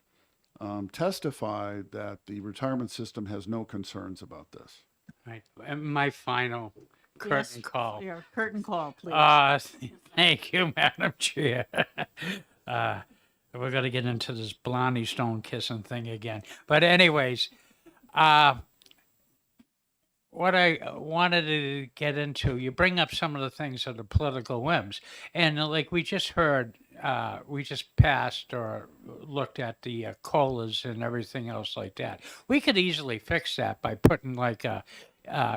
testified that the retirement system has no concerns about this. Right. And my final curtain Yes, call. Yeah, curtain call, please. Thank you, Madam Chair. We're going to get into this Blondie Stone kissing thing again. But anyways, what I wanted to get into, you bring up some of the things of the political whims. And like we just heard, we just passed or looked at the COLAs and everything else like that. We could easily fix that by putting like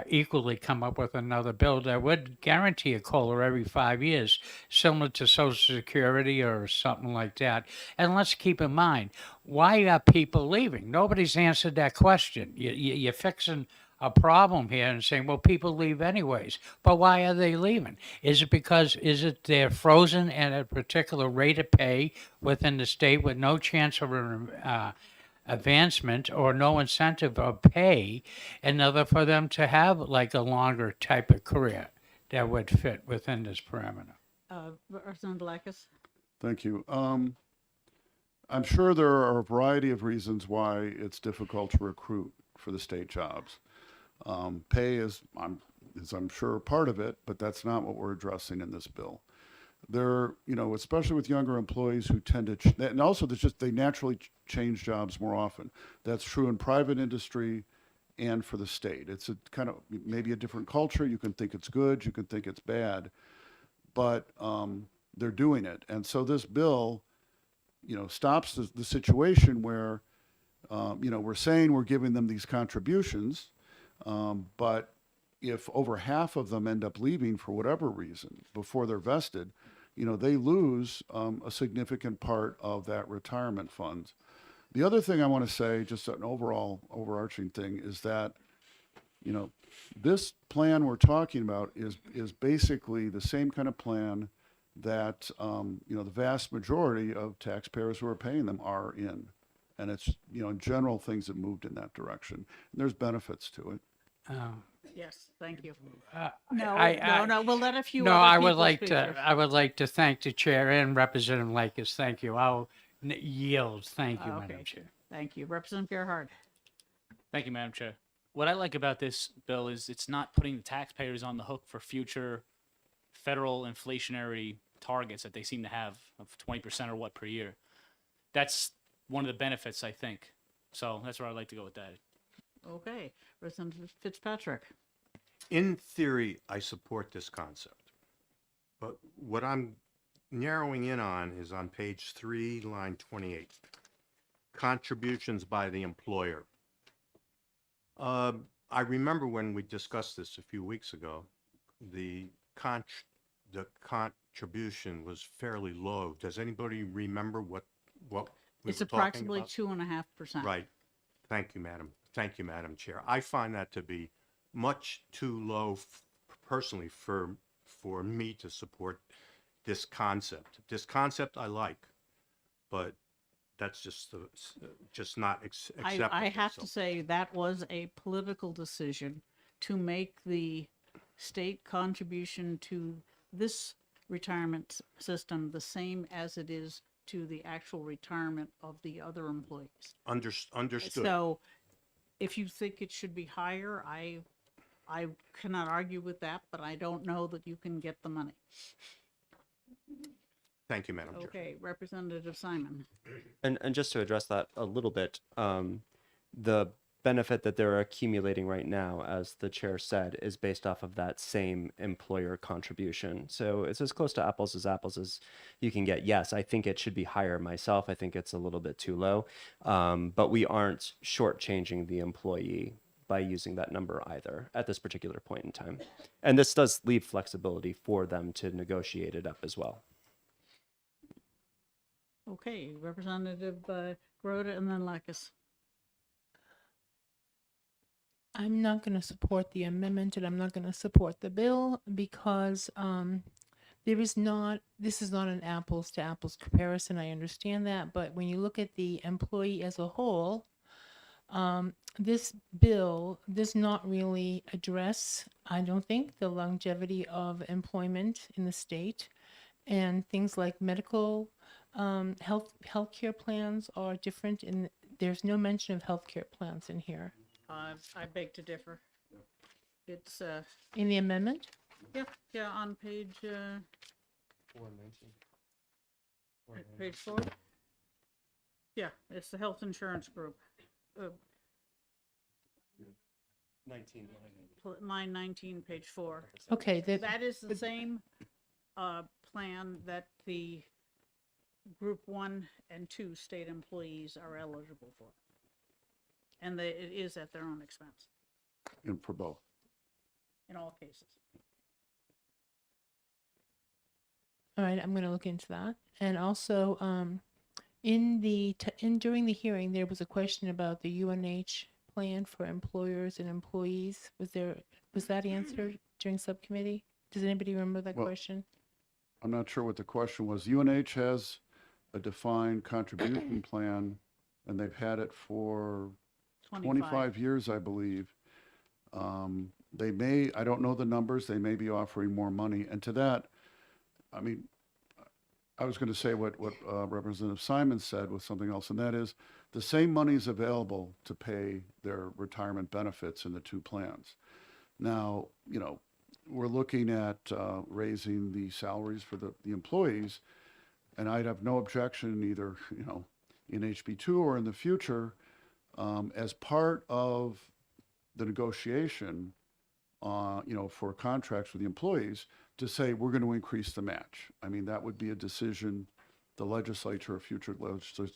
equally come up with another bill that would guarantee a COLA every 5 years, similar to Social Security or something like that. And let's keep in mind, why are people leaving? Nobody's answered that question. You're fixing a problem here and saying, well, people leave anyways. But why are they leaving? Is it they're frozen at a particular rate of pay within the state with no chance of advancement or no incentive of pay, in order for them to have like a longer type of career that would fit within this parameter? Representative Blackus. Thank you. I'm sure there are a variety of reasons why it's difficult to recruit for the state jobs. Pay is I'm sure part of it, but that's not what we're addressing in this bill. There, you know, especially with younger employees who tend to, and also they naturally change jobs more often. That's true in private industry and for the state. It's a kind of maybe a different culture. You can think it's good, you can think it's bad, but they're doing it. And so this bill, you know, stops the situation where, you know, we're saying we're giving them these contributions, but if over half of them end up leaving for whatever reason before they're vested, you know, they lose a significant part of that retirement fund. The other thing I want to say, just an overall overarching thing, is that, you know, this plan we're talking about is basically the same kind of plan that, you know, the vast majority of taxpayers who are paying them are in. And it's, you know, in general, things have moved in that direction. And there's benefits to it. Yes, thank you. I- No, we'll let a few No, other I would people like speak to. first. I would like to thank the chair and Representative Lakers. Thank you. I'll yield. Thank you, Madam Okay. Chair. Thank you. Representative Gerhard. Thank you, Madam Chair. What I like about this bill is it's not putting the taxpayers on the hook for future federal inflationary targets that they seem to have of 20% or what per year. That's one of the benefits, I think. So that's where I'd like to go with that. Okay, Representative Fitzpatrick. In theory, I support this concept. But what I'm narrowing in on is on page 3, line 28. Contributions by the employer. I remember when we discussed this a few weeks ago, the contribution was fairly low. Does anybody remember what we It's were talking approximately about? 2.5%. Right. Thank you, Madam. Thank you, Madam Chair. I find that to be much too low personally for me to support this concept. This concept I like, but that's just not acceptable. I have So- to say that was a political decision to make the state contribution to this retirement system the same as it is to the actual retirement of the other employees. Understood. So if you think it should be higher, I cannot argue with that, but I don't know that you can get the money. Thank you, Madam Chair. Okay, Representative Simon. And just to address that a little bit, the benefit that they're accumulating right now, as the chair said, is based off of that same employer contribution. So it's as close to apples as you can get. Yes, I think it should be higher myself. I think it's a little bit too low, but we aren't shortchanging the employee by using that number either at this particular point in time. And this does leave flexibility for them to negotiate it up as well. Okay, Representative Grota and then Lakis. I'm not going to support the amendment and I'm not going to support the bill because this is not an apples to apples comparison. I understand that. But when you look at the employee as a whole, this bill does not really address, I don't think, the longevity of employment in the state, and things like medical healthcare plans are different, and there's no mention of healthcare plans in here. I beg to differ. It's, In the amendment? yeah, on page, page 4. Yeah, it's the health insurance group. 19. Line 19, page 4. Okay, That is the same plan that the Group 1 and 2 state employees are eligible for. And it is at their own expense And for both. in all cases. All right, I'm going to look into that. And also, during the hearing, there was a question about the UNH plan for employers and employees. Was that answered during subcommittee? Does anybody remember that Well, question? I'm not sure what the question was. UNH has a defined contribution plan, and they've had it for 25 years, I believe. They may, I don't know the numbers, they may be offering more money. And to that, I mean, I was going to say what Representative Simon said with something else, and that is the same money is available to pay their retirement benefits in the two plans. Now, you know, we're looking at raising the salaries for the employees, and I'd have no objection either, you know, in HB2 or in the future, as part of the negotiation, you know, for contracts with the employees, to say we're going to increase the match. I mean, that would be a decision the legislature or future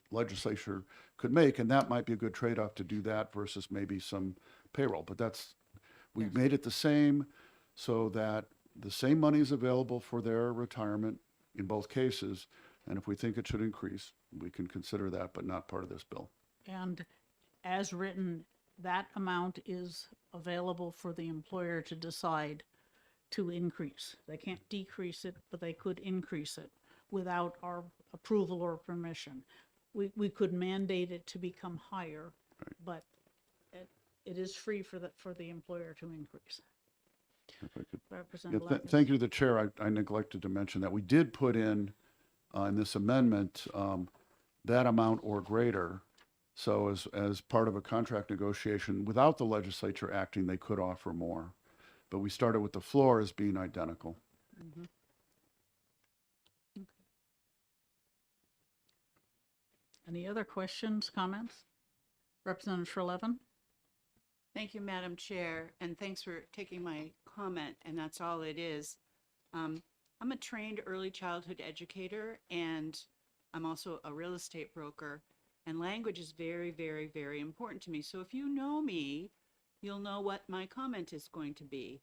legislature could make, and that might be a good trade-off to do that versus maybe some payroll. But we've made it the same so that the same money is available for their retirement in both cases. And if we think it should increase, we can consider that, but not part of this bill. And as written, that amount is available for the employer to decide to increase. They can't decrease it, but they could increase it without our approval or permission. We could mandate it to become higher, but it is free for the employer to increase. If I could- Representative Yeah, Lapkus. thank you to the chair. I neglected to mention that we did put in this amendment, that amount or greater. So as part of a contract negotiation, without the legislature acting, they could offer more. But we started with the floor as being identical. Mhm. Okay. Any other questions, comments? Representative Trelevin? Thank you, Madam Chair, and thanks for taking my comment, and that's all it is. I'm a trained early childhood educator, and I'm also a real estate broker, and language is very, very, very important to me. So if you know me, you'll know what my comment is going to be.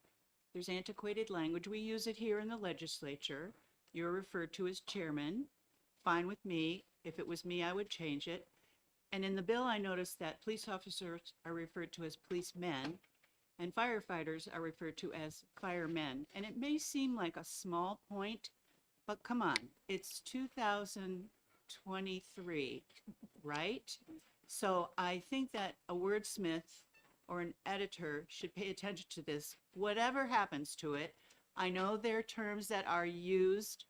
There's antiquated language. We use it here in the legislature. You're referred to as chairman. Fine with me. If it was me, I would change it. And in the bill, I noticed that police officers are referred to as policemen and firefighters are referred to as firemen. And it may seem like a small point, but come on, it's 2023, right? So I think that a wordsmith or an editor should pay attention to this. Whatever happens to it, I know there are terms that are used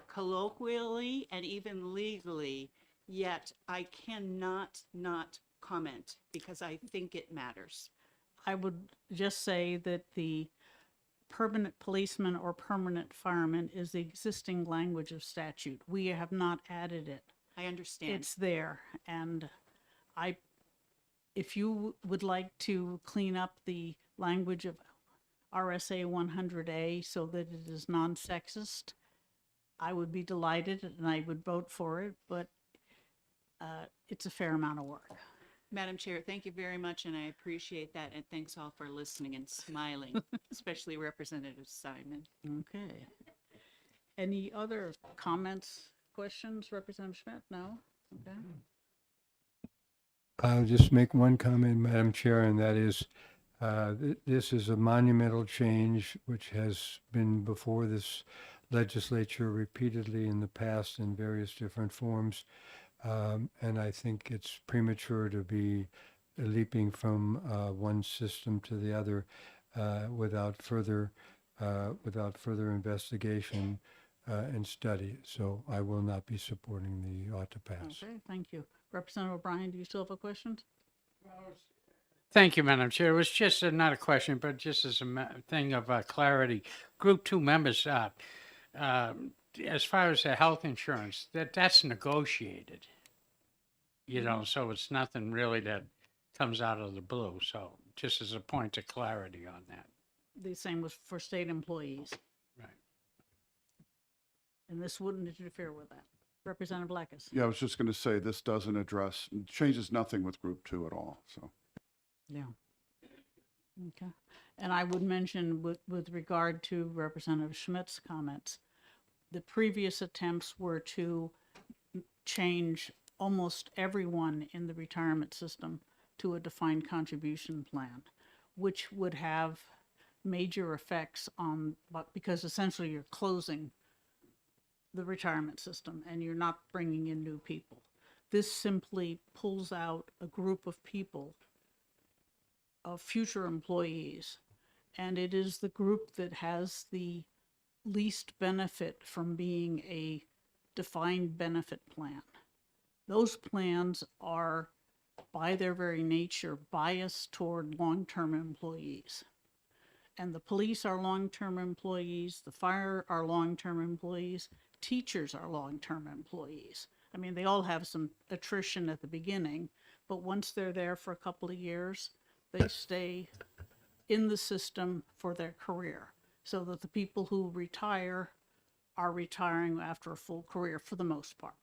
colloquially and even legally, yet I cannot not comment because I think it matters. I would just say that the permanent policeman or permanent fireman is the existing language of statute. We have not added it. I understand. It's there. And if you would like to clean up the language of RSA 100A so that it is non-sexist, I would be delighted and I would vote for it, but it's a fair amount of work. Madam Chair, thank you very much, and I appreciate that, and thanks all for listening and smiling, especially Representative Simon. Okay. Any other comments, questions, Representative Schmidt? No? Okay. I'll just make one comment, Madam Chair, and that is, this is a monumental change which has been before this legislature repeatedly in the past in various different forms. And I think it's premature to be leaping from one system to the other without further investigation and study. So I will not be supporting the ought to pass. Okay, thank you. Representative O'Brien, do you still have a question? Thank you, Madam Chair. It was just not a question, but just as a thing of clarity. Group 2 members, as far as the health insurance, that's negotiated. So it's nothing really that comes out of the blue. So just as a point of clarity on that. The same was for state employees, Right. and this wouldn't interfere with that. Representative Blackus? Yeah, I was just going to say, this doesn't address, changes nothing with Group 2 at all, so. Yeah. Okay. And I would mention with regard to Representative Schmidt's comments, the previous attempts were to change almost everyone in the retirement system to a defined contribution plan, which would have major effects on, because essentially you're closing the retirement system and you're not bringing in new people. This simply pulls out a group of people, of future employees, and it is the group that has the least benefit from being a defined benefit plan. Those plans are, by their very nature, biased toward long-term employees. And the police are long-term employees, the fire are long-term employees, teachers are long-term employees. I mean, they all have some attrition at the beginning, but once they're there for a couple of years, they stay in the system for their career, so that the people who retire are retiring after a full career for the most part.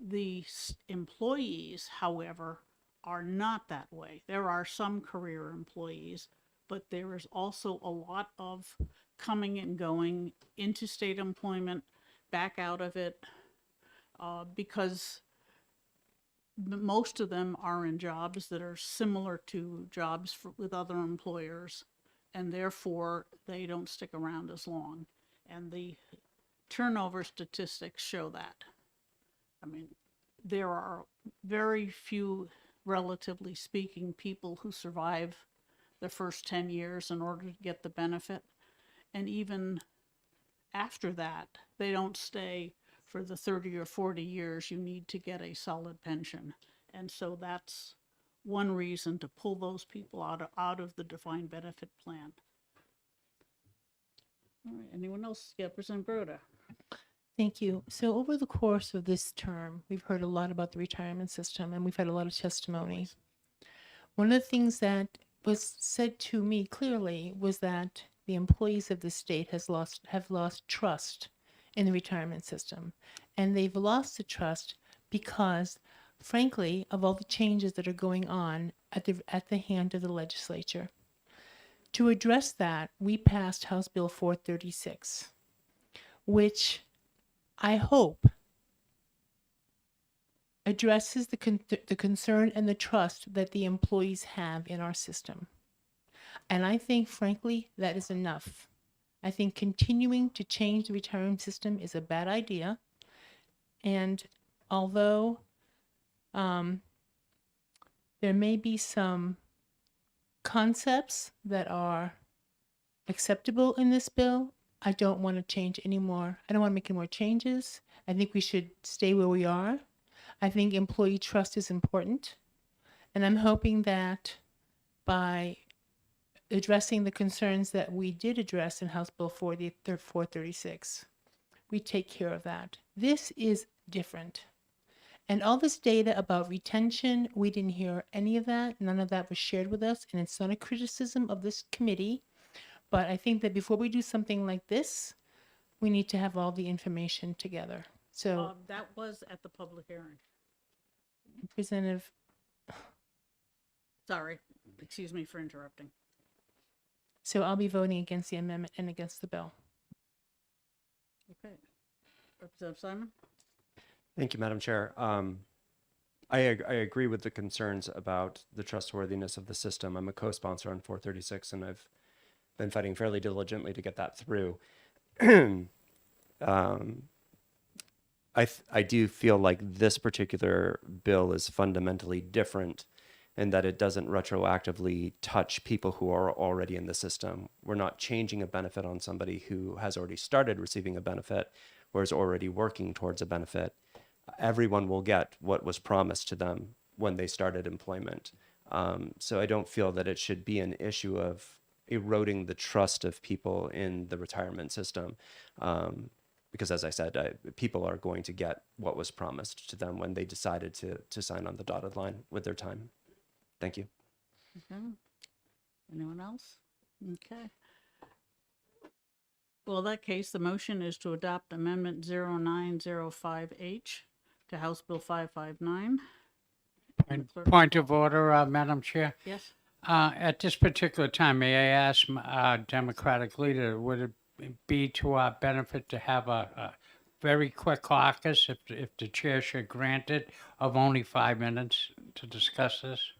The employees, however, are not that way. There are some career employees, but there is also a lot of coming and going into state employment, back out of it, because most of them are in jobs that are similar to jobs with other employers, and therefore they don't stick around as long. And the turnover statistics show that. I mean, there are very few, relatively speaking, people who survive the first 10 years in order to get the benefit. And even after that, they don't stay for the 30 or 40 years you need to get a solid pension. And so that's one reason to pull those people out of the defined benefit plan. All right, anyone else? Yeah, Representative Broda. Thank you. So over the course of this term, we've heard a lot about the retirement system and we've had a lot of testimony. One of the things that was said to me clearly was that the employees of the state have lost trust in the retirement system. And they've lost the trust because, frankly, of all the changes that are going on at the hand of the legislature. To address that, we passed House Bill 436, which I hope addresses the concern and the trust that the employees have in our system. And I think, frankly, that is enough. I think continuing to change the retirement system is a bad idea. And although there may be some concepts that are acceptable in this bill, I don't want to change anymore. I don't want to make any more changes. I think we should stay where we are. I think employee trust is important. And I'm hoping that by addressing the concerns that we did address in House Bill 436, we take care of that. This is different. And all this data about retention, we didn't hear any of that. None of that was shared with us. And it's not a criticism of this committee. But I think that before we do something like this, we need to have all the information together. So, That was at the public hearing. Representative, Sorry, excuse me for interrupting. so I'll be voting against the amendment and against the bill. Okay. Representative Simon? Thank you, Madam Chair. I agree with the concerns about the trustworthiness of the system. I'm a co-sponsor on 436, and I've been fighting fairly diligently to get that through. I do feel like this particular bill is fundamentally different in that it doesn't retroactively touch people who are already in the system. We're not changing a benefit on somebody who has already started receiving a benefit or is already working towards a benefit. Everyone will get what was promised to them when they started employment. So I don't feel that it should be an issue of eroding the trust of people in the retirement system. Because as I said, people are going to get what was promised to them when they decided to sign on the dotted line with their time. Thank you. Okay. Anyone else? Okay. Well, in that case, the motion is to adopt Amendment 0905H to House Bill 559. Point of order, Madam Chair. Yes. At this particular time, may I ask our Democratic leader, would it be to our benefit to have a very quick caucus if the chair should grant it of only 5 minutes to discuss this?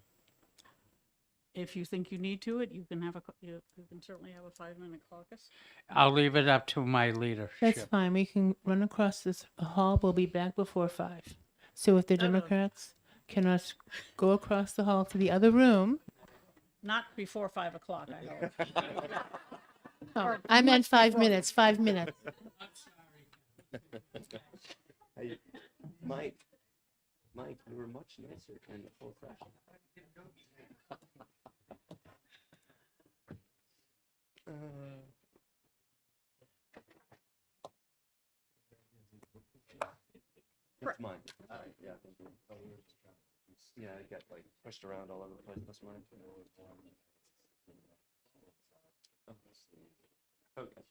If you think you need to it, you can have you can certainly have a 5-minute caucus. I'll leave it up to my leadership. That's fine. We can run across this hall. We'll be back before 5. So if the Democrats cannot go across the hall to the other room. Not before 5 o'clock, I hope. Oh, I meant 5 minutes, 5 minutes. Hey, Mike, you were much nicer in the full session. That's mine. Yeah, thank you. Yeah, I got like pushed around all over the place this morning. Okay.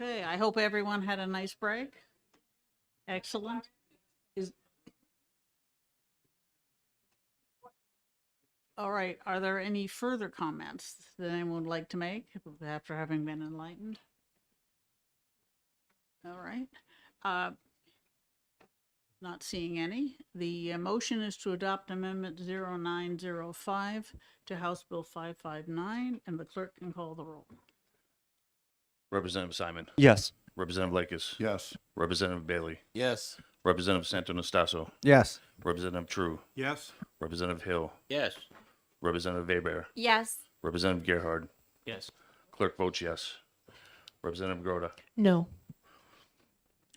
Okay, I hope everyone had a nice break. Excellent. Is, all right, are there any further comments that anyone would like to make after having been enlightened? All right. Not seeing any. The motion is to adopt Amendment 0905 to House Bill 559, and the clerk can call the roll. Representative Simon. Yes. Representative Lakis. Yes. Representative Bailey. Yes. Representative Santo-Nastaso. Yes. Representative True. Yes. Representative Hill. Yes. Representative Weber. Yes. Representative Gerhard. Yes. Clerk votes yes. Representative Groda. No.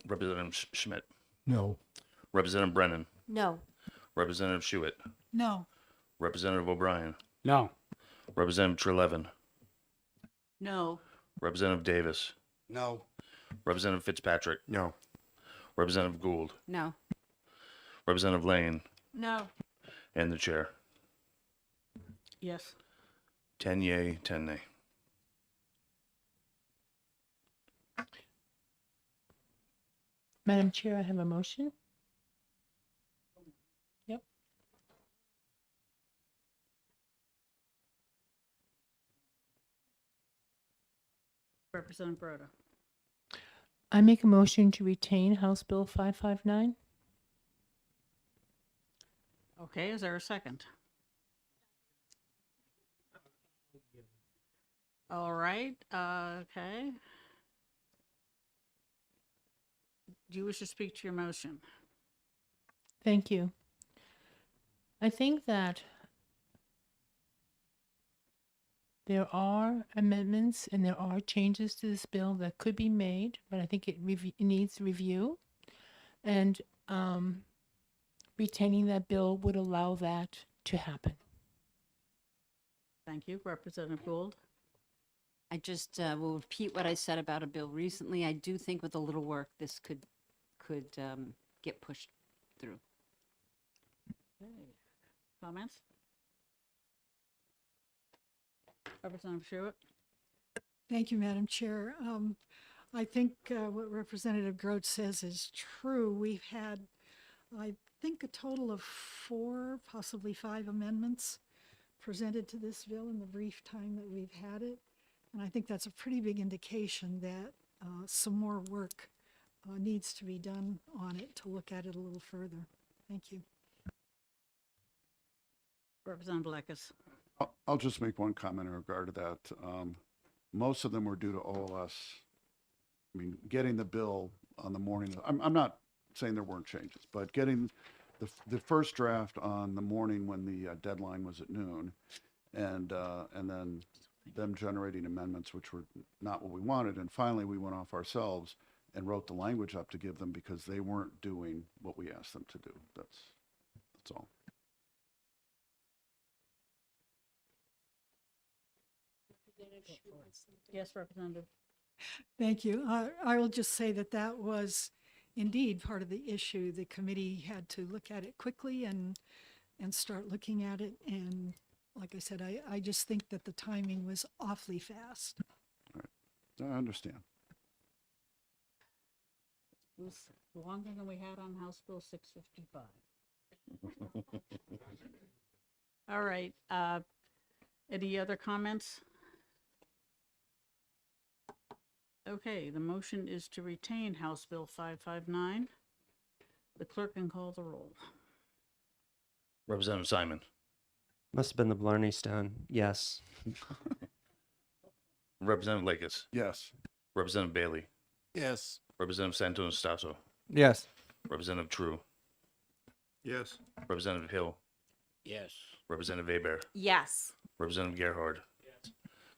Representative Schmidt. No. Representative Brennan. No. Representative Schuett. No. Representative O'Brien. No. Representative Trelevin. No. Representative Davis. No. Representative Fitzpatrick. No. Representative Gould. No. Representative Lane. No. And the chair. Yes. 10 yea, 10 nay. Madam Chair, I have a motion. Yep. Representative Broda. I make a motion to retain House Bill 559. Okay, is there a second? All right, okay. Do you wish to speak to your motion? Thank you. I think that there are amendments and there are changes to this bill that could be made, but I think it needs review. And retaining that bill would allow that to happen. Thank you. Representative Gould? I just will repeat what I said about a bill recently. I do think with a little work, this could get pushed through. Okay. Comments? Representative Schuett? Thank you, Madam Chair. I think what Representative Grote says is true. We've had, I think, a total of 4, possibly 5 amendments presented to this bill in the brief time that we've had it. And I think that's a pretty big indication that some more work needs to be done on it to look at it a little further. Thank you. Representative Blackus? I'll just make one comment in regard to that. Most of them were due to OLS. I mean, getting the bill on the morning, I'm not saying there weren't changes, but getting the first draft on the morning when the deadline was at noon, and then them generating amendments which were not what we wanted, and finally we went off ourselves and wrote the language up to give them because they weren't doing what we asked them to do. That's all. Yes, Representative. Thank you. I will just say that that was indeed part of the issue. The committee had to look at it quickly and start looking at it. And like I said, I just think that the timing was awfully fast. I understand. It was longer than we had on House Bill 655. All right. Any other comments? Okay, the motion is to retain House Bill 559. The clerk can call the roll. Representative Simon. Must have been the Blarney Stone. Yes. Representative Lakis. Yes. Representative Bailey. Yes. Representative Santo-Nastaso. Yes. Representative True. Yes. Representative Hill. Yes. Representative Weber. Yes. Representative Gerhard. Yes.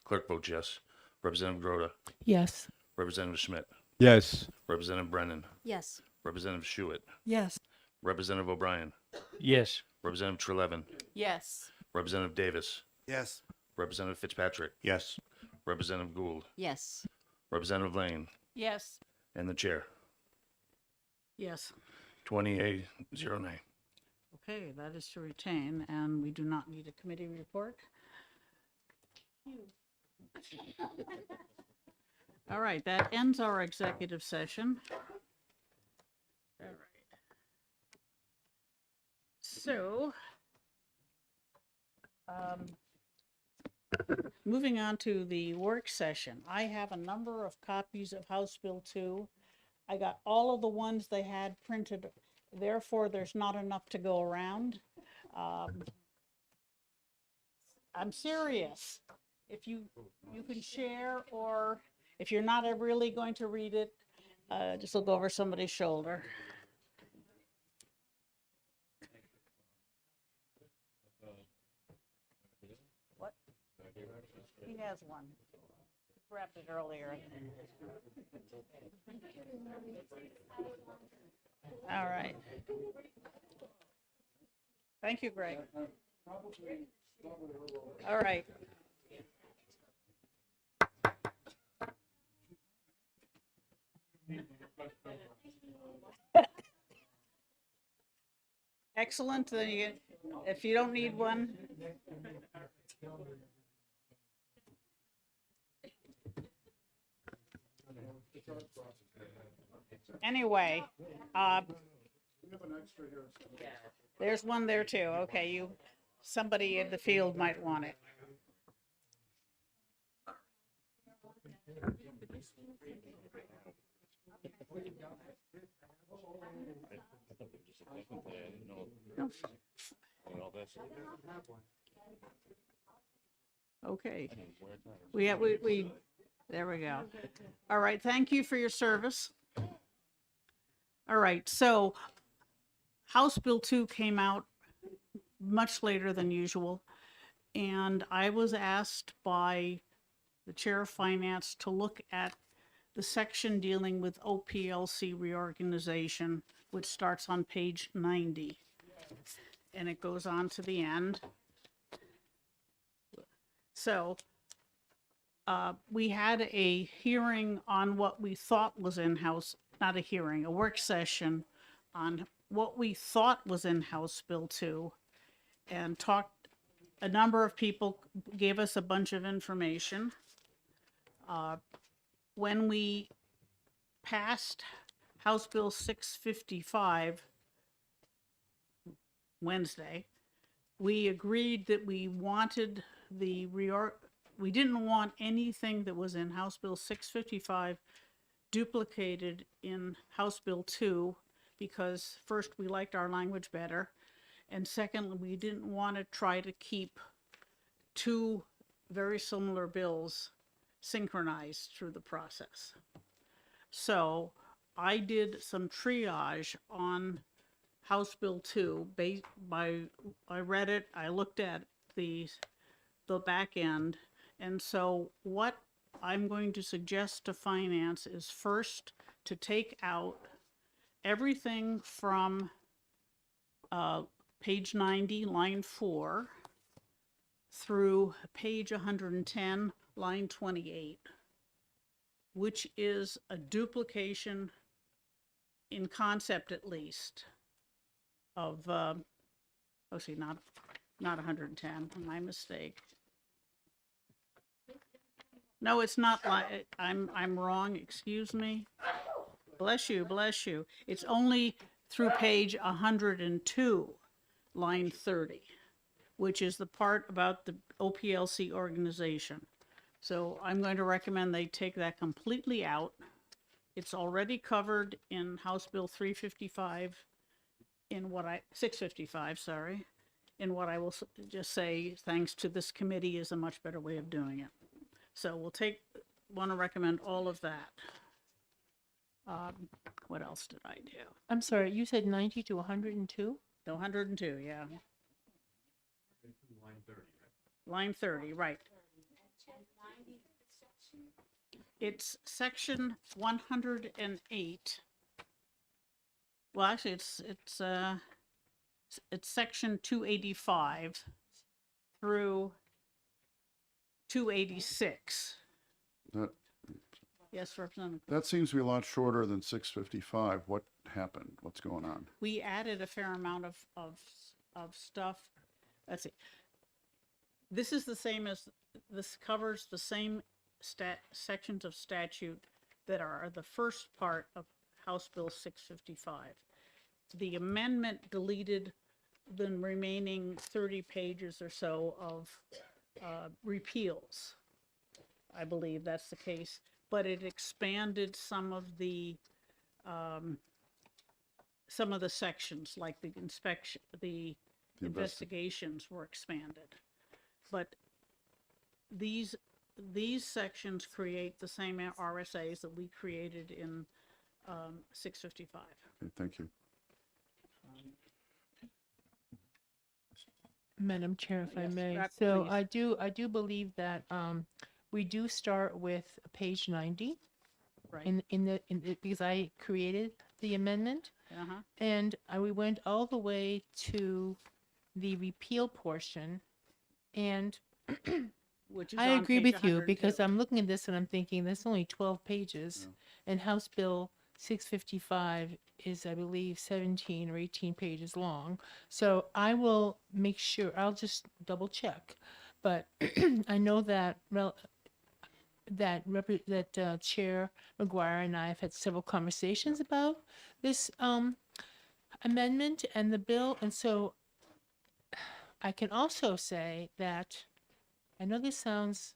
Clerk votes yes. Representative Groda. Yes. Representative Schmidt. Yes. Representative Brennan. Yes. Representative Schuett. Yes. Representative O'Brien. Yes. Representative Trelevin. Yes. Representative Davis. Yes. Representative Fitzpatrick. Yes. Representative Gould. Yes. Representative Lane. Yes. And the chair. Yes. 20 yea, 0 nay. Okay, that is to retain, and we do not need a committee report. All right, that ends our executive session. All right. So, moving on to the work session, I have a number of copies of House Bill 2. I got all of the ones they had printed, therefore there's not enough to go around. I'm serious. If you can share, or if you're not really going to read it, just look over somebody's shoulder. What? He has one. He grabbed it earlier. All right. Thank you, Greg. All right. Excellent. Then you get, if you don't need one. Anyway, there's one there too. Okay, somebody in the field might want it. Okay. We there we go. All right, thank you for your service. All right, so House Bill 2 came out much later than usual, and I was asked by the Chair of Finance to look at the section dealing with OPLC reorganization, which starts on page 90, and it goes on to the end. So we had a hearing on what we thought was in House, not a hearing, a work session on what we thought was in House Bill 2, and talked, a number of people gave us a bunch of information. When we passed House Bill 655 Wednesday, we agreed that we wanted we didn't want anything that was in House Bill 655 duplicated in House Bill 2, because first, we liked our language better, and secondly, we didn't want to try to keep two very similar bills synchronized through the process. So I did some triage on House Bill 2. I read it, I looked at the back end, and so what I'm going to suggest to Finance is first to take out everything from page 90, line 4, through page 110, line 28, which is a duplication, in concept at least, of, not 110, my mistake. No, it's not, I'm wrong, excuse me. Bless you, bless you. It's only through page 102, line 30, which is the part about the OPLC organization. So I'm going to recommend they take that completely out. It's already covered in House Bill 355, 655, sorry, in what I will just say, thanks to this committee, is a much better way of doing it. So want to recommend all of that. What else did I do? I'm sorry, you said 90 to 102? The 102, yeah. Line 30, right. It's section 108. Well, actually, it's section 285 through 286. Yes, Representative. That seems to be a lot shorter than 655. What happened? What's going on? We added a fair amount of stuff. Let's see. This is the same as, this covers the same sections of statute that are the first part of House Bill 655. The amendment deleted the remaining 30 pages or so of repeals. I believe that's the case, but it expanded some of the sections, like the inspection, the investigations were expanded. But these sections create the same RSAs that we created in 655. Okay, thank you. Madam Chair, if I Yes, may. that, So please. I do believe that we do start with page 90 Right. in the because I created the amendment, Uh-huh. and we went all the way to the repeal portion, and Which is I on agree page with you because 102. I'm looking at this and I'm thinking that's only 12 pages, and House Bill 655 is, I believe, 17 or 18 pages long. So I will make sure, I'll just double check. But I know that Chair McGuire and I have had several conversations about this amendment and the bill. And so I can also say that I know this sounds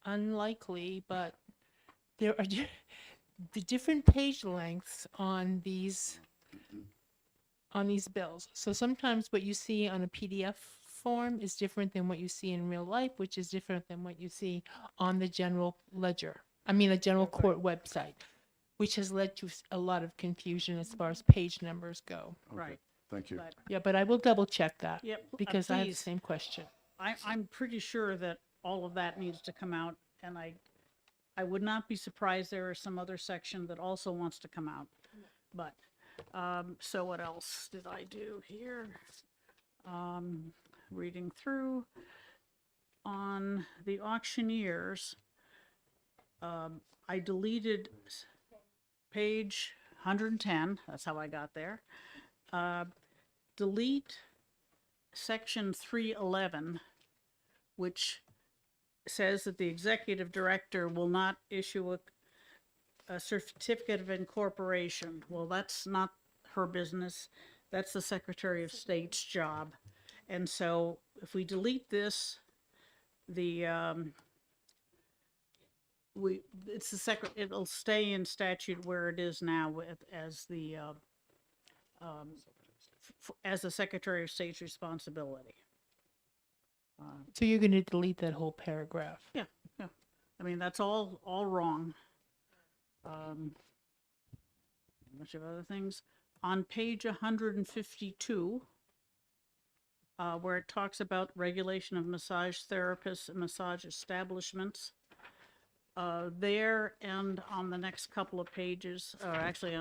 unlikely, but there are the different page lengths on these bills. So sometimes what you see on a PDF form is different than what you see in real life, which is different than what you see on the general the general court website, which has led to a lot of confusion as far as page numbers go. Right. Thank you. But Yeah, but I will double check that. Yep, Because I have the please. same question. I'm pretty sure that all of that needs to come out, and I would not be surprised there is some other section that also wants to come out. But, so what else did I do here? Reading through, on the auctioneers, I deleted page 110, that's how I got there. Delete section 311, which says that the executive director will not issue a certificate of incorporation. Well, that's not her business. That's the Secretary of State's job. And so if we delete this, it'll stay in statute where it is now as the as the Secretary of State's responsibility. So you're going to delete that whole paragraph. Yeah. I mean, that's all wrong. A bunch of other things. On page 152, where it talks about regulation of massage therapists and massage establishments, there and on the next couple of pages, or actually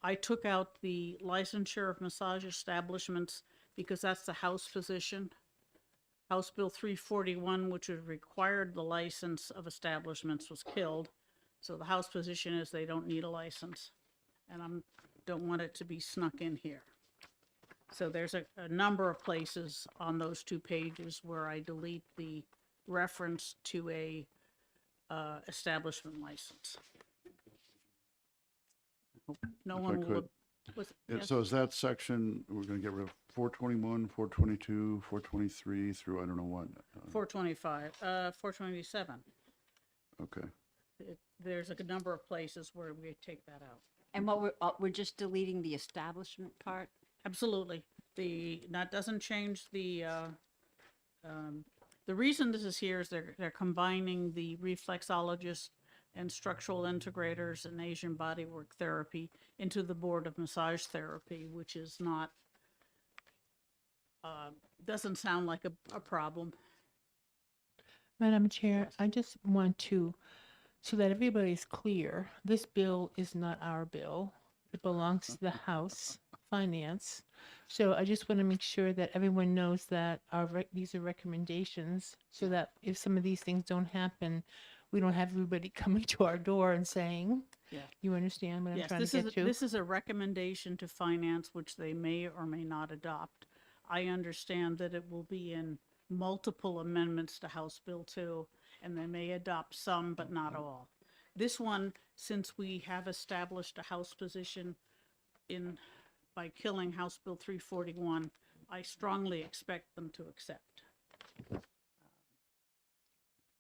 I took out the licensure of massage establishments because that's the House position. House Bill 341, which had required the license of establishments, was killed. So the House position is they don't need a license. And I don't want it to be snuck in here. So there's a number of places on those two pages where I delete the reference to a establishment license. Hope no If I one will. could. Yes? So is that section, we're going to get rid of 421, 422, 423 through I don't know what? 425, 427. Okay. There's a number of places where we take that out. And we're just deleting the establishment part? Absolutely. That doesn't change the reason this is here is they're combining the reflexologists and structural integrators and Asian bodywork therapy into the Board of Massage Therapy, which is not, doesn't sound like a problem. Madam Chair, I just want to, so that everybody's clear, this bill is not our bill. It belongs to the House Finance. So I just want to make sure that everyone knows that these are recommendations, so that if some of these things don't happen, we don't have everybody coming to our door and saying, Yeah. you understand what I'm Yes, trying to get to? this is a recommendation to finance, which they may or may not adopt. I understand that it will be in multiple amendments to House Bill 2, and they may adopt some, but not all. This one, since we have established a House position by killing House Bill 341, I strongly expect them to accept.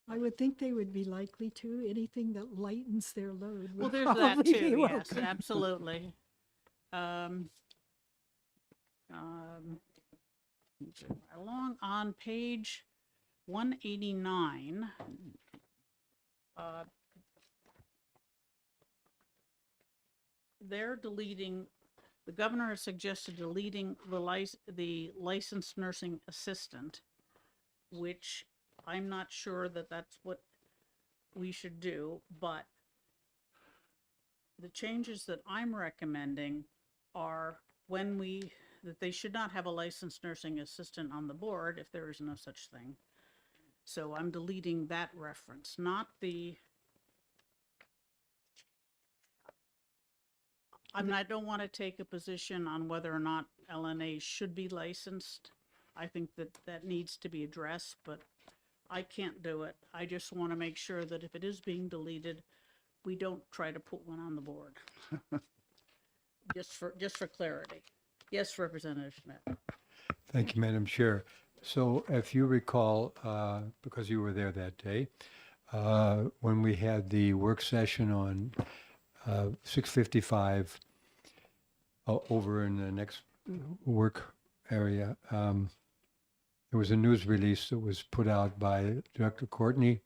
I would think they would be likely to. Anything that lightens their load Well, would there's that probably be too, yes, welcome. absolutely. Along on page 189, they're deleting, the governor has suggested deleting the licensed nursing assistant, which I'm not sure that that's what we should do, but the changes that I'm recommending are that they should not have a licensed nursing assistant on the board if there is no such thing. So I'm deleting that reference, not the, I don't want to take a position on whether or not LNAs should be licensed. I think that needs to be addressed, but I can't do it. I just want to make sure that if it is being deleted, we don't try to put one on the board. Just for clarity. Yes, Representative Schmidt. Thank you, Madam Chair. So if you recall, because you were there that day, when we had the work session on 655 over in the next work area, there was a news release that was put out by Director Courtney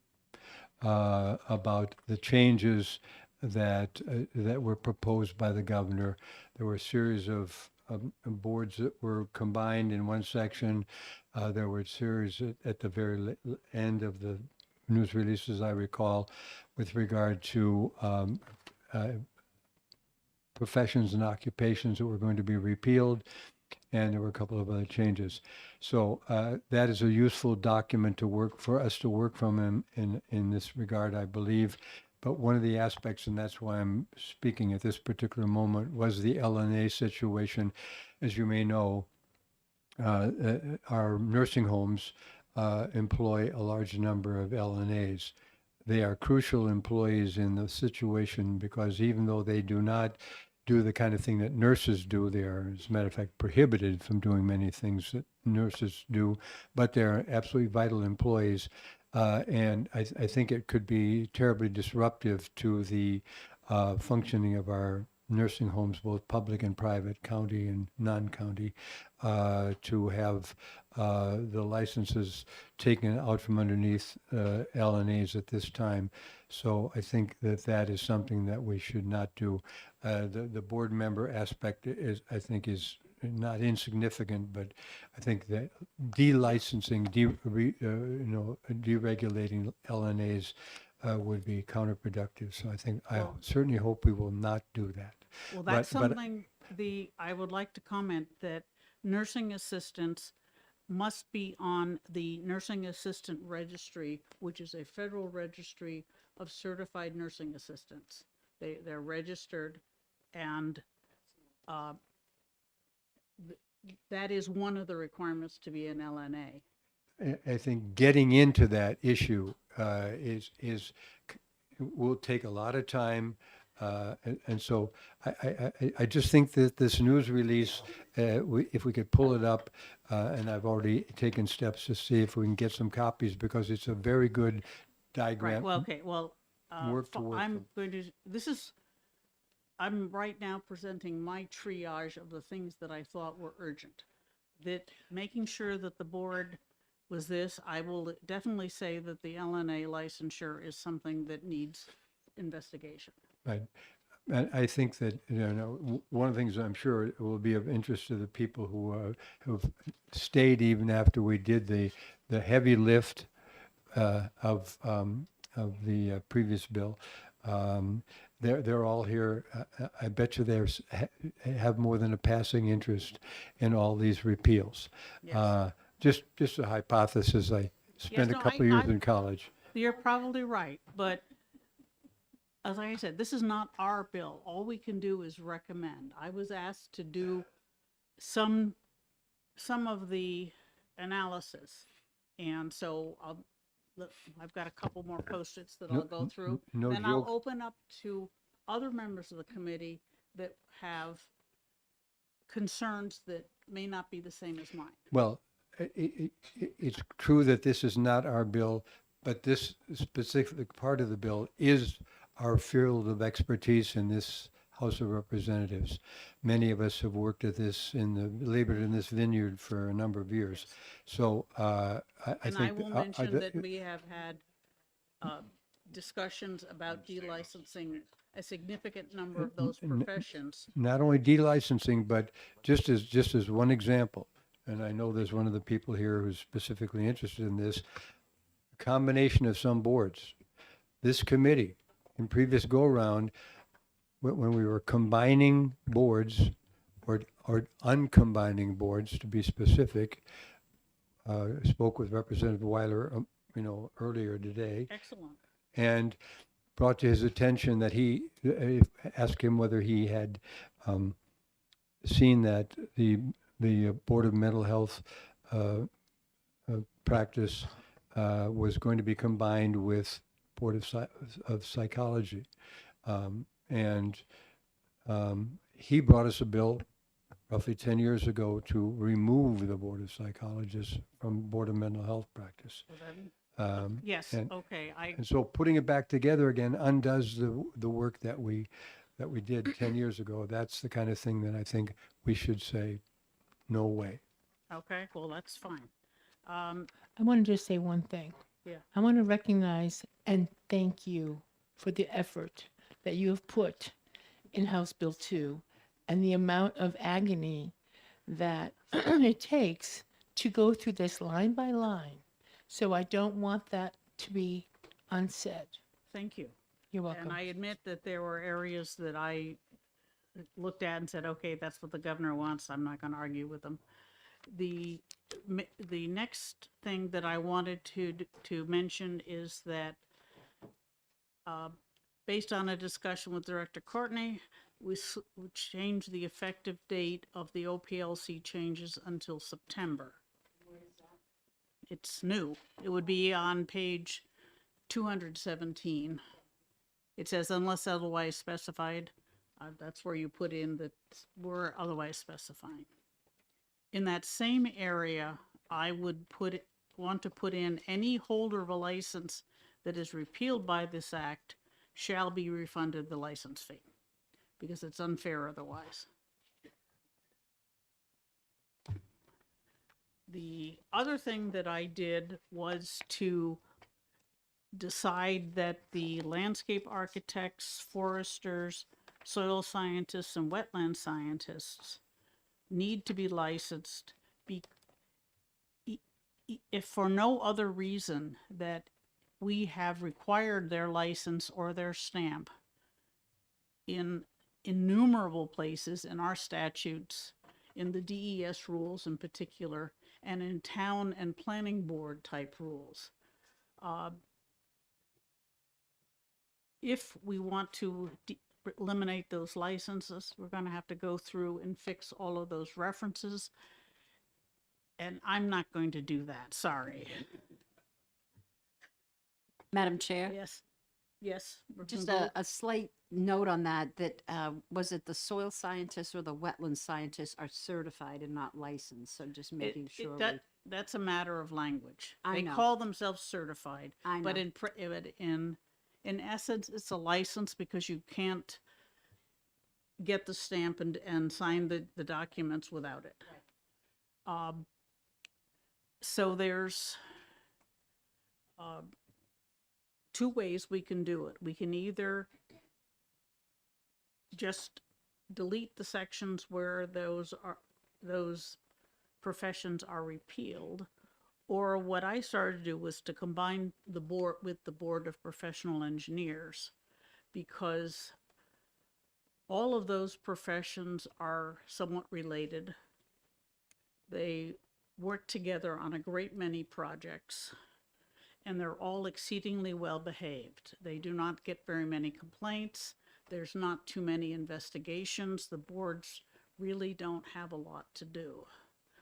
about the changes that were proposed by the governor. There were a series of boards that were combined in one section. There were a series at the very end of the news release, as I recall, with regard to professions and occupations that were going to be repealed, and there were a couple of other changes. So that is a useful document for us to work from in this regard, I believe. But one of the aspects, and that's why I'm speaking at this particular moment, was the LNA situation. As you may know, our nursing homes employ a large number of LNAs. They are crucial employees in the situation because even though they do not do the kind of thing that nurses do, they are, as a matter of fact, prohibited from doing many things that nurses do, but they're absolutely vital employees. And I think it could be terribly disruptive to the functioning of our nursing homes, both public and private, county and non-county, to have the licenses taken out from underneath LNAs at this time. So I think that is something that we should not do. The board member aspect is not insignificant, but I think that delicensing, deregulating LNAs would be counterproductive. So I certainly hope we will not do that. Well, that's something I would like to comment that nursing assistants must be on the Nursing Assistant Registry, which is a federal registry of certified nursing assistants. They're registered, and that is one of the requirements to be an LNA. I think getting into that issue will take a lot of time. And so I just think that this news release, if we could pull it up, and I've already taken steps to see if we can get some copies because it's a very good diagram. Right, well, okay, well, Work to work I'm from. going to, I'm right now presenting my triage of the things that I thought were urgent. That making sure that the board was this, I will definitely say that the LNA licensure is something that needs investigation. Right. And I think that, one of the things I'm sure will be of interest to the people who have stayed even after we did the heavy lift of the previous bill. They're all here. I bet you they have more than a passing interest in all these repeals. Yes. Just a hypothesis. I spent no, a couple of years in college. You're probably right, but as I said, this is not our bill. All we can do is recommend. I was asked to do some of the analysis, and so I've got a couple more Post-its that I'll go through. no Then I'll joke. open up to other members of the committee that have concerns that may not be the same as mine. Well, it's true that this is not our bill, but this specific part of the bill is our field of expertise in this House of Representatives. Many of us have worked at this labored in this vineyard for a number of years. So I And think. I will mention that we have had discussions about delicensing a significant number of those professions. Not only delicensing, but just as one example, and I know there's one of the people here who's specifically interested in this, a combination of some boards. This committee, in previous go-around, when we were combining boards or uncombining boards, to be specific, spoke with Representative Weiler, earlier today. Excellent. And brought to his attention that he asked him whether he had seen that the Board of Mental Health practice was going to be combined with Board of Psychology. He brought us a bill roughly 10 years ago to remove the Board of Psychologists from Board of Mental Health practice. Yes, and- okay, And so putting it back together again undoes the work that we did 10 years ago. That's the kind of thing that I think we should say, no way. Okay, well, that's fine. I want to just say one thing. Yeah. I want to recognize and thank you for the effort that you have put in House Bill 2 and the amount of agony that it takes to go through this line by line. So I don't want that to be unsaid. Thank you. You're welcome. And I admit that there were areas that I looked at and said, okay, that's what the governor wants. I'm not going to argue with them. The next thing that I wanted to mention is that based on a discussion with Director Courtney, we changed the effective date of the OPLC changes until September. It's new. It would be on page 217. It says unless otherwise specified. That's where you put in that we're otherwise specifying. In that same area, I would want to put in any holder of a license that is repealed by this act shall be refunded the license fee, because it's unfair otherwise. The other thing that I did was to decide that the landscape architects, foresters, soil scientists, and wetland scientists need to be licensed if for no other reason that we have required their license or their stamp in innumerable places in our statutes, in the DES rules in particular, and in town and planning board type rules. If we want to eliminate those licenses, we're going to have to go through and fix all of those references. And I'm not going to do that, sorry. Madam Chair? Yes, yes. Just a slight note on that, was it the soil scientists or the wetland scientists are certified and not licensed? So just making sure. That's a matter of language. I They know. call themselves certified. I But know. in essence, it's a license because you can't get the stamp and sign the documents without it. So there's two ways we can do it. We can either just delete the sections where those professions are repealed, or what I started to do was to combine the board with the Board of Professional Engineers, because all of those professions are somewhat related. They work together on a great many projects, and they're all exceedingly well behaved. They do not get very many complaints. There's not too many investigations. The boards really don't have a lot to do,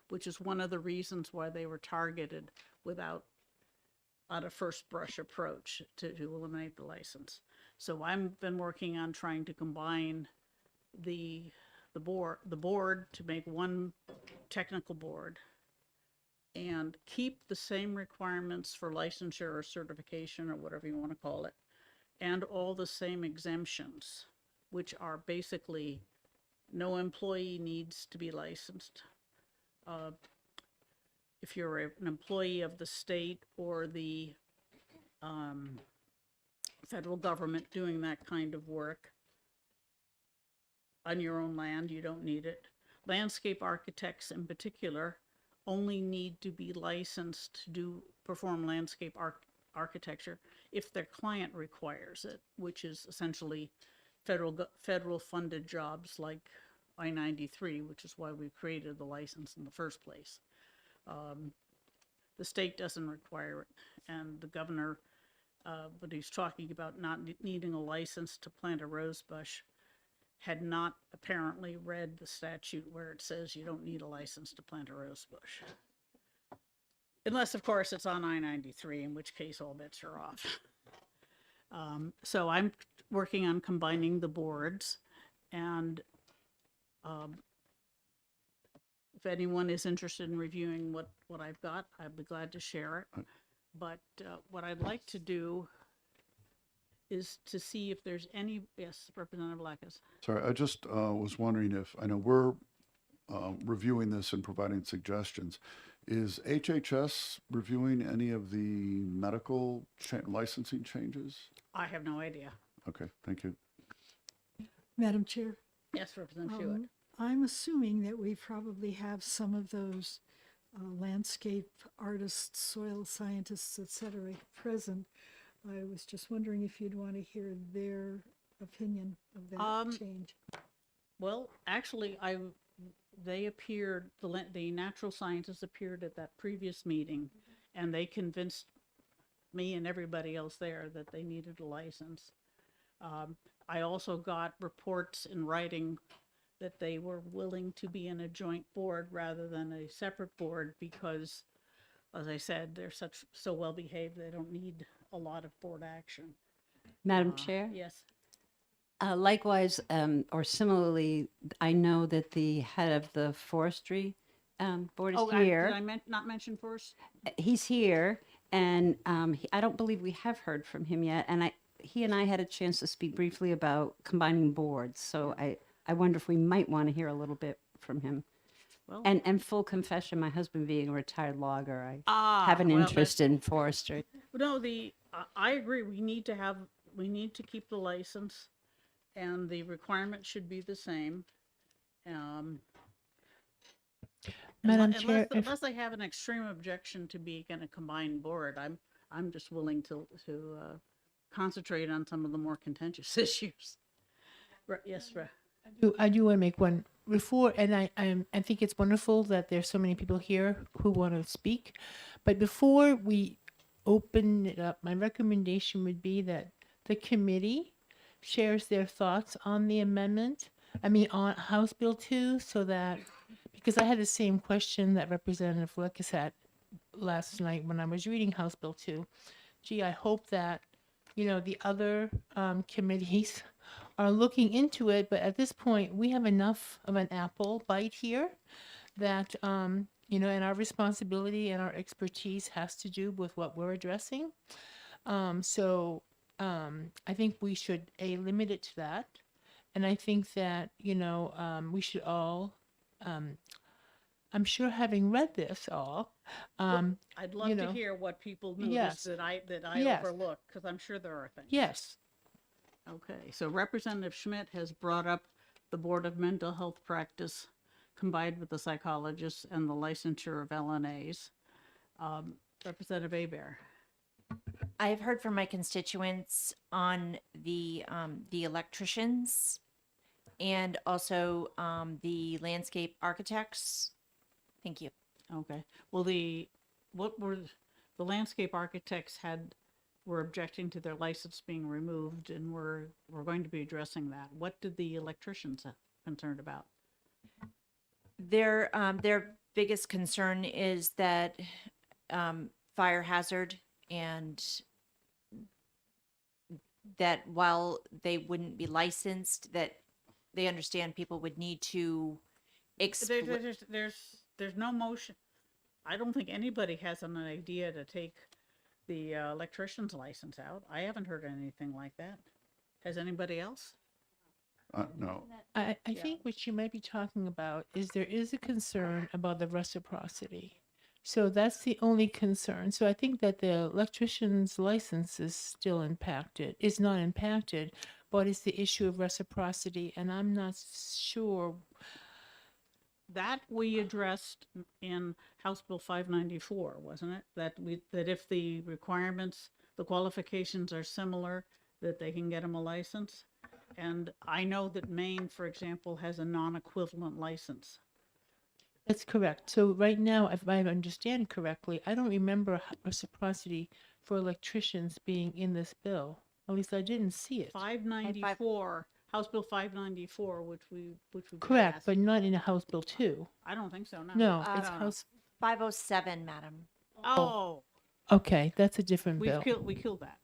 which is one of the reasons why they were targeted without on a first brush approach to eliminate the license. So I've been working on trying to combine the board to make one technical board and keep the same requirements for licensure or certification or whatever you want to call it, and all the same exemptions, which are basically no employee needs to be licensed. If you're an employee of the state or the federal government doing that kind of work on your own land, you don't need it. Landscape architects in particular only need to be licensed to perform landscape architecture if their client requires it, which is essentially federal funded jobs like I-93, which is why we created the license in the first place. The state doesn't require it, and the governor, when he's talking about not needing a license to plant a rose bush, had not apparently read the statute where it says you don't need a license to plant a rose bush. Unless, of course, it's on I-93, in which case all bets are off. So I'm working on combining the boards, and if anyone is interested in reviewing what I've got, I'd be glad to share it. But what I'd like to do is to see if there's any, yes, Representative Blackus. Sorry, I just was wondering if, I know we're reviewing this and providing suggestions. Is HHS reviewing any of the medical licensing changes? I have no idea. Okay, thank you. Madam Chair, Yes, Representative Hewitt. I'm assuming that we probably have some of those landscape artists, soil scientists, et cetera, present. I was just wondering if you'd want to hear their opinion of that change. Well, actually, they appeared, the natural scientists appeared at that previous meeting, and they convinced me and everybody else there that they needed a license. I also got reports in writing that they were willing to be in a joint board rather than a separate board because, as I said, they're so well behaved they don't need a lot of board action. Madam Chair? Yes. Likewise, or similarly, I know that the head of the forestry board is here. Did I not mention first? He's here, and I don't believe we have heard from him yet. And he and I had a chance to speak briefly about combining boards. So I wonder if we might want to hear a little bit from him. Well, And full confession, my husband being a retired logger, I have an interest in forestry. No, I agree. We need to keep the license, and the requirement should be the same. Madam Chair, Unless I have an extreme objection to being in a combined board, I'm just willing to concentrate on some of the more contentious issues. Yes, I do want to make one before, and I think it's wonderful that there's so many people here who want to speak. But before we open it up, my recommendation would be that the committee shares their thoughts on the amendment. On House Bill 2, so that, because I had the same question that Representative Fleckis had last night when I was reading House Bill 2. Gee, I hope that, the other committees are looking into it, but at this point, we have enough of an apple bite here that, and our responsibility and our expertise has to do with what we're addressing. So I think we should, limit it to that. And I think that, we should all, I'm sure having read this all, I'd love to hear what people noticed Yes. that I Yes. overlooked, because I'm sure there are things. yes. Okay, so Representative Schmidt has brought up the Board of Mental Health Practice combined with the psychologists and the licensure of LNAs. Representative Hebert. I've heard from my constituents on the electricians and also the landscape architects. Thank you. Okay, well, the landscape architects were objecting to their license being removed, and we're going to be addressing that. What did the electricians concerned about? Their biggest concern is that fire hazard and that while they wouldn't be licensed, that they understand people would need to explain. There's no motion. I don't think anybody has an idea to take the electrician's license out. I haven't heard anything like that. Has anybody else? No. I think what you might be talking about is there is a concern about the reciprocity. So that's the only concern. So I think that the electrician's license is still impacted. It's not impacted, but it's the issue of reciprocity. And I'm not sure. That we addressed in House Bill 594, wasn't it? That if the requirements, the qualifications are similar, that they can get them a license. And I know that Maine, for example, has a non-equivalent license. That's correct. So right now, if I understand correctly, I don't remember reciprocity for electricians being in this bill. At least I didn't see it. 594, House Bill 594, which we Correct, passed. but not in a House Bill 2. I don't think so. No. No, it's House. 507, madam. Oh, Okay, that's a different we bill. killed that.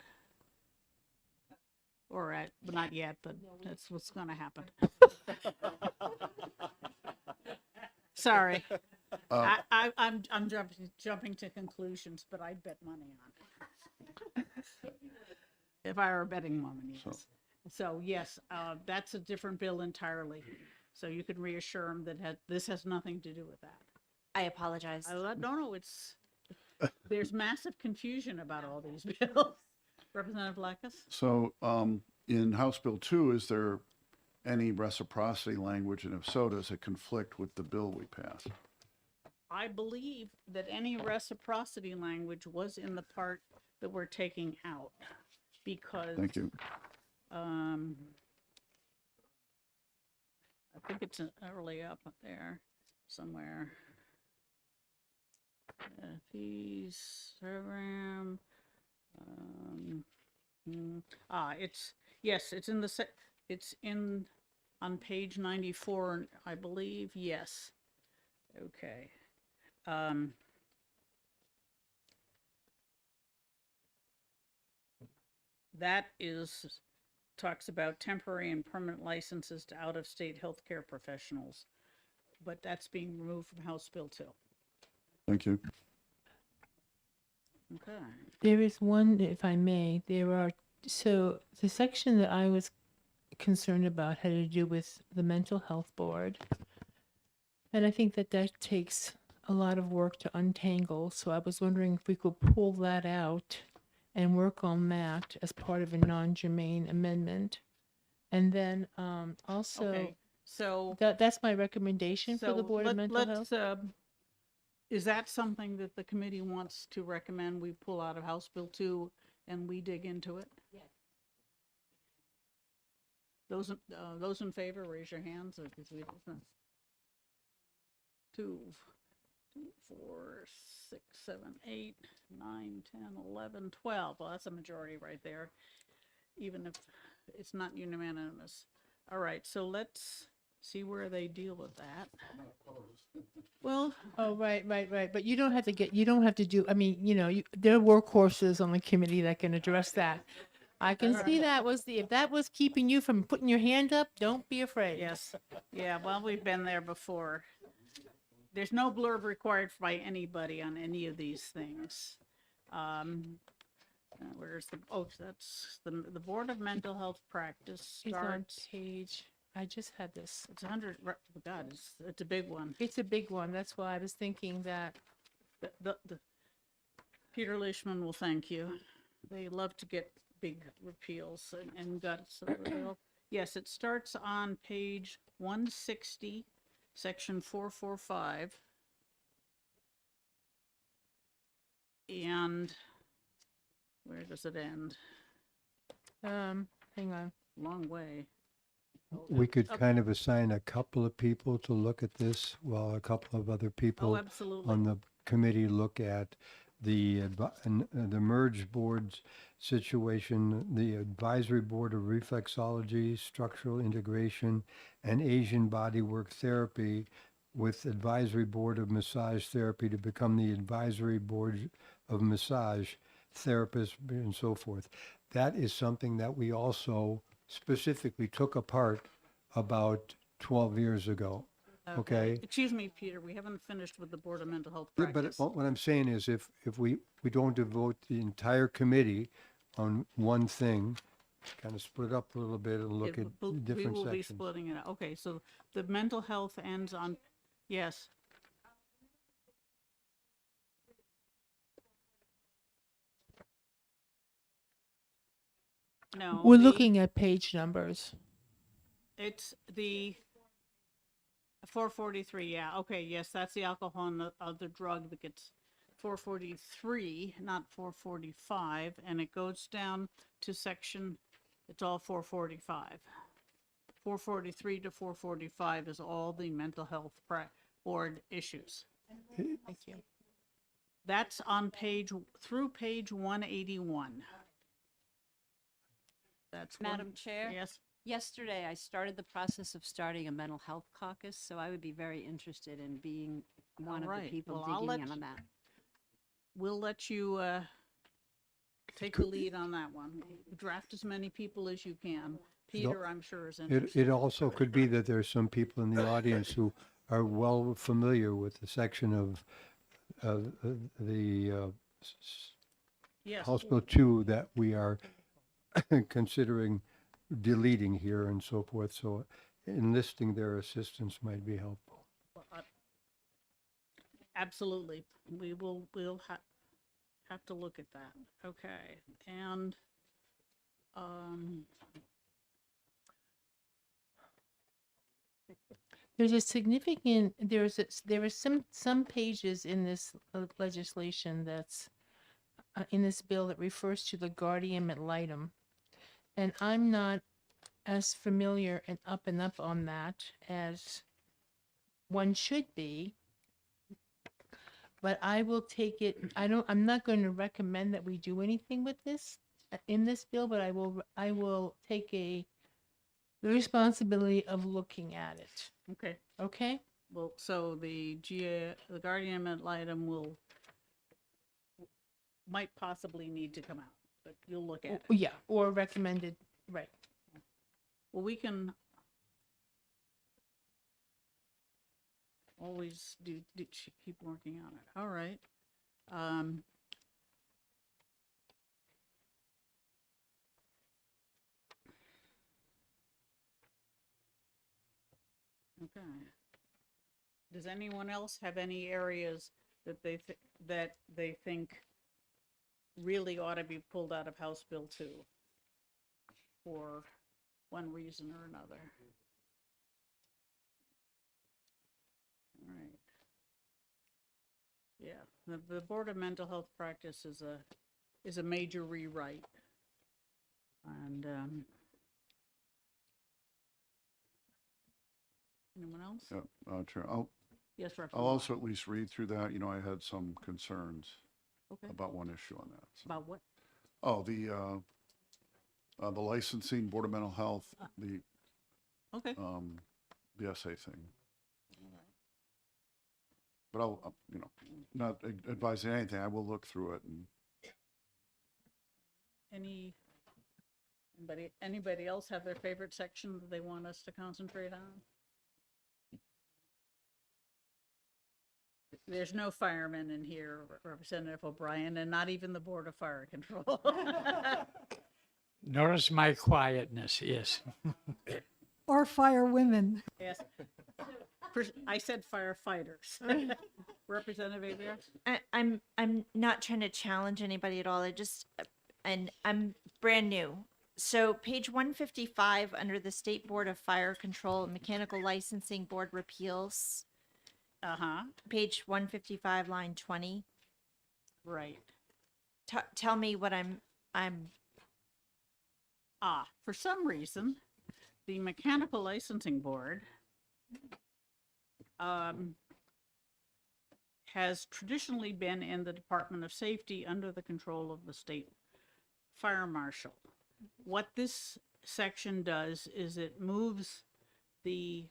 Or but not yet, but that's what's going to happen. Sorry, I'm jumping to conclusions, but I'd bet money on it. If I were a betting woman, yes. So yes, that's a different bill entirely. So you can reassure them that this has nothing to do with that. I apologize. No, there's massive confusion about all these bills. Representative Blackus? So in House Bill 2, is there any reciprocity language? And if so, does it conflict with the bill we passed? I believe that any reciprocity language was in the part that we're taking out because. Thank you. I think it's early up there somewhere. Fees program. It's in it's in on page 94, I believe. Yes. Okay. That talks about temporary and permanent licenses to out-of-state healthcare professionals, but that's being removed from House Bill 2. Thank you. Okay. There is one, if I may, so the section that I was concerned about had to do with the mental health board. And I think that takes a lot of work to untangle. So I was wondering if we could pull that out and work on that as part of a non-germane amendment. And then also, Okay. So that's my recommendation for the Board of Mental Health. Is that something that the committee wants to recommend we pull out of House Bill 2 and we dig into it? Yes. Those in favor, raise your hands. 2, 4, 6, 7, 8, 9, 10, 11, 12. Well, that's a majority right there, even if it's not unanimous. All right, so let's see where they deal with that. Well, oh, right. But you don't have to do, I mean, there are workhorses on the committee that can address that. I can see if that was keeping you from putting your hand up, don't be afraid. yes, yeah, well, we've been there before. There's no blurb required by anybody on any of these things. Where's that's the Board of Mental Health Practice It's on starts. page, I just had this. It's 100, God, it's a big one. It's a big one. That's why I was thinking that. The Peter Leishman will thank you. They love to get big repeals and guts. Yes, it starts on page 160, section 445. And where does it end? Hang on. Long way. We could kind of assign a couple of people to look at this while a couple of other people absolutely. on the committee look at the merge board's situation, the advisory board of reflexology, structural integration, and Asian bodywork therapy with advisory board of massage therapy to become the advisory board of massage therapists and so forth. That is something that we also specifically took apart about 12 years ago. Okay? Excuse me, Peter, we haven't finished with the Board of Mental Health Yeah, practice. but what I'm saying is if we don't devote the entire committee on one thing, kind of split up a little bit and look at We different will be sections. splitting it. Okay, so the mental health ends on, yes. No. We're the- looking at page numbers. It's the 443, yeah, okay, yes, that's the alcohol and the other drug that gets 443, not 445, and it goes down to section, it's all 445. 443 to 445 is all the mental health board issues. Thank you. That's on through page 181. That's one- Madam Chair? Yes. Yesterday, I started the process of starting a mental health caucus, so I would be very interested in being one of the Alright, people well, I'll digging let in you- on that. We'll let you take the lead on that one. Draft as many people as you can. Peter, I'm sure, is interested. It also could be that there's some people in the audience who are well familiar with the section of the Yes. House Bill 2 that we are considering deleting here and so forth. So enlisting their assistance might be helpful. Absolutely. We'll have to look at that. Okay. And, There's a significant, there are some pages in this legislation that's in this bill that refers to the guardian ad litem. And I'm not as familiar and up on that as one should be. But I will take it, I'm not going to recommend that we do anything with this, in this bill, but I will take the responsibility of looking at it. okay. Okay? Well, so the guardian ad litem might possibly need to come out, but you'll look at it. Yeah, or recommended, right. Well, we can always keep working on it. All right. Okay. Does anyone else have any areas that they think really ought to be pulled out of House Bill 2 for one reason or another? All right. Yeah, the Board of Mental Health Practice is a major rewrite. And anyone else? Yeah, Chair, I'll Yes, Representative I'll Lyon. also at least read through that. You know, I had some concerns Okay. about one issue on that. So- About what? Oh, the licensing, Board of Mental Health, the Okay. the essay thing. But I'll, not advising anything. I will look through it and Anybody else have their favorite section that they want us to concentrate on? There's no firemen in here, Representative O'Brien, and not even the Board of Fire Control. Notice my quietness, yes. Or fire women. Yes. I said firefighters. Representative Abear? I'm not trying to challenge anybody at all. And I'm brand new. So page 155 under the State Board of Fire Control and Mechanical Licensing Board repeals. Uh-huh. Page 155, line 20. Right. Tell me what I'm. For some reason, the Mechanical Licensing Board has traditionally been in the Department of Safety under the control of the state fire marshal. What this section does is it moves the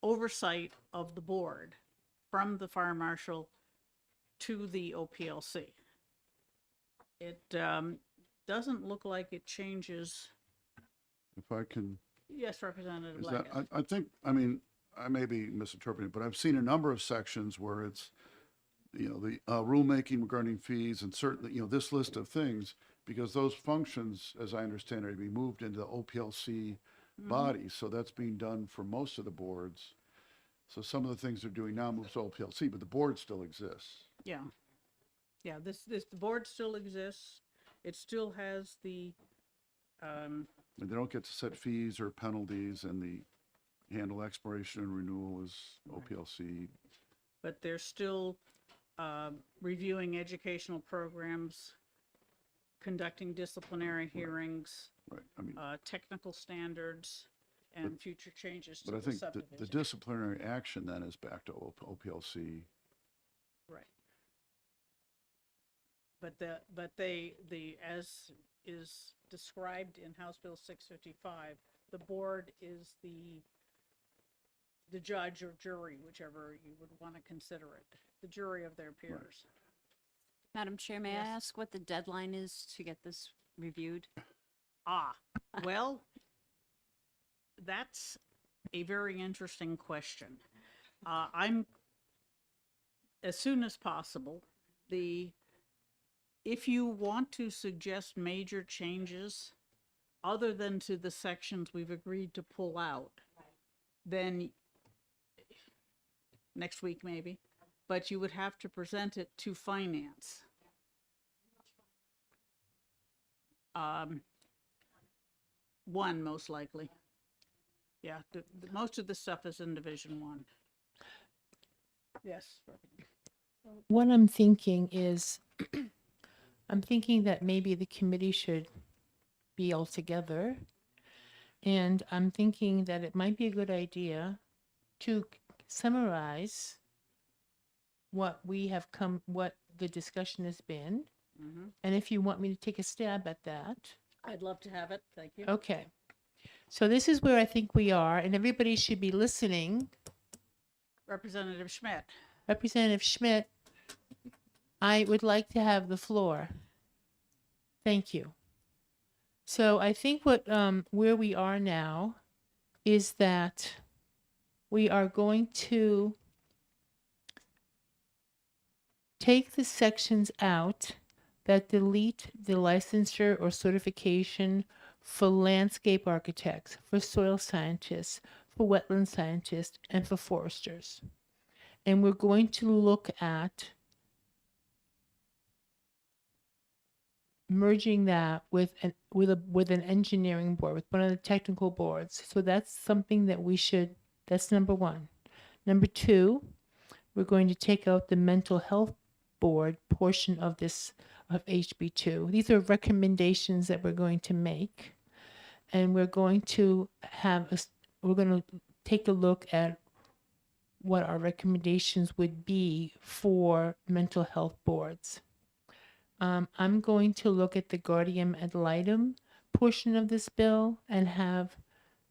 oversight of the board from the fire marshal to the OPLC. It doesn't look like it changes. If I can, Yes, Representative is that, Leggett. I think, I mean, I may be misinterpreting, but I've seen a number of sections where it's, you know, the rulemaking regarding fees and certainly, you know, this list of things, because those functions, as I understand, are to be moved into the OPLC body. So that's being done for most of the boards. So some of the things they're doing now moves to OPLC, but the board still exists. Yeah. Yeah, the board still exists. It still has the, And they don't get to set fees or penalties, and the handle expiration and renewal is OPLC. but they're still reviewing educational programs, conducting disciplinary hearings, Right, I mean, technical standards, and future changes to but I the think the subdivision. disciplinary action then is back to OPLC. Right. But as is described in House Bill 655, the board is the judge or jury, whichever you would want to consider it, the jury of their peers. Madam Chair, may I Yes. ask what the deadline is to get this reviewed? Well, that's a very interesting question. I'm, as soon as possible, if you want to suggest major changes other than to the sections we've agreed to pull out, then next week maybe, but you would have to present it to finance. One, most likely. Yeah, most of the stuff is in Division 1. Yes. What I'm thinking is, I'm thinking that maybe the committee should be all together. And I'm thinking that it might be a good idea to summarize what the discussion has been. Mm-hmm. And if you want me to take a stab at that. I'd love to have it. Thank you. Okay. So this is where I think we are, and everybody should be listening. Representative Schmidt. Representative Schmidt, I would like to have the floor. Thank you. So I think where we are now is that we are going to take the sections out that delete the licensure or certification for landscape architects, for soil scientists, for wetland scientists, and for foresters. And we're going to look at merging that with an engineering board, with one of the technical boards. So that's something that that's number one. Number two, we're going to take out the mental health board portion of HB2. These are recommendations that we're going to make. And we're going to take a look at what our recommendations would be for mental health boards. I'm going to look at the Guardian ad litem portion of this bill and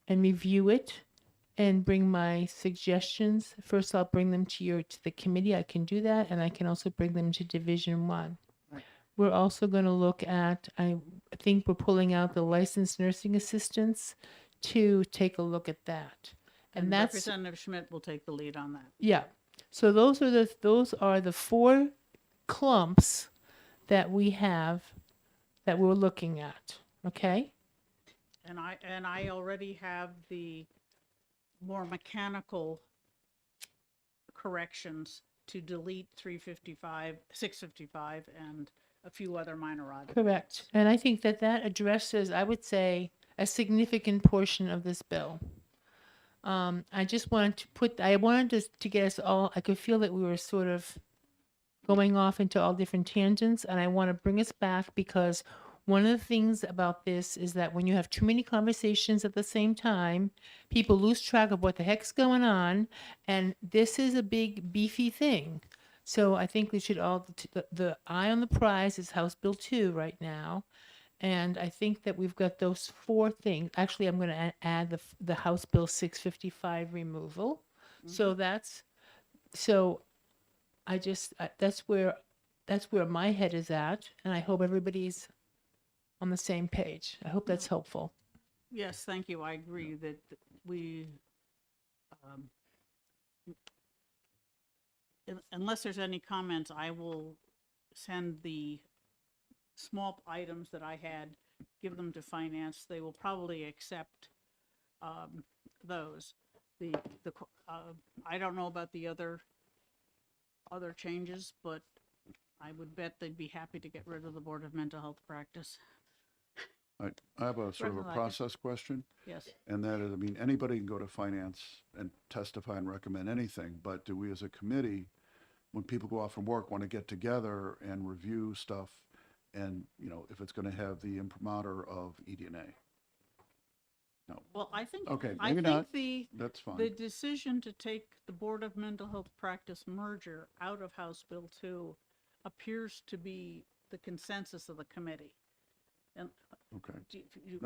review it and bring my suggestions. First, I'll bring them to the committee. I can do that, and I can also bring them to Division 1. Right. We're also going to look at, I think we're pulling out the licensed nursing assistants to take a look at that. And Representative Schmidt will take the lead on that. Yeah. So those are the four clumps that we have that we're looking at. Okay? And I already have the more mechanical corrections to delete 355, 655, and a few other minor odd. Correct. And I think that addresses, I would say, a significant portion of this bill. I just wanted to get us all, I could feel that we were sort of going off into all different tangents, and I want to bring us back because one of the things about this is that when you have too many conversations at the same time, people lose track of what the heck's going on, and this is a big, beefy thing. So I think we should the eye on the prize is House Bill 2 right now, and I think that we've got those four things. Actually, I'm going to add the House Bill 655 removal. Mm-hmm. That's where that's where my head is at, and I hope everybody's on the same page. I hope that's helpful. Yes, thank you. I agree that we, um, unless there's any comments, I will send the small items that I had, give them to finance. They will probably accept those. I don't know about the other changes, but I would bet they'd be happy to get rid of the Board of Mental Health Practice. I have a sort of a Recommend it. process question. Yes. And that is, I mean, anybody can go to finance and testify and recommend anything, but do we as a committee, when people go off from work, want to get together and review stuff and, you know, if it's going to have the imprimatur of EDNA? No. Well, I think, Okay, I maybe think not. the That's fine. the decision to take the Board of Mental Health Practice merger out of House Bill 2 appears to be the consensus of the committee. And Okay.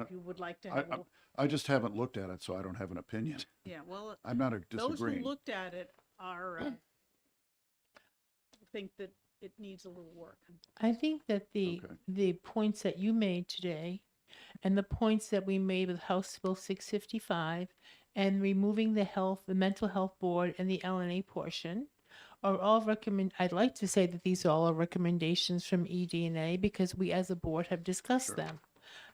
you would like to I, have, I just haven't looked at it, so I don't have an opinion. yeah, well, I'm not those disagreeing. who looked at it are, think that it needs a little work. I think that the points that you made today and the points that we made with House Bill 655 and removing the mental health board and the LNA portion are all I'd like to say that these all are recommendations from EDNA because we as a board have discussed them.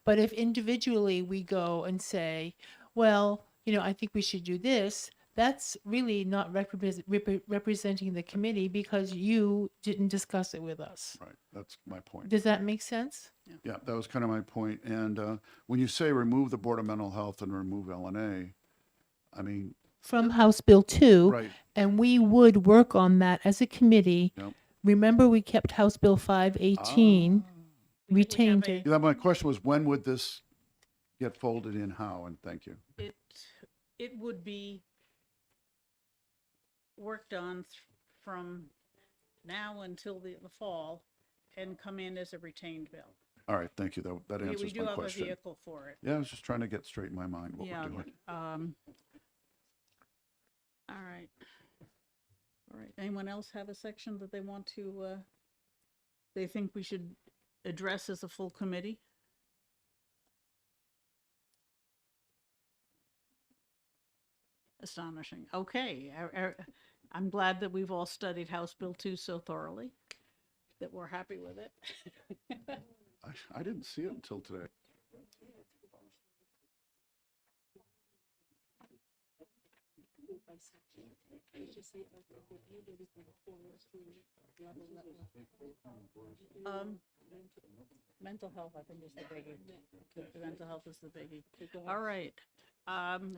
But if individually we go and say, well, you know, I think we should do this, that's really not representing the committee because you didn't discuss it with us. Right, that's my point. Does that make sense? Yeah, that was kind of my point. And when you say remove the Board of Mental Health and remove LNA, I mean, From House Bill 2, Right. and we would work on that as a committee. Yep. Remember, we kept House Bill 518, retained it. yeah, my question was, when would this get folded in? How? And thank you. It would be worked on from now until the fall and come in as a retained bill. All right, thank you. That We answers do my have a question. vehicle for it. Yeah, I was just trying to get straight in my mind what Yeah, we're doing. all right. All right, anyone else have a section that they want to, they think we should address as a full committee? Astonishing. Okay, I'm glad that we've all studied House Bill 2 so thoroughly that we're happy with it. I didn't see it until today. Mental health, I think, is the biggie. The mental health is the biggie. All right.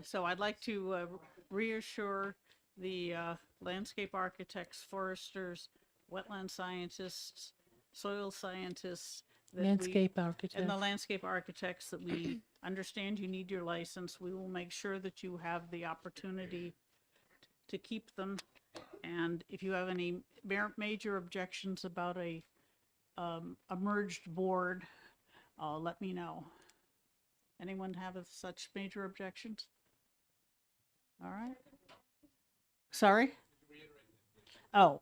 So I'd like to reassure the landscape architects, foresters, wetland scientists, soil scientists. that we- Landscape And the architect. landscape architects that we understand you need your license. We will make sure that you have the opportunity to keep them. And if you have any major objections about a merged board, let me know. Anyone have such major objections? All right. Sorry? Oh,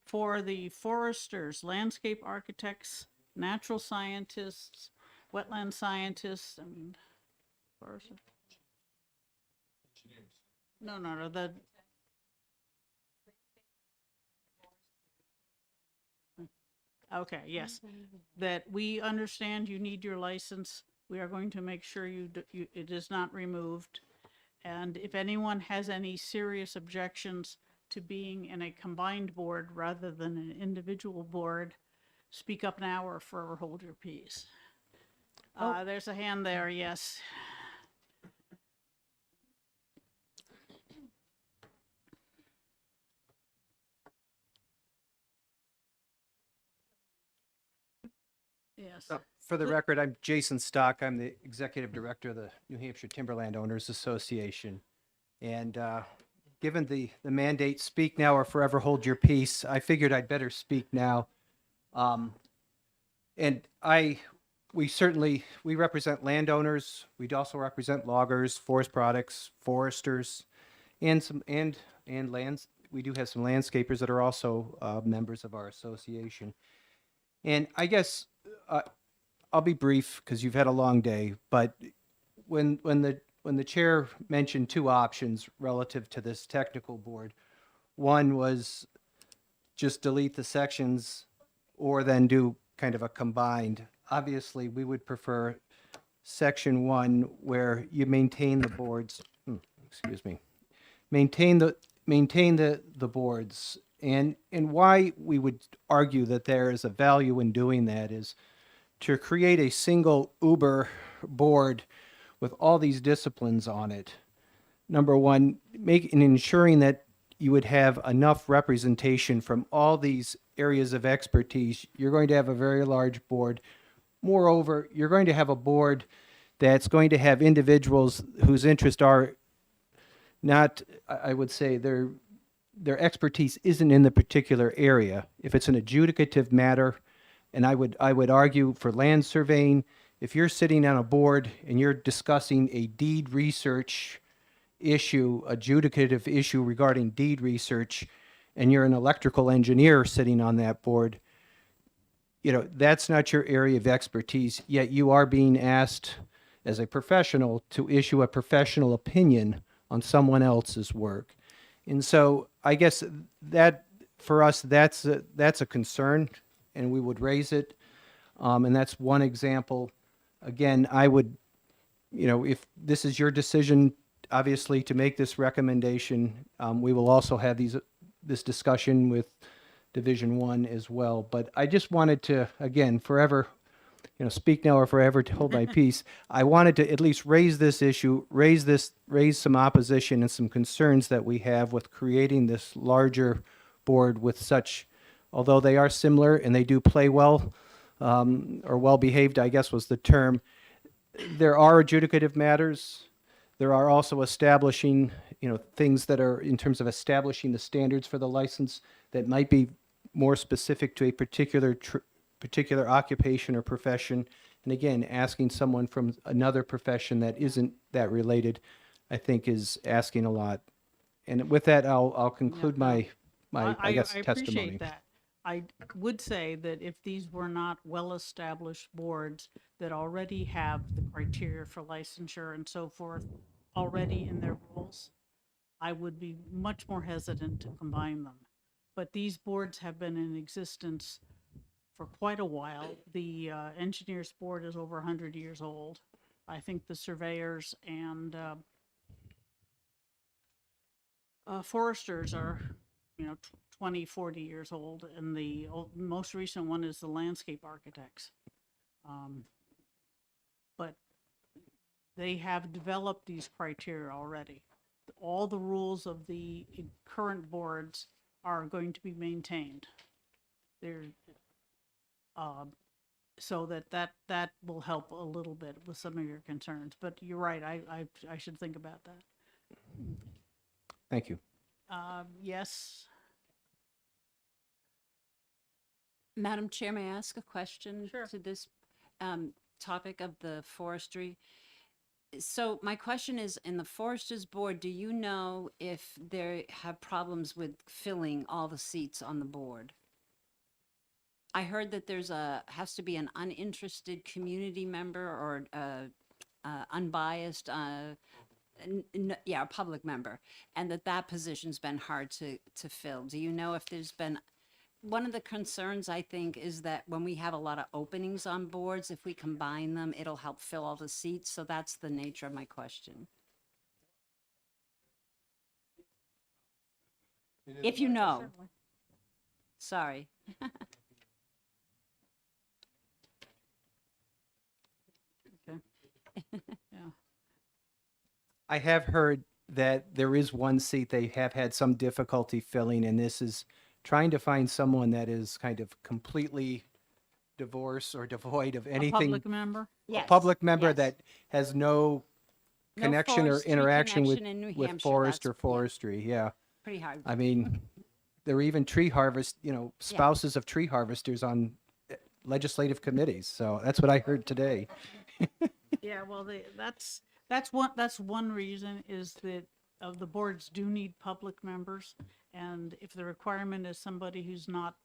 for the foresters, landscape architects, natural scientists, wetland scientists, and foresters. No, okay, yes. That we understand you need your license. We are going to make sure it is not removed. And if anyone has any serious objections to being in a combined board rather than an individual board, speak up now or forever hold your peace. There's a hand there, yes. Yes. For the record, I'm Jason Stock. I'm the Executive Director of the New Hampshire Timberland Owners Association. And given the mandate, speak now or forever hold your peace, I figured I'd better speak now. And we represent landowners. We'd also represent loggers, forest products, foresters, and we do have some landscapers that are also members of our association. And I guess I'll be brief because you've had a long day, but when the chair mentioned two options relative to this technical board, one was just delete the sections or then do kind of a combined. Obviously, we would prefer section 1 where you maintain the boards, maintain the boards. And why we would argue that there is a value in doing that is to create a single Uber board with all these disciplines on it. Number one, ensuring that you would have enough representation from all these areas of expertise. You're going to have a very large board. Moreover, you're going to have a board that's going to have individuals whose interests are not, I would say, their expertise isn't in the particular area. If it's an adjudicative matter, and I would argue for land surveying, if you're sitting on a board and you're discussing a deed research issue, adjudicative issue regarding deed research, and you're an electrical engineer sitting on that board, that's not your area of expertise, yet you are being asked as a professional to issue a professional opinion on someone else's work. And so I guess that for us, that's a concern, and we would raise it. And that's one example. Again, I would, if this is your decision, obviously, to make this recommendation, we will also have this discussion with Division 1 as well. But I just wanted to, again, forever, speak now or forever to hold my peace. I wanted to at least raise this issue, raise some opposition and some concerns that we have with creating this larger board with such, although they are similar and they do play well, or well-behaved, I guess was the term, there are adjudicative matters. There are also establishing, things that are in terms of establishing the standards for the license that might be more specific to a particular occupation or profession. And again, asking someone from another profession that isn't that related, I think is asking a lot. And with that, I'll conclude my I guess, I testimony. appreciate that. I would say that if these were not well-established boards that already have the criteria for licensure and so forth already in their rules, I would be much more hesitant to combine them. But these boards have been in existence for quite a while. The engineers board is over 100 years old. I think the surveyors and foresters are, 20, 40 years old, and the most recent one is the landscape architects. But they have developed these criteria already. All the rules of the current boards are going to be maintained. They're, so that will help a little bit with some of your concerns. But you're right, I should think about that. Thank you. Yes. Madam Chair, may I ask a question Sure. to this topic of the forestry? So my question is, in the Foresters Board, do you know if they have problems with filling all the seats on the board? I heard that has to be an uninterested community member or unbiased, a public member, and that position's been hard to fill. Do you know if there's been? One of the concerns, I think, is that when we have a lot of openings on boards, if we combine them, it'll help fill all the seats. So that's the nature of my question. If you know. Sorry. Okay. Yeah. I have heard that there is one seat they have had some difficulty filling, and this is trying to find someone that is kind of completely divorced or devoid of anything. A public member? A public member yes. that has no No connection or forestry interaction connection in New with Hampshire, forest or that's- yeah. forestry. Yeah. Pretty hard. I mean, there are even tree harvest, spouses of tree harvesters on legislative committees. So that's what I heard today. Yeah, well, that's one reason is that the boards do need public members, And if the requirement is somebody who's not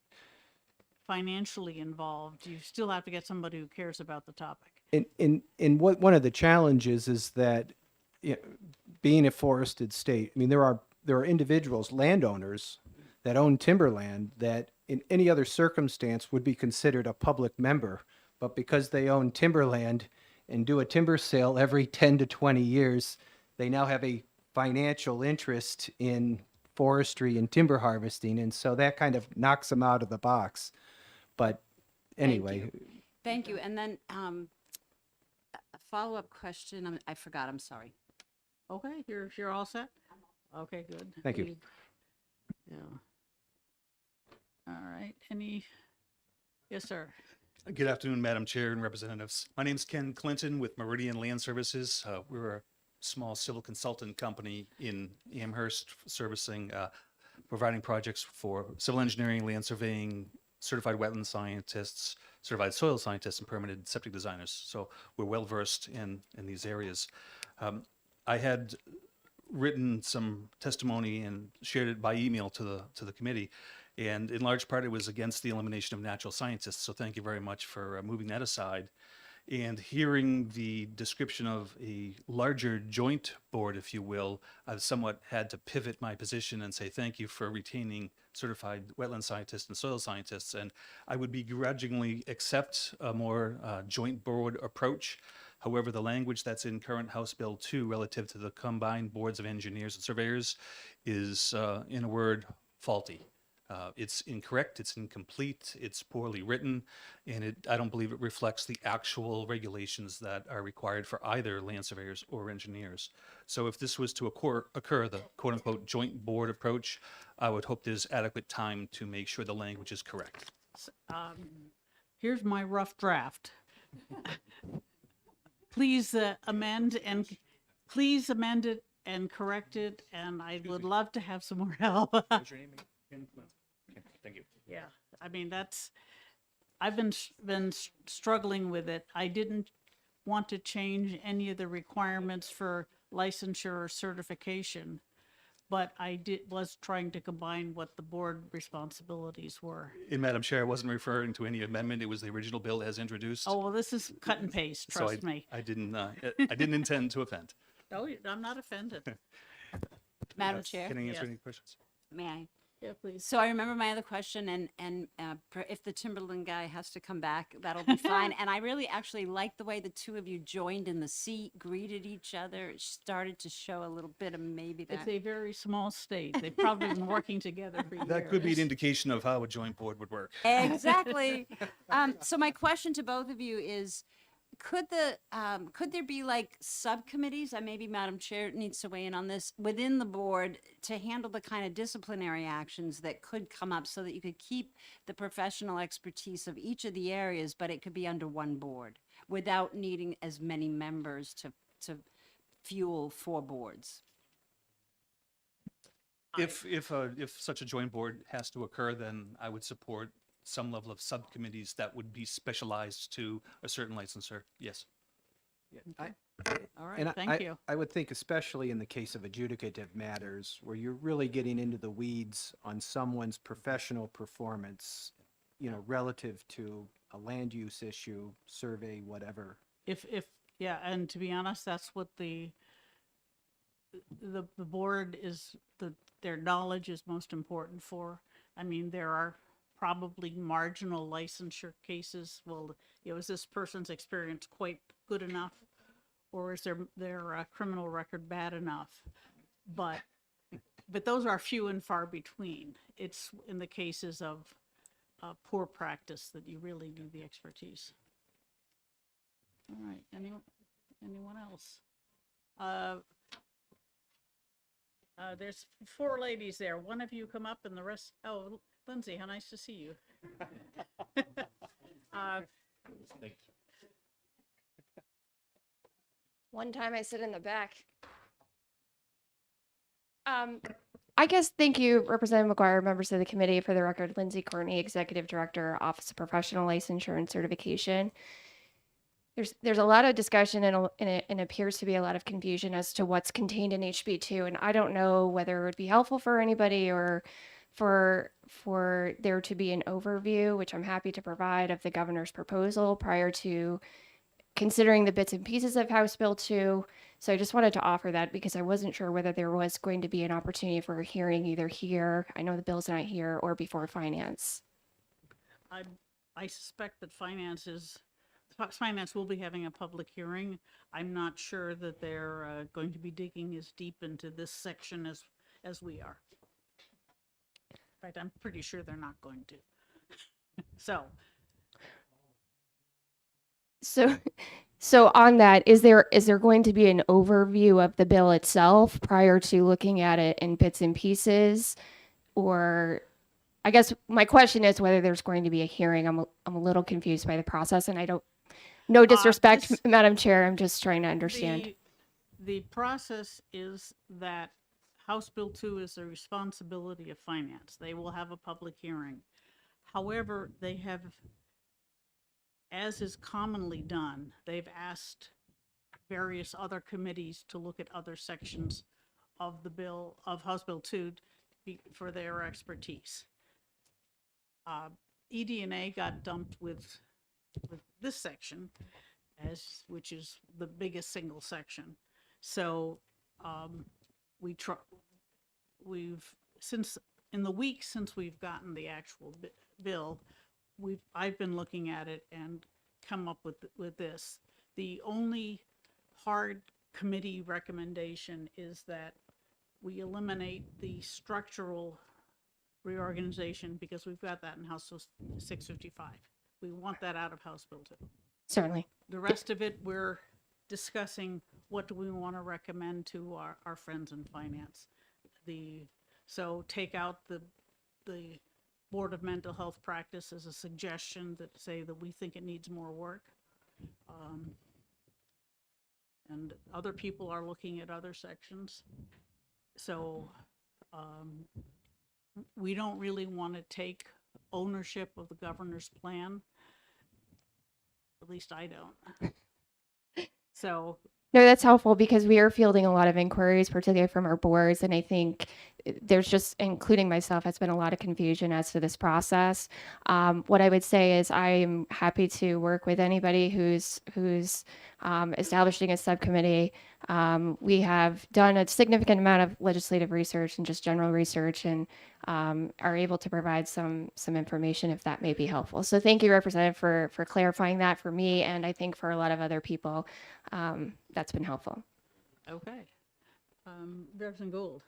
financially involved, you still have to get somebody who cares about the topic. In what one of the challenges is that, you know, being a forested state, I mean, there are individuals, landowners that own timberland that in any other circumstance would be considered a public member, but because they own timberland and do a timber sale every 10 to 20 years, they now have a financial interest in forestry and timber harvesting, and so that kind of knocks them out of the box. But anyway, Thank you. And then a follow-up question. I forgot. I'm sorry. Okay, you're all set? Okay, good. Thank you. Yeah. All right, yes, sir. Good afternoon, Madam Chair and representatives. My name is Ken Clinton with Meridian Land Services. We're a small civil consultant company in Amherst servicing, providing projects for civil engineering, land surveying, certified wetland scientists, certified soil scientists, and permitted septic designers. So we're well versed in these areas. I had written some testimony and shared it by email to the committee. And in large part, it was against the elimination of natural scientists. So thank you very much for moving that aside. And hearing the description of a larger joint board, if you will, I've somewhat had to pivot my position and say thank you for retaining certified wetland scientists and soil scientists. And I would begrudgingly accept a more joint board approach. However, the language that's in current House Bill 2 relative to the combined boards of engineers and surveyors is, in a word, faulty. It's incorrect, it's incomplete, it's poorly written, and I don't believe it reflects the actual regulations that are required for either land surveyors or engineers. So if this was to occur, the quote-unquote joint board approach, I would hope there's adequate time to make sure the language is correct. Here's my rough draft. Please amend it and correct it, and I would love to have some more help. What's your name? Ken Clinton. Okay, thank you. Yeah, I mean, I've been struggling with it. I didn't want to change any of the requirements for licensure or certification, but I was trying to combine what the board responsibilities were. And Madam Chair, I wasn't referring to any amendment. It was the original bill as introduced. Oh, well, this is cut and paste, So trust me. I didn't intend to offend. No, I'm not offended. Madam Chair, Can I answer Yes. any questions? may I? Yeah, please. So I remember my other question, and if the Timberland guy has to come back, that'll be fine. And I really actually like the way the two of you joined in the seat, greeted each other. It started to show a little bit of maybe that. It's a very small state. They've probably been working together for years. That could be an indication of how a joint board would work. Exactly. So my question to both of you is, could there be like subcommittees, and maybe Madam Chair needs to weigh in on this, within the board to handle the kind of disciplinary actions that could come up so that you could keep the professional expertise of each of the areas, but it could be under one board without needing as many members to fuel 4 boards? If such a joint board has to occur, then I would support some level of subcommittees that would be specialized to a certain licensor. Yes. All right, and thank you. I would think especially in the case of adjudicative matters where you're really getting into the weeds on someone's professional performance, you know, relative to a land use issue, survey, whatever. Yeah, and to be honest, that's what the board is, their knowledge is most important for. I mean, there are probably marginal licensure cases. Well, you know, is this person's experience quite good enough, or is their criminal record bad enough? But those are few and far between. It's in the cases of poor practice that you really need the expertise. All right, anyone else? There's 4 ladies there. One of you come up and the rest, oh, Lindsay, how nice to see you. One time I sit in the back. I guess thank you, Representative McGuire, members of the committee. For the record, Lindsay Courtney, Executive Director, Office of Professional Licensure and Certification. there's a lot of discussion and appears to be a lot of confusion as to what's contained in HB2, and I don't know whether it would be helpful for anybody or for there to be an overview, which I'm happy to provide, of the governor's proposal prior to considering the bits and pieces of House Bill 2. So I just wanted to offer that because I wasn't sure whether there was going to be an opportunity for a hearing either here, I know the bill's not here, or before finance. I suspect that finance will be having a public hearing. I'm not sure that they're going to be digging as deep into this section as we are. In fact, I'm pretty sure they're not going to. So on that, is there going to be an overview of the bill itself prior to looking at it in bits and pieces? Or I guess my question is whether there's going to be a hearing. I'm a little confused by the process, and I don't, no disrespect, Madam Chair, I'm just trying to understand. The process is that House Bill 2 is the responsibility of finance. They will have a public hearing. However, they have, as is commonly done, they've asked various other committees to look at other sections of the bill, of House Bill 2 for their expertise. ED&A got dumped with this section, which is the biggest single section. So in the week since we've gotten the actual bill, I've been looking at it and come up with this. The only hard committee recommendation is that we eliminate the structural reorganization because we've got that in House Bill 655. We want that out of House Bill 2. Certainly. The rest of it, we're discussing what do we want to recommend to our friends in finance. So take out the Board of Mental Health Practice as a suggestion that say that we think it needs more work. And other people are looking at other sections. So we don't really want to take ownership of the governor's plan. At least I don't. So No, that's helpful because we are fielding a lot of inquiries, particularly from our boards, and I think there's just, including myself, has been a lot of confusion as to this process. What I would say is I'm happy to work with anybody who's establishing a subcommittee. We have done a significant amount of legislative research and just general research, and are able to provide some information if that may be helpful. So thank you, Representative, for clarifying that for me, and I think for a lot of other people, that's been helpful. okay. Representative Gould.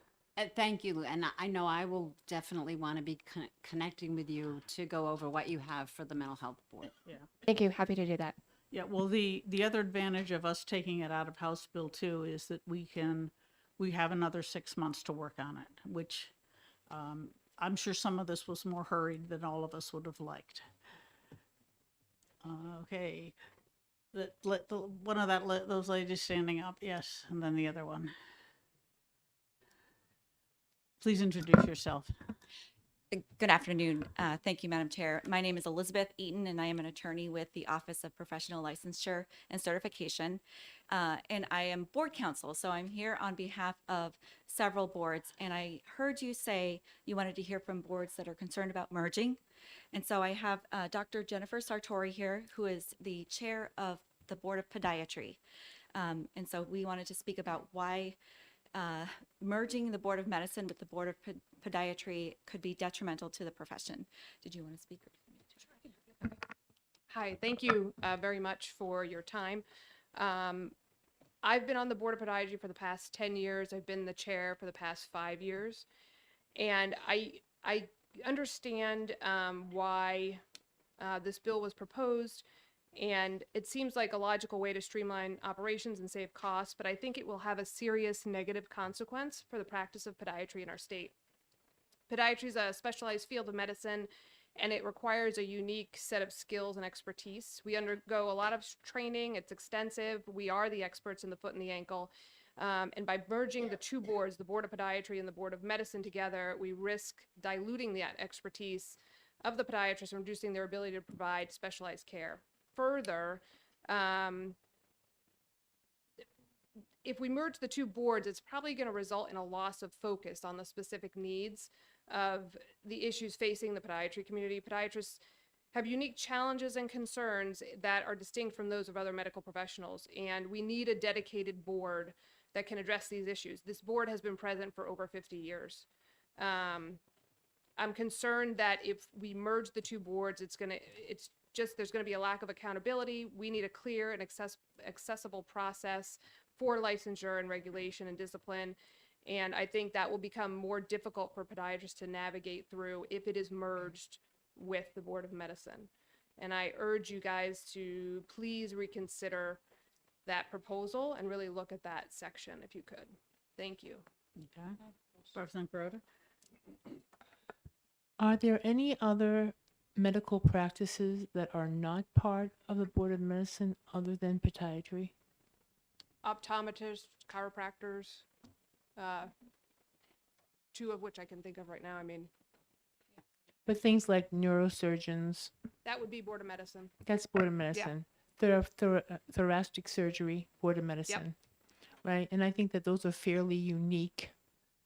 Thank you, and I know I will definitely want to be connecting with you to go over what you have for the Mental Health Board. Yeah. Thank you. Happy to do that. Yeah, well, the other advantage of us taking it out of House Bill 2 is that we have another 6 months to work on it, which I'm sure some of this was more hurried than all of us would have liked. Okay, those ladies standing up, yes, and then the other one. Please introduce yourself. Good afternoon. Thank you, Madam Chair. My name is Elizabeth Eaton, and I am an attorney with the Office of Professional Licensure and Certification. And I am board counsel, so I'm here on behalf of several boards. And I heard you say you wanted to hear from boards that are concerned about merging. And so I have Dr. Jennifer Sartori here, who is the chair of the Board of Podiatry. And so we wanted to speak about why merging the Board of Medicine with the Board of Podiatry could be detrimental to the profession. Did you want to speak? Hi, thank you very much for your time. I've been on the Board of Podiatry for the past 10 years. I've been the chair for the past 5 years. And I understand why this bill was proposed. And it seems like a logical way to streamline operations and save costs, but I think it will have a serious negative consequence for the practice of podiatry in our state. Podiatry is a specialized field of medicine, and it requires a unique set of skills and expertise. We undergo a lot of training. It's extensive. We are the experts in the foot and the ankle. And by merging the two boards, the Board of Podiatry and the Board of Medicine together, we risk diluting that expertise of the podiatrists and reducing their ability to provide specialized care. Further, If we merge the two boards, it's probably going to result in a loss of focus on the specific needs of the issues facing the podiatry community. Podiatrists have unique challenges and concerns that are distinct from those of other medical professionals, and we need a dedicated board that can address these issues. This board has been present for over 50 years. I'm concerned that if we merge the two boards, there's gonna be a lack of accountability. We need a clear and accessible process for licensure and regulation and discipline. And I think that will become more difficult for podiatrists to navigate through if it is merged with the Board of Medicine. And I urge you guys to please reconsider that proposal and really look at that section if you could. Thank you. Okay. Representative Groder? Are there any other medical practices that are not part of the Board of Medicine other than podiatry? Optometrists, chiropractors, two of which I can think of right now. I mean, But things like neurosurgeons, that would be Board of Medicine. that's Board of Medicine. Thoracic surgery, Board of Medicine, right? And I think that those are fairly unique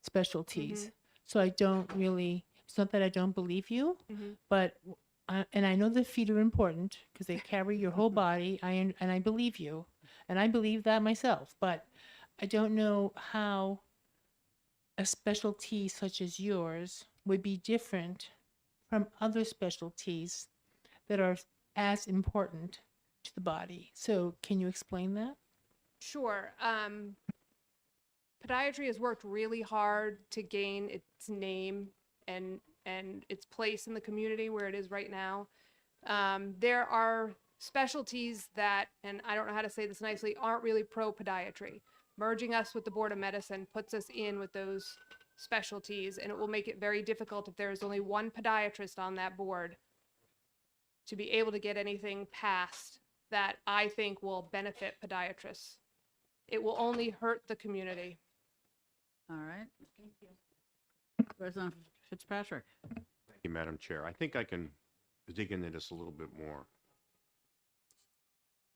specialties. So I don't really, it's not that I don't believe you, but, and I know the feet are important because they carry your whole body, and I believe you, and I believe that myself, but I don't know how a specialty such as yours would be different from other specialties that are as important to the body. So can you explain that? Sure. Podiatry has worked really hard to gain its name and its place in the community where it is right now. There are specialties that, and I don't know how to say this nicely, aren't really pro-podiatry. Merging us with the Board of Medicine puts us in with those specialties, and it will make it very difficult if there is only one podiatrist on that board to be able to get anything passed that I think will benefit podiatrists. It will only hurt the community. All right. Thank you. Representative Fitzpatrick? Thank you, Madam Chair. I think I can dig into this a little bit more.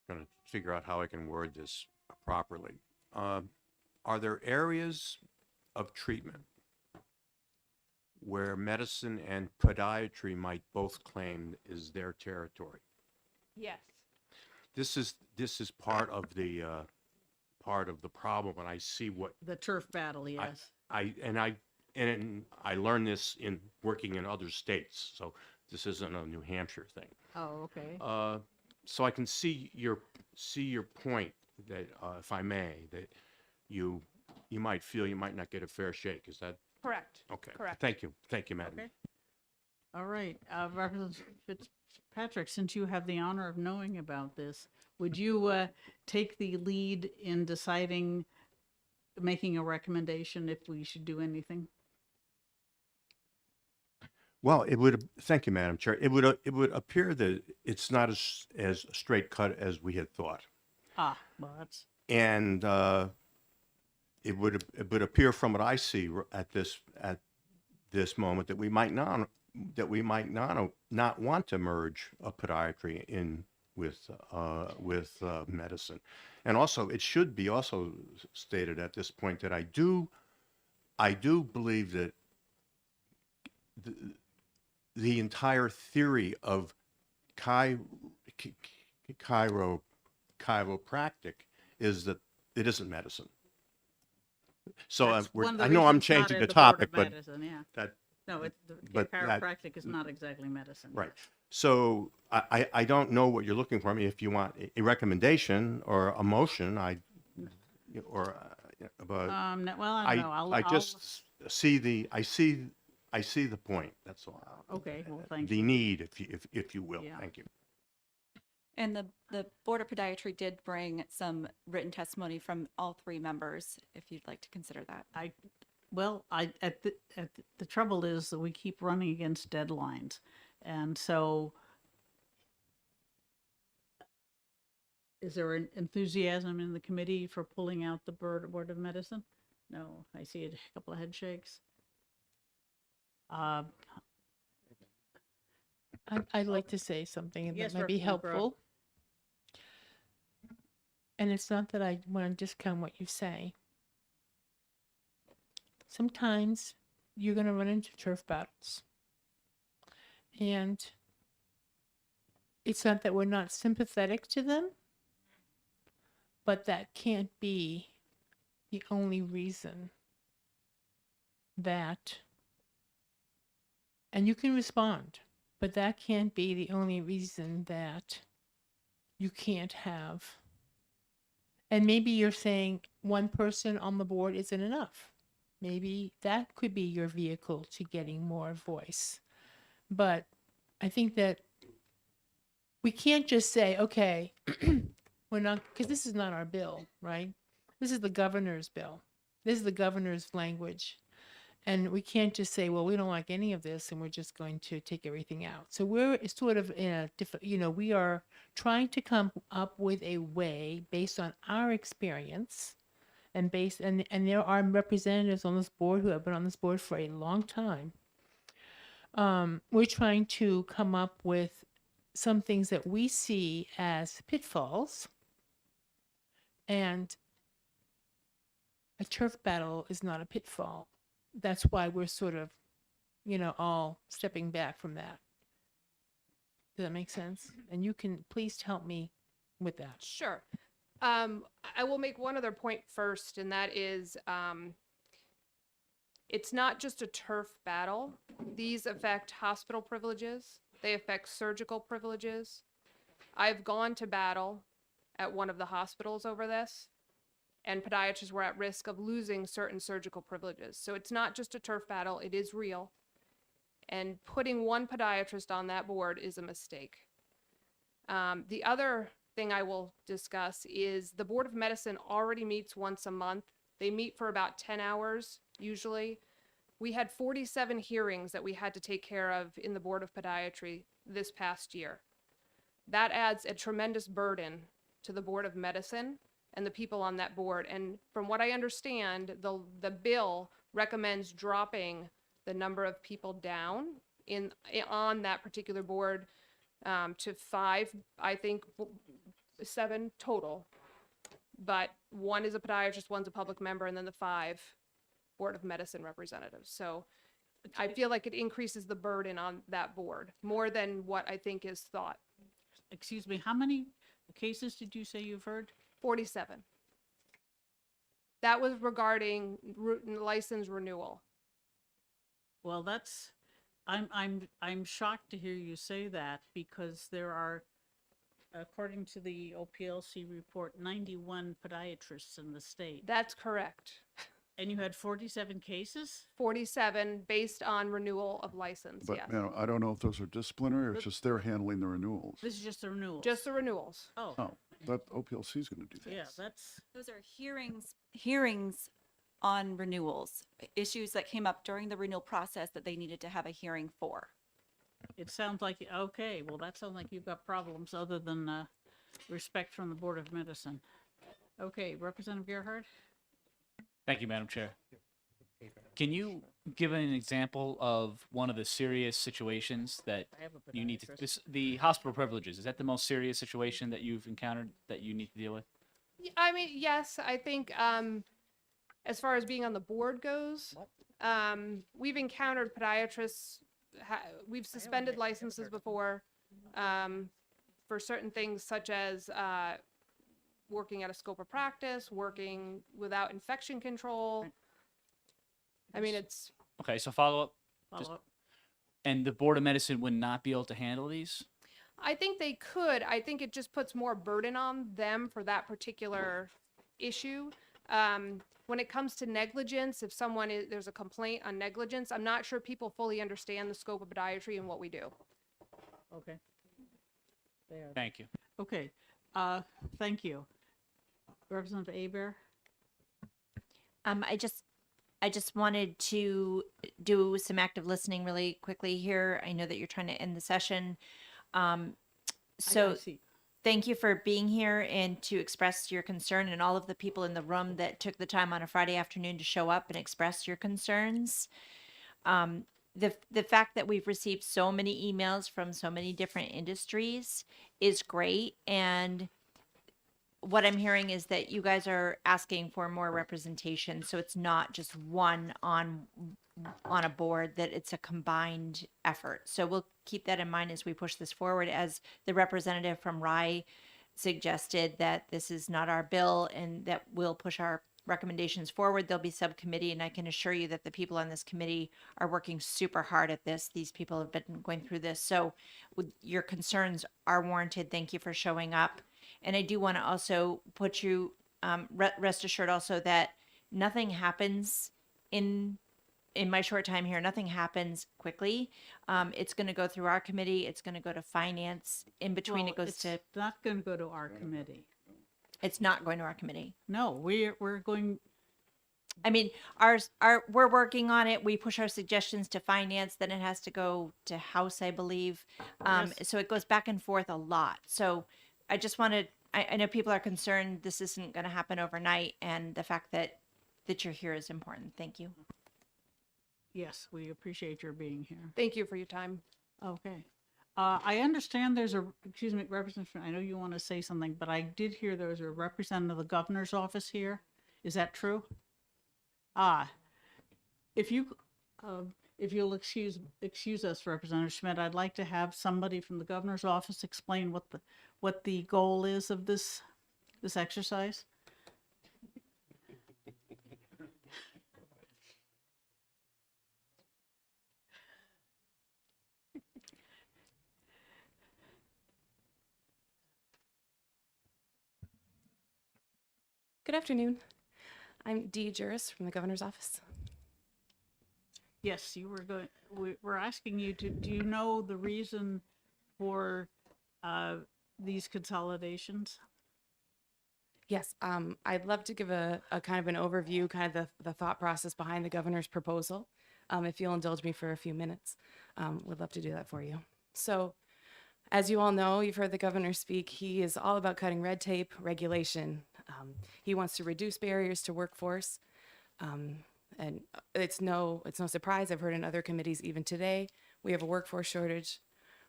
Going to figure out how I can word this properly. Are there areas of treatment where medicine and podiatry might both claim is their territory? Yes. This is part of the problem, and I see what The turf battle, yes. I learned this in working in other states, so this isn't a New Hampshire thing. Oh, okay. So I can see your point that, if I may, that you might feel you might not get a fair shake. Is that Correct. okay? Correct. Thank you, Madam. Okay. All right. Representative Fitzpatrick, since you have the honor of knowing about this, would you take the lead in deciding, making a recommendation if we should do anything? Well, thank you, Madam Chair. It would appear that it's not as straight cut as we had thought. Well, that's... And it would appear from what I see at this moment that we might not want to merge podiatry in with medicine. And also, it should be also stated at this point that I do believe that the entire theory of chiropractic is that it isn't medicine. So That's one of the I know I'm reasons not changing in the the Board of topic, but Medicine, yeah. that No, but chiropractic is not exactly medicine. right. So I don't know what you're looking for. I mean, if you want a recommendation or a motion, but No, well, I don't know. I just see the point. That's all. Okay, well, thank The you. need, if you will. Yeah. Thank you. And the Board of Podiatry did bring some written testimony from all three members, if you'd like to consider that. The trouble is that we keep running against deadlines. And so is there an enthusiasm in the committee for pulling out the Board of Medicine? No, I see a couple of head shakes. I'd like to say something Yes, that might be Representative Grow. helpful. and it's not that I want to discount what you say. Sometimes you're going to run into turf battles. And it's not that we're not sympathetic to them, but that can't be the only reason that, and you can respond, but that can't be the only reason that you can't have. And maybe you're saying one person on the board isn't enough. Maybe that could be your vehicle to getting more voice. But I think that we can't just say, okay, we're not, because this is not our bill, right? This is the governor's bill. This is the governor's language. And we can't just say, well, we don't like any of this and we're just going to take everything out. So we're sort of in a different, we are trying to come up with a way based on our experience and there are representatives on this board who have been on this board for a long time. We're trying to come up with some things that we see as pitfalls, and a turf battle is not a pitfall. That's why we're sort of, all stepping back from that. Does that make sense? And you can please help me with that. Sure. I will make one other point first, and that is it's not just a turf battle. These affect hospital privileges. They affect surgical privileges. I've gone to battle at one of the hospitals over this, and podiatrists were at risk of losing certain surgical privileges. So it's not just a turf battle, it is real. And putting one podiatrist on that board is a mistake. The other thing I will discuss is the Board of Medicine already meets once a month. They meet for about 10 hours, usually. We had 47 hearings that we had to take care of in the Board of Podiatry this past year. That adds a tremendous burden to the Board of Medicine and the people on that board. And from what I understand, the bill recommends dropping the number of people down on that particular board to 5, I think 7 total. But one is a podiatrist, one's a public member, and then the 5 Board of Medicine representatives. So I feel like it increases the burden on that board more than what I think is thought. Excuse me, how many cases did you say you've heard? 47. That was regarding license renewal. Well, I'm shocked to hear you say that, because there are, according to the OPLC report, 91 podiatrists in the state. That's correct. And you had 47 cases? 47 based on renewal of license, But, yes. I don't know if those are disciplinary or it's just they're handling the renewals. This is just the renewal. Just the renewals. Oh, Oh, that OPLC is going to do that. yeah, that's, Those are hearings on renewals, issues that came up during the renewal process that they needed to have a hearing for. it sounds like, okay, well, that sounds like you've got problems other than respect from the Board of Medicine. Okay, Representative Gerhard? Thank you, Madam Chair. Can you give an example of one of the serious situations that I have a you need to, podiatrist. the hospital privileges, is that the most serious situation that you've encountered that you need to deal with? I mean, yes, I think as far as being on the board goes, we've encountered podiatrists, we've suspended licenses before for certain things such as working at a scope of practice, working without infection control. I mean, it's Okay, so follow up. Follow up. And the Board of Medicine would not be able to handle these? I think they could. I think it just puts more burden on them for that particular issue. When it comes to negligence, if there's a complaint on negligence, I'm not sure people fully understand the scope of podiatry and what we do. Okay. There. Thank you. Okay, thank you. Representative Aber? I just wanted to do some active listening really quickly here. I know that you're trying to end the session. So see. thank you for being here and to express your concern, and all of the people in the room that took the time on a Friday afternoon to show up and express your concerns. The fact that we've received so many emails from so many different industries is great, and what I'm hearing is that you guys are asking for more representation, so it's not just one on a board, that it's a combined effort. So we'll keep that in mind as we push this forward. As the representative from Rye suggested, that this is not our bill and that we'll push our recommendations forward. There'll be subcommittee, and I can assure you that the people on this committee are working super hard at this. These people have been going through this. So your concerns are warranted. Thank you for showing up. And I do want to also put you, rest assured also that nothing happens in my short time here, nothing happens quickly. It's going to go through our committee. It's going to go to finance. In between, Well, it goes it's to. not going to go to our committee. It's not going to our committee. No, we're going, I mean, we're working on it. We push our suggestions to finance, then it has to go to House, I believe. Yes. So it goes back and forth a lot. So I just wanted, I know people are concerned this isn't going to happen overnight, and the fact that you're here is important. Thank you. yes, we appreciate your being here. Thank you for your time. Okay. I understand there's excuse me, Representative, I know you want to say something, but I did hear there was a representative of the governor's office here. Is that true? If you'll excuse us, Representative Schmidt, I'd like to have somebody from the governor's office explain what the goal is of this exercise. Good afternoon. I'm Dee Juris from the governor's office. Yes, we're asking you do you know the reason for these consolidations? Yes, I'd love to give a kind of an overview, kind of the thought process behind the governor's proposal. If you'll indulge me for a few minutes, would love to do that for you. So, as you all know, you've heard the governor speak. He is all about cutting red tape, regulation. He wants to reduce barriers to workforce. And it's no surprise. I've heard in other committees even today, we have a workforce shortage.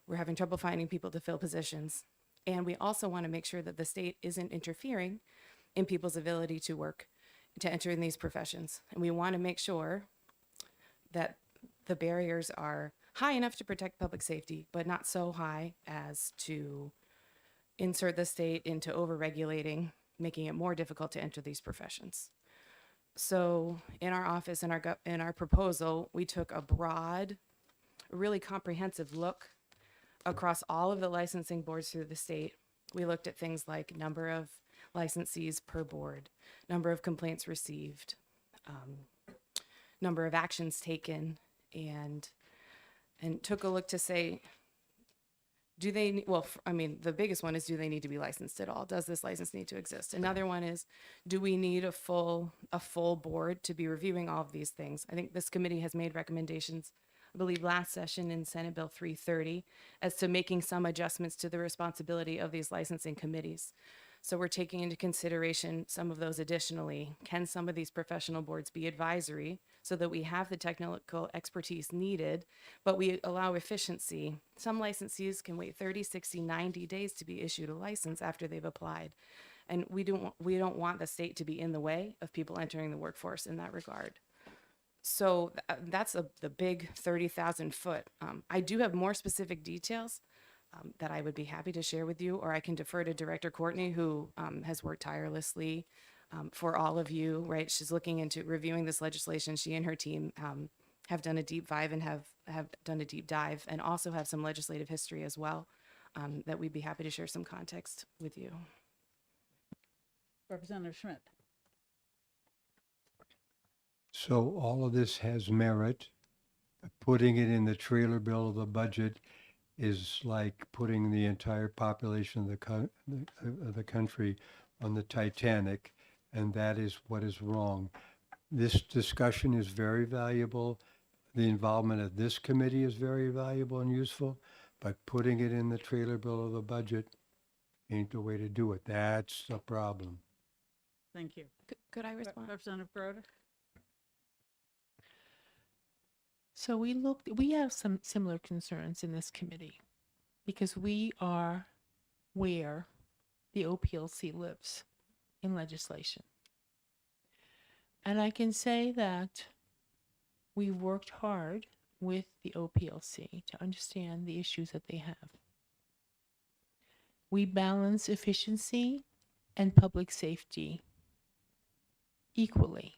We're having trouble finding people to fill positions. And we also want to make sure that the state isn't interfering in people's ability to work, to enter in these professions. And we want to make sure that the barriers are high enough to protect public safety, but not so high as to insert the state into overregulating, making it more difficult to enter these professions. So in our office, in our proposal, we took a broad, really comprehensive look across all of the licensing boards through the state. We looked at things like number of licensees per board, number of complaints received, number of actions taken, and took a look to say, do they, well, I mean, the biggest one is, do they need to be licensed at all? Does this license need to exist? Another one is, do we need a full board to be reviewing all of these things? I think this committee has made recommendations, I believe last session in Senate Bill 330, as to making some adjustments to the responsibility of these licensing committees. So we're taking into consideration some of those additionally. Can some of these professional boards be advisory so that we have the technical expertise needed, but we allow efficiency? Some licensees can wait 30, 60, 90 days to be issued a license after they've applied. And we don't want the state to be in the way of people entering the workforce in that regard. So that's the big 30,000 foot. I do have more specific details that I would be happy to share with you, or I can defer to Director Courtney, who has worked tirelessly for all of you, right? She's looking into reviewing this legislation. She and her team have done a deep dive and have done a deep dive, and also have some legislative history as well, that we'd be happy to share some context with you. Representative Schmidt. So all of this has merit. Putting it in the trailer bill of the budget is like putting the entire population of the country on the Titanic, and that is what is wrong. This discussion is very valuable. The involvement of this committee is very valuable and useful, but putting it in the trailer bill of the budget ain't the way to do it. That's the problem. Thank you. Could I respond? Representative Groder? So we have some similar concerns in this committee because we are aware the OPLC lives in legislation. And I can say that we've worked hard with the OPLC to understand the issues that they have. We balance efficiency and public safety equally.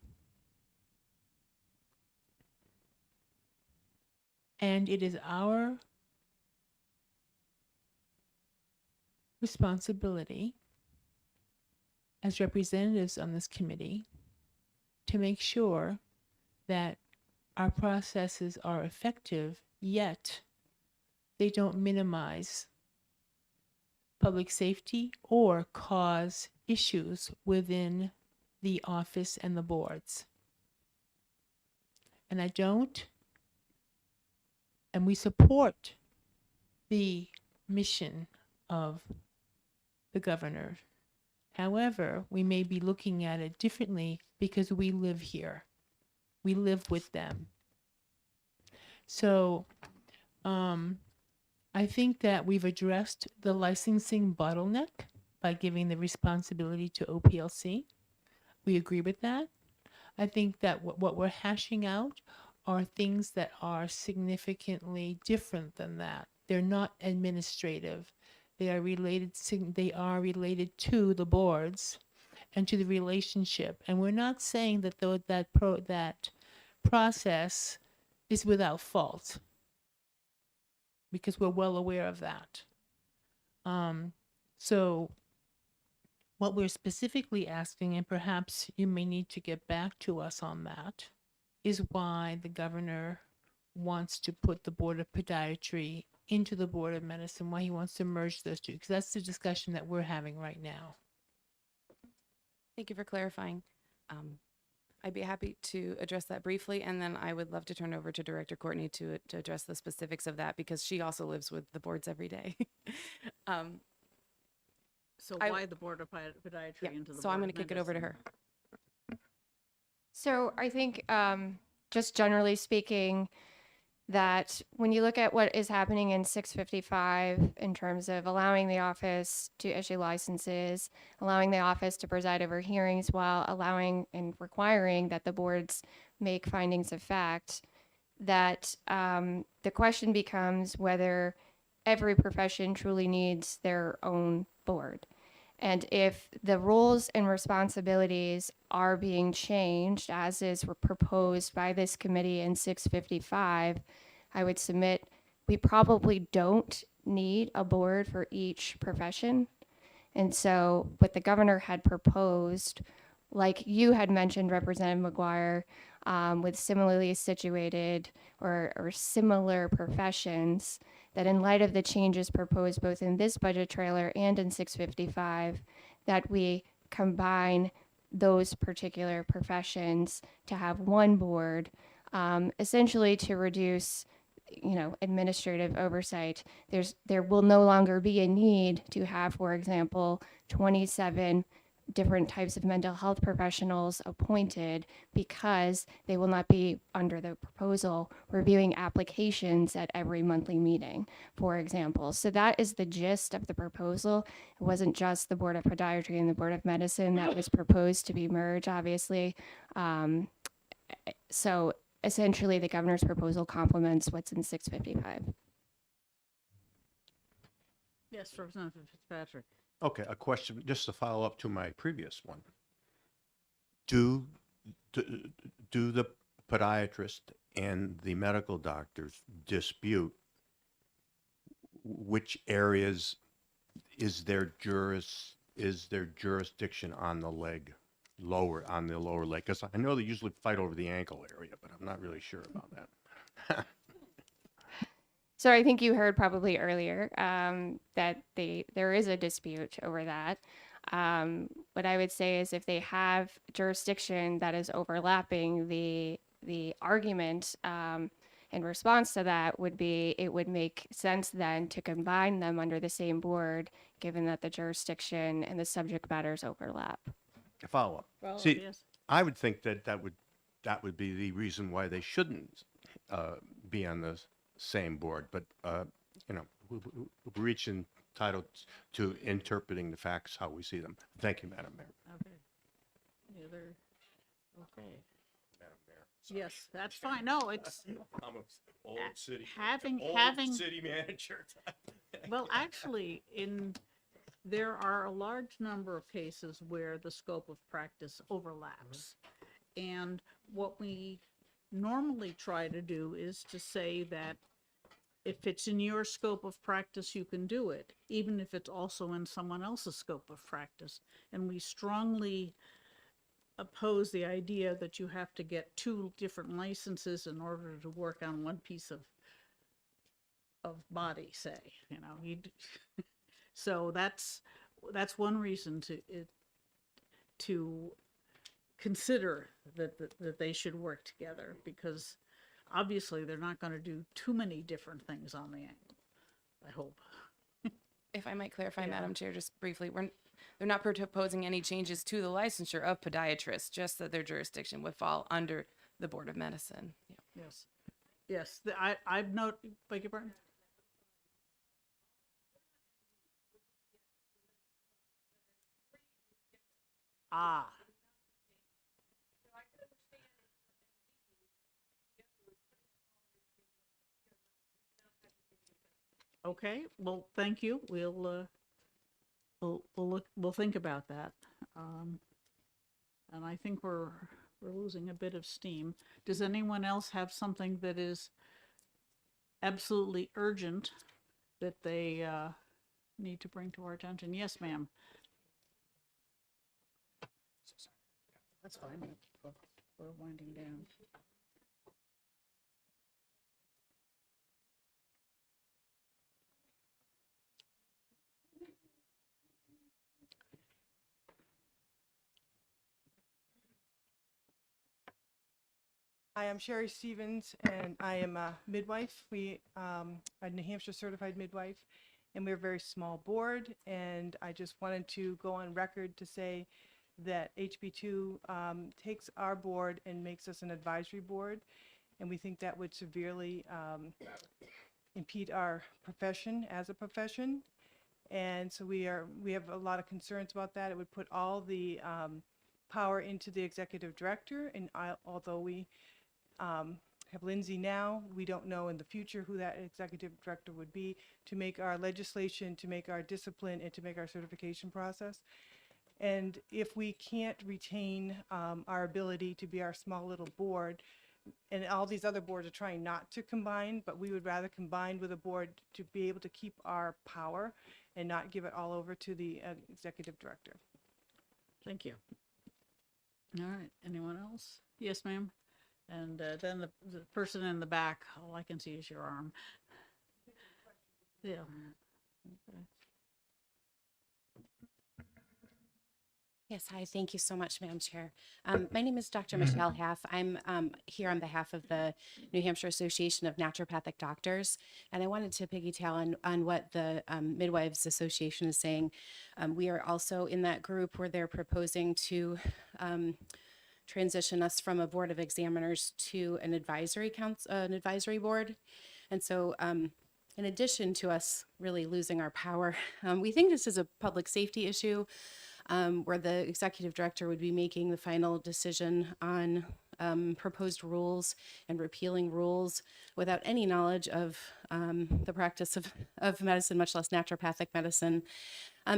And it is our responsibility as representatives on this committee to make sure that our processes are effective, yet they don't minimize public safety or cause issues within the office and the boards. And we support the mission of the governor. However, we may be looking at it differently because we live here. We live with them. So I think that we've addressed the licensing bottleneck by giving the responsibility to OPLC. We agree with that. I think that what we're hashing out are things that are significantly different than that. They're not administrative. They are related to the boards and to the relationship. And we're not saying that that process is without fault, because we're well aware of that. So what we're specifically asking, and perhaps you may need to get back to us on that, is why the governor wants to put the Board of Podiatry into the Board of Medicine, why he wants to merge those two, because that's the discussion that we're having right now. Thank you for clarifying. I'd be happy to address that briefly, and then I would love to turn over to Director Courtney to address the specifics of that, because she also lives with the boards every day. So I- why the Board of Podiatry Yeah, into the so I'm Board going to of kick it over to her. Medicine? So I think, just generally speaking, that when you look at what is happening in 655 in terms of allowing the office to issue licenses, allowing the office to preside over hearings while allowing and requiring that the boards make findings of fact, that the question becomes whether every profession truly needs their own board. And if the roles and responsibilities are being changed, as is proposed by this committee in 655, I would submit we probably don't need a board for each profession. And so what the governor had proposed, like you had mentioned, Representative McGuire, with similarly situated or similar professions, that in light of the changes proposed both in this budget trailer and in 655, that we combine those particular professions to have one board, essentially to reduce, administrative oversight. There will no longer be a need to have, for example, 27 different types of mental health professionals appointed, because they will not be, under the proposal, reviewing applications at every monthly meeting, for example. So that is the gist of the proposal. It wasn't just the Board of Podiatry and the Board of Medicine that was proposed to be merged, obviously. So essentially, the governor's proposal complements what's in 655. Yes, Representative Fitzpatrick. Okay, a question, just to follow up to my previous one. Do the podiatrist and the medical doctors dispute which areas is their jurisdiction on the lower leg? Because I know they usually fight over the ankle area, but I'm not really sure about that. So I think you heard probably earlier that there is a dispute over that. What I would say is, if they have jurisdiction that is overlapping, the argument in response to that would be, it would make sense then to combine them under the same board, given that the jurisdiction and the subject matters overlap. A follow-up. Follow-up, See, yes. I would think that would be the reason why they shouldn't be on the same board, but we're reaching entitled to interpreting the facts how we see them. Thank you, Madam Mayor. Okay. Any other? Okay. Yes, that's fine. No, it's I'm an old city, having city manager. well, actually, there are a large number of cases where the scope of practice overlaps. And what we normally try to do is to say that if it's in your scope of practice, you can do it, even if it's also in someone else's scope of practice. And we strongly oppose the idea that you have to get 2 different licenses in order to work on one piece of body, say, you know. So that's one reason to consider that they should work together, because obviously they're not going to do too many different things on the angle, I hope. If I might clarify, Yeah. Madam Chair, just briefly, they're not proposing any changes to the licensure of podiatrists, just that their jurisdiction would fall under the Board of Medicine. Yeah. Yes. Yes, I've beg your pardon? Ah. Okay, well, thank you. We'll think about that. And I think we're losing a bit of steam. Does anyone else have something that is absolutely urgent that they need to bring to our attention? Yes, ma'am. That's fine. We're winding down. Hi, I'm Sherry Stevens, and I am a midwife. I'm a New Hampshire certified midwife, and we're a very small board. And I just wanted to go on record to say that HB2 takes our board and makes us an advisory board, and we think that would severely impede our profession as a profession. And so we have a lot of concerns about that. It would put all the power into the executive director, and although we have Lindsay now, we don't know in the future who that executive director would be to make our legislation, to make our discipline, and to make our certification process. And if we can't retain our ability to be our small little board, and all these other boards are trying not to combine, but we would rather combine with a board to be able to keep our power and not give it all over to the executive director. Thank you. All right, anyone else? Yes, ma'am. And then the person in the back, all I can see is your arm. Yeah. Okay. Yes, hi. Thank you so much, Madam Chair. My name is Dr. Michelle Haff. I'm here on behalf of the New Hampshire Association of Naturopathic Doctors, and I wanted to piggytail on what the Midwives Association is saying. We are also in that group where they're proposing to transition us from a board of examiners to an advisory council, an advisory board, and so. In addition to us really losing our power, we think this is a public safety issue. Where the executive director would be making the final decision on proposed rules and repealing rules without any knowledge of the practice of medicine, much less naturopathic medicine.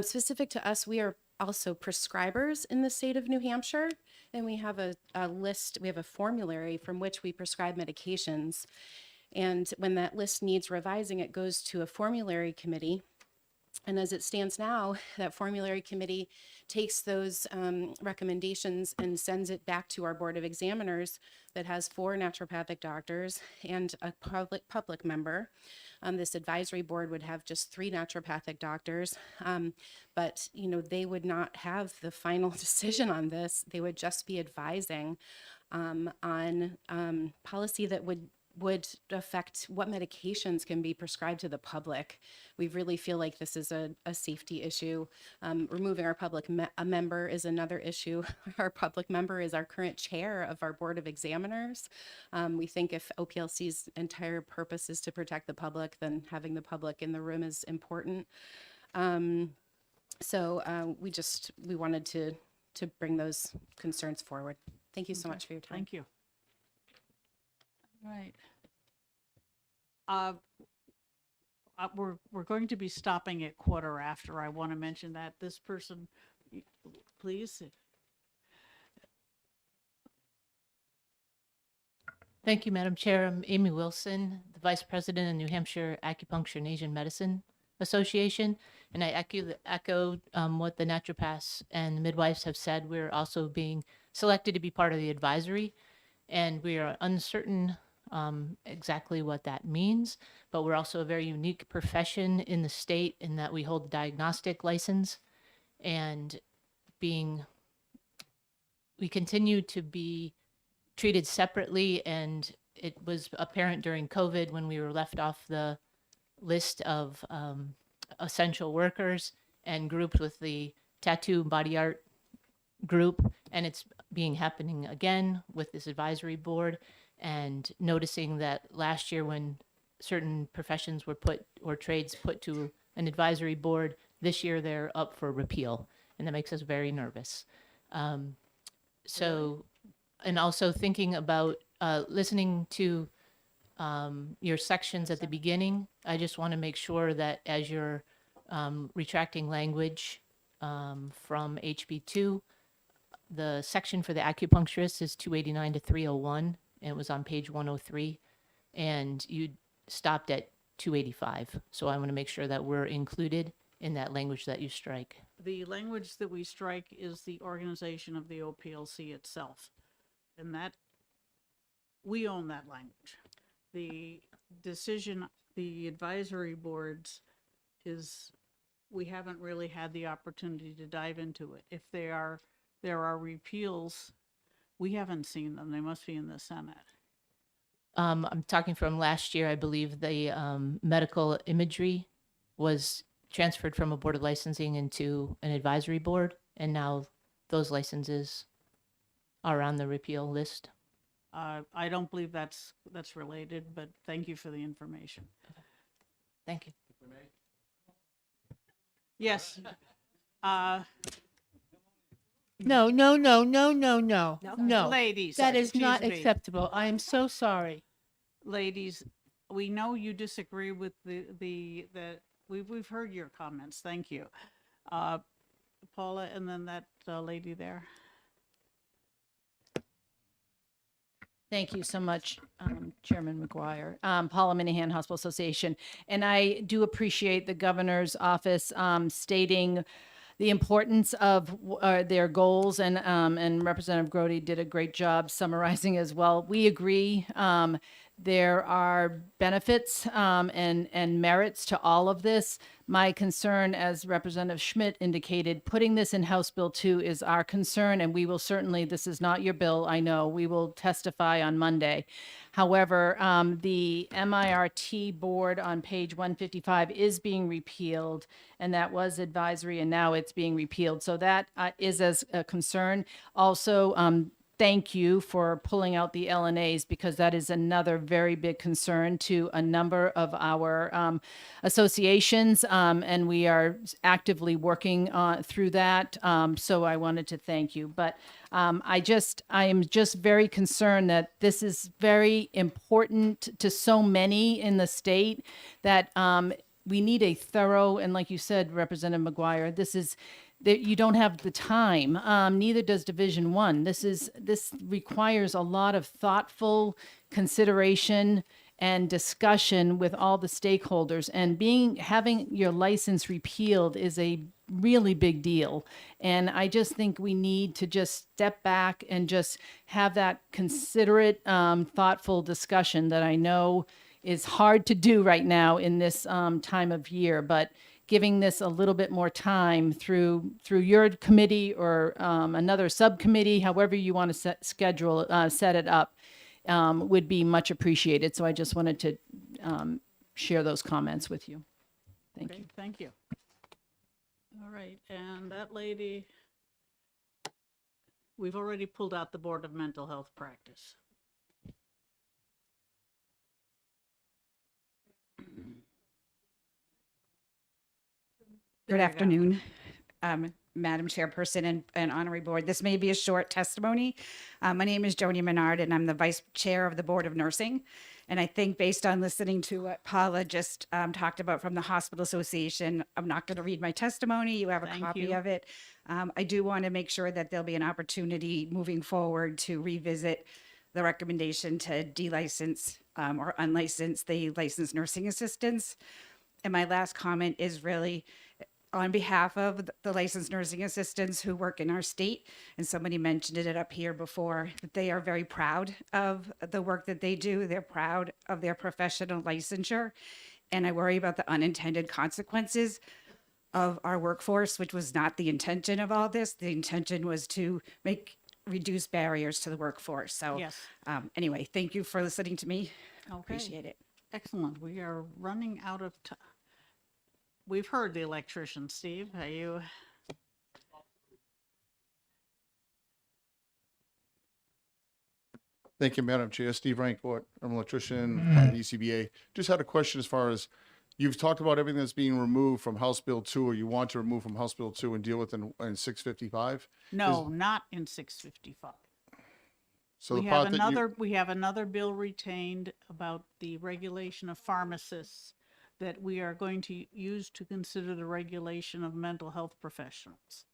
Specific to us, we are also prescribers in the state of New Hampshire, and we have a list, we have a formulary from which we prescribe medications. And when that list needs revising, it goes to a formulary committee. And as it stands now, that formulary committee takes those recommendations and sends it back to our board of examiners that has 4 naturopathic doctors and a public member. This advisory board would have just 3 naturopathic doctors, but they would not have the final decision on this. They would just be advising on policy that would affect what medications can be prescribed to the public. We really feel like this is a safety issue. Removing our public member is another issue. Our public member is our current chair of our board of examiners. We think if OPLC's entire purpose is to protect the public, then having the public in the room is important. We wanted to bring those concerns forward. Thank you so much for your time. Thank you. All right. We're going to be stopping at 1:15. I want to mention that this person, please. Thank you, Madam Chair. I'm Amy Wilson, the Vice President of New Hampshire Acupuncture and Asian Medicine Association, and I echo what the naturopaths and midwives have said. We're also being selected to be part of the advisory, and we are uncertain exactly what that means, but we're also a very unique profession in the state in that we hold a diagnostic license, and we continue to be treated separately, and it was apparent during COVID when we were left off the list of essential workers and grouped with the tattoo and body art group, and it's happening again with this advisory board, and noticing that last year when certain professions were trades put to an advisory board, this year they're up for repeal, and that makes us very nervous. And also thinking about listening to your sections at the beginning, I just want to make sure that as you're retracting language from HB2, the section for the acupuncturist is 289 to 301, and it was on page 103, and you stopped at 285. So I want to make sure that we're included in that language that you strike. The language that we strike is the organization of the OPLC itself. And that, we own that language. The decision, the advisory boards we haven't really had the opportunity to dive into it. If there are repeals, we haven't seen them. They must be in the Senate. I'm talking from last year. I believe the medical imagery was transferred from a board of licensing into an advisory board, and now those licenses are on the repeal list. I don't believe that's related, but thank you for the information. Thank you. Yes. No. Ladies. That is excuse not me. acceptable. I am so sorry. Ladies, we know you disagree with we've heard your comments. Thank you. Paula, and then that lady there. Thank you so much, Chairman McGuire. Paula Minahan, Hospital Association. And I do appreciate the governor's office stating the importance of their goals, and Representative Grody did a great job summarizing as well. We agree. There are benefits and merits to all of this. My concern, as Representative Schmidt indicated, putting this in House Bill 2 is our concern, and we will certainly, this is not your bill, I know, we will testify on Monday. However, the MIRT board on page 155 is being repealed, and that was advisory, and now it's being repealed. So that is as a concern. Also, thank you for pulling out the LNAs, because that is another very big concern to a number of our associations, and we are actively working through that. So I wanted to thank you. But I am just very concerned that this is very important to so many in the state, that we need a thorough, and like you said, Representative McGuire, that you don't have the time. Neither does Division 1. This requires a lot of thoughtful consideration and discussion with all the stakeholders. And having your license repealed is a really big deal. And I just think we need to just step back and just have that considerate, thoughtful discussion that I know is hard to do right now in this time of year, but giving this a little bit more time through your committee or another subcommittee, however you want to set it up, would be much appreciated. So I just wanted to share those comments with you. Thank you. Thank you. All right, and that lady, we've already pulled out the Board of Mental Health Practice. There you go. afternoon, Madam Chairperson and Honorary Board. This may be a short testimony. My name is Joni Menard, and I'm the Vice Chair of the Board of Nursing. And I think based on listening to what Paula just talked about from the Hospital Association, I'm not going to read my testimony. You have a Thank copy you. of it. I do want to make sure that there'll be an opportunity moving forward to revisit the recommendation to delicense or unlicense the licensed nursing assistants. And my last comment is really on behalf of the licensed nursing assistants who work in our state. And somebody mentioned it up here before, that they are very proud of the work that they do. They're proud of their professional licensure. And I worry about the unintended consequences of our workforce, which was not the intention of all this. The intention was to reduce barriers to the workforce. So Yes. Anyway, thank you for listening to me. Okay. Appreciate it. Excellent. We are running out of time. We've heard the electrician, Steve. Are you? Thank you, Madam Chair. Steve Rankfort, I'm an electrician at the ECBA. Just had a question as far as, you've talked about everything that's being removed from House Bill 2, or you want to remove from House Bill 2 and deal with in 655? No, not in 655. So we the have part that you, another, we have another bill retained about the regulation of pharmacists that we are going to use to consider the regulation of mental health professionals.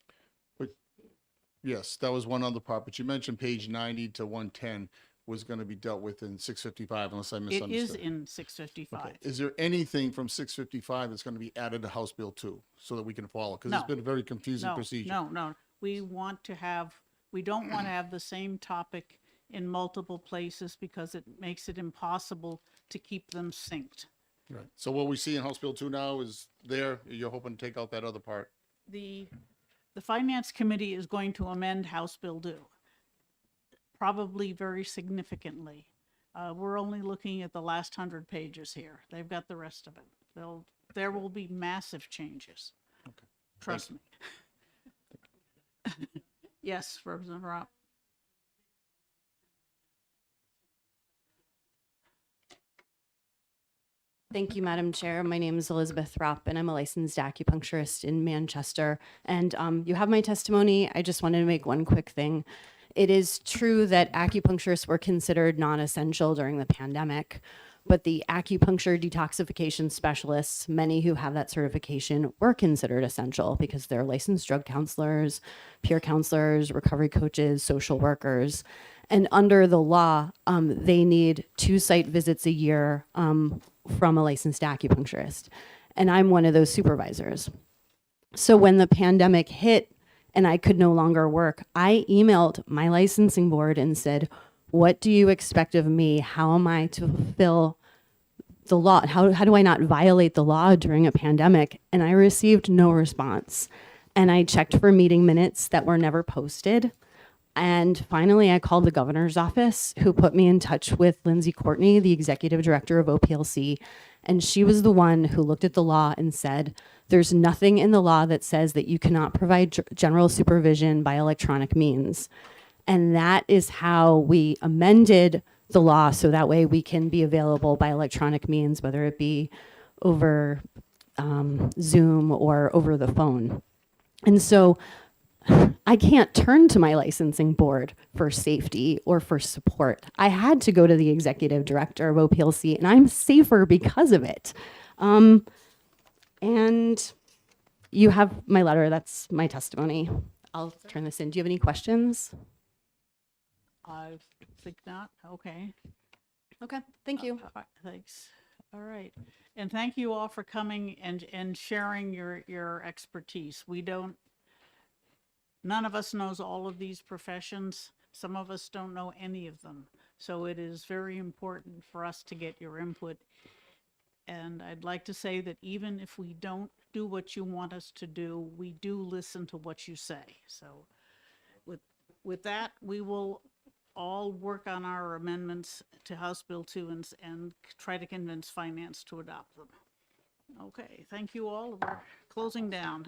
yes, that was one other part, but you mentioned page 90 to 110 was going to be dealt with in 655, unless I It misunderstood. is in 655. Okay. Is there anything from 655 that's going to be added to House Bill 2 so that we can follow? Because it's No. been a very confusing No, procedure. no. We want to have, we don't want to have the same topic in multiple places because it makes it impossible to keep them synced. Right. So what we see in House Bill 2 now is there, you're hoping to take out that other part. The Finance Committee is going to amend House Bill 2, probably very significantly. We're only looking at the last 100 pages here. They've got the rest of it. There will be massive changes. Okay. Trust me. Yes, Representative Ropp. Thank you, Madam Chair. My name is Elizabeth Ropp, and I'm a licensed acupuncturist in Manchester. And you have my testimony. I just wanted to make one quick thing. It is true that acupuncturists were considered non-essential during the pandemic, but the acupuncture detoxification specialists, many who have that certification, were considered essential because they're licensed drug counselors, peer counselors, recovery coaches, social workers. And under the law, they need 2 site visits a year from a licensed acupuncturist. And I'm one of those supervisors. So when the pandemic hit and I could no longer work, I emailed my licensing board and said, what do you expect of me? How am I to fulfill the law? How do I not violate the law during a pandemic? And I received no response. And I checked for meeting minutes that were never posted. And finally, I called the governor's office, who put me in touch with Lindsay Courtney, the executive director of OPLC. And she was the one who looked at the law and said, there's nothing in the law that says that you cannot provide general supervision by electronic means. And that is how we amended the law so that way we can be available by electronic means, whether it be over Zoom or over the phone. And so I can't turn to my licensing board for safety or for support. I had to go to the executive director of OPLC, and I'm safer because of it. And you have my letter. That's my testimony. I'll turn this in. Do you have any questions? I think not. Okay. Okay, thank you. Thanks. All right. And thank you all for coming and sharing your expertise. None of us knows all of these professions. Some of us don't know any of them. So it is very important for us to get your input. And I'd like to say that even if we don't do what you want us to do, we do listen to what you say. So with that, we will all work on our amendments to House Bill 2 and try to convince Finance to adopt them. Okay, thank you all. We're closing down.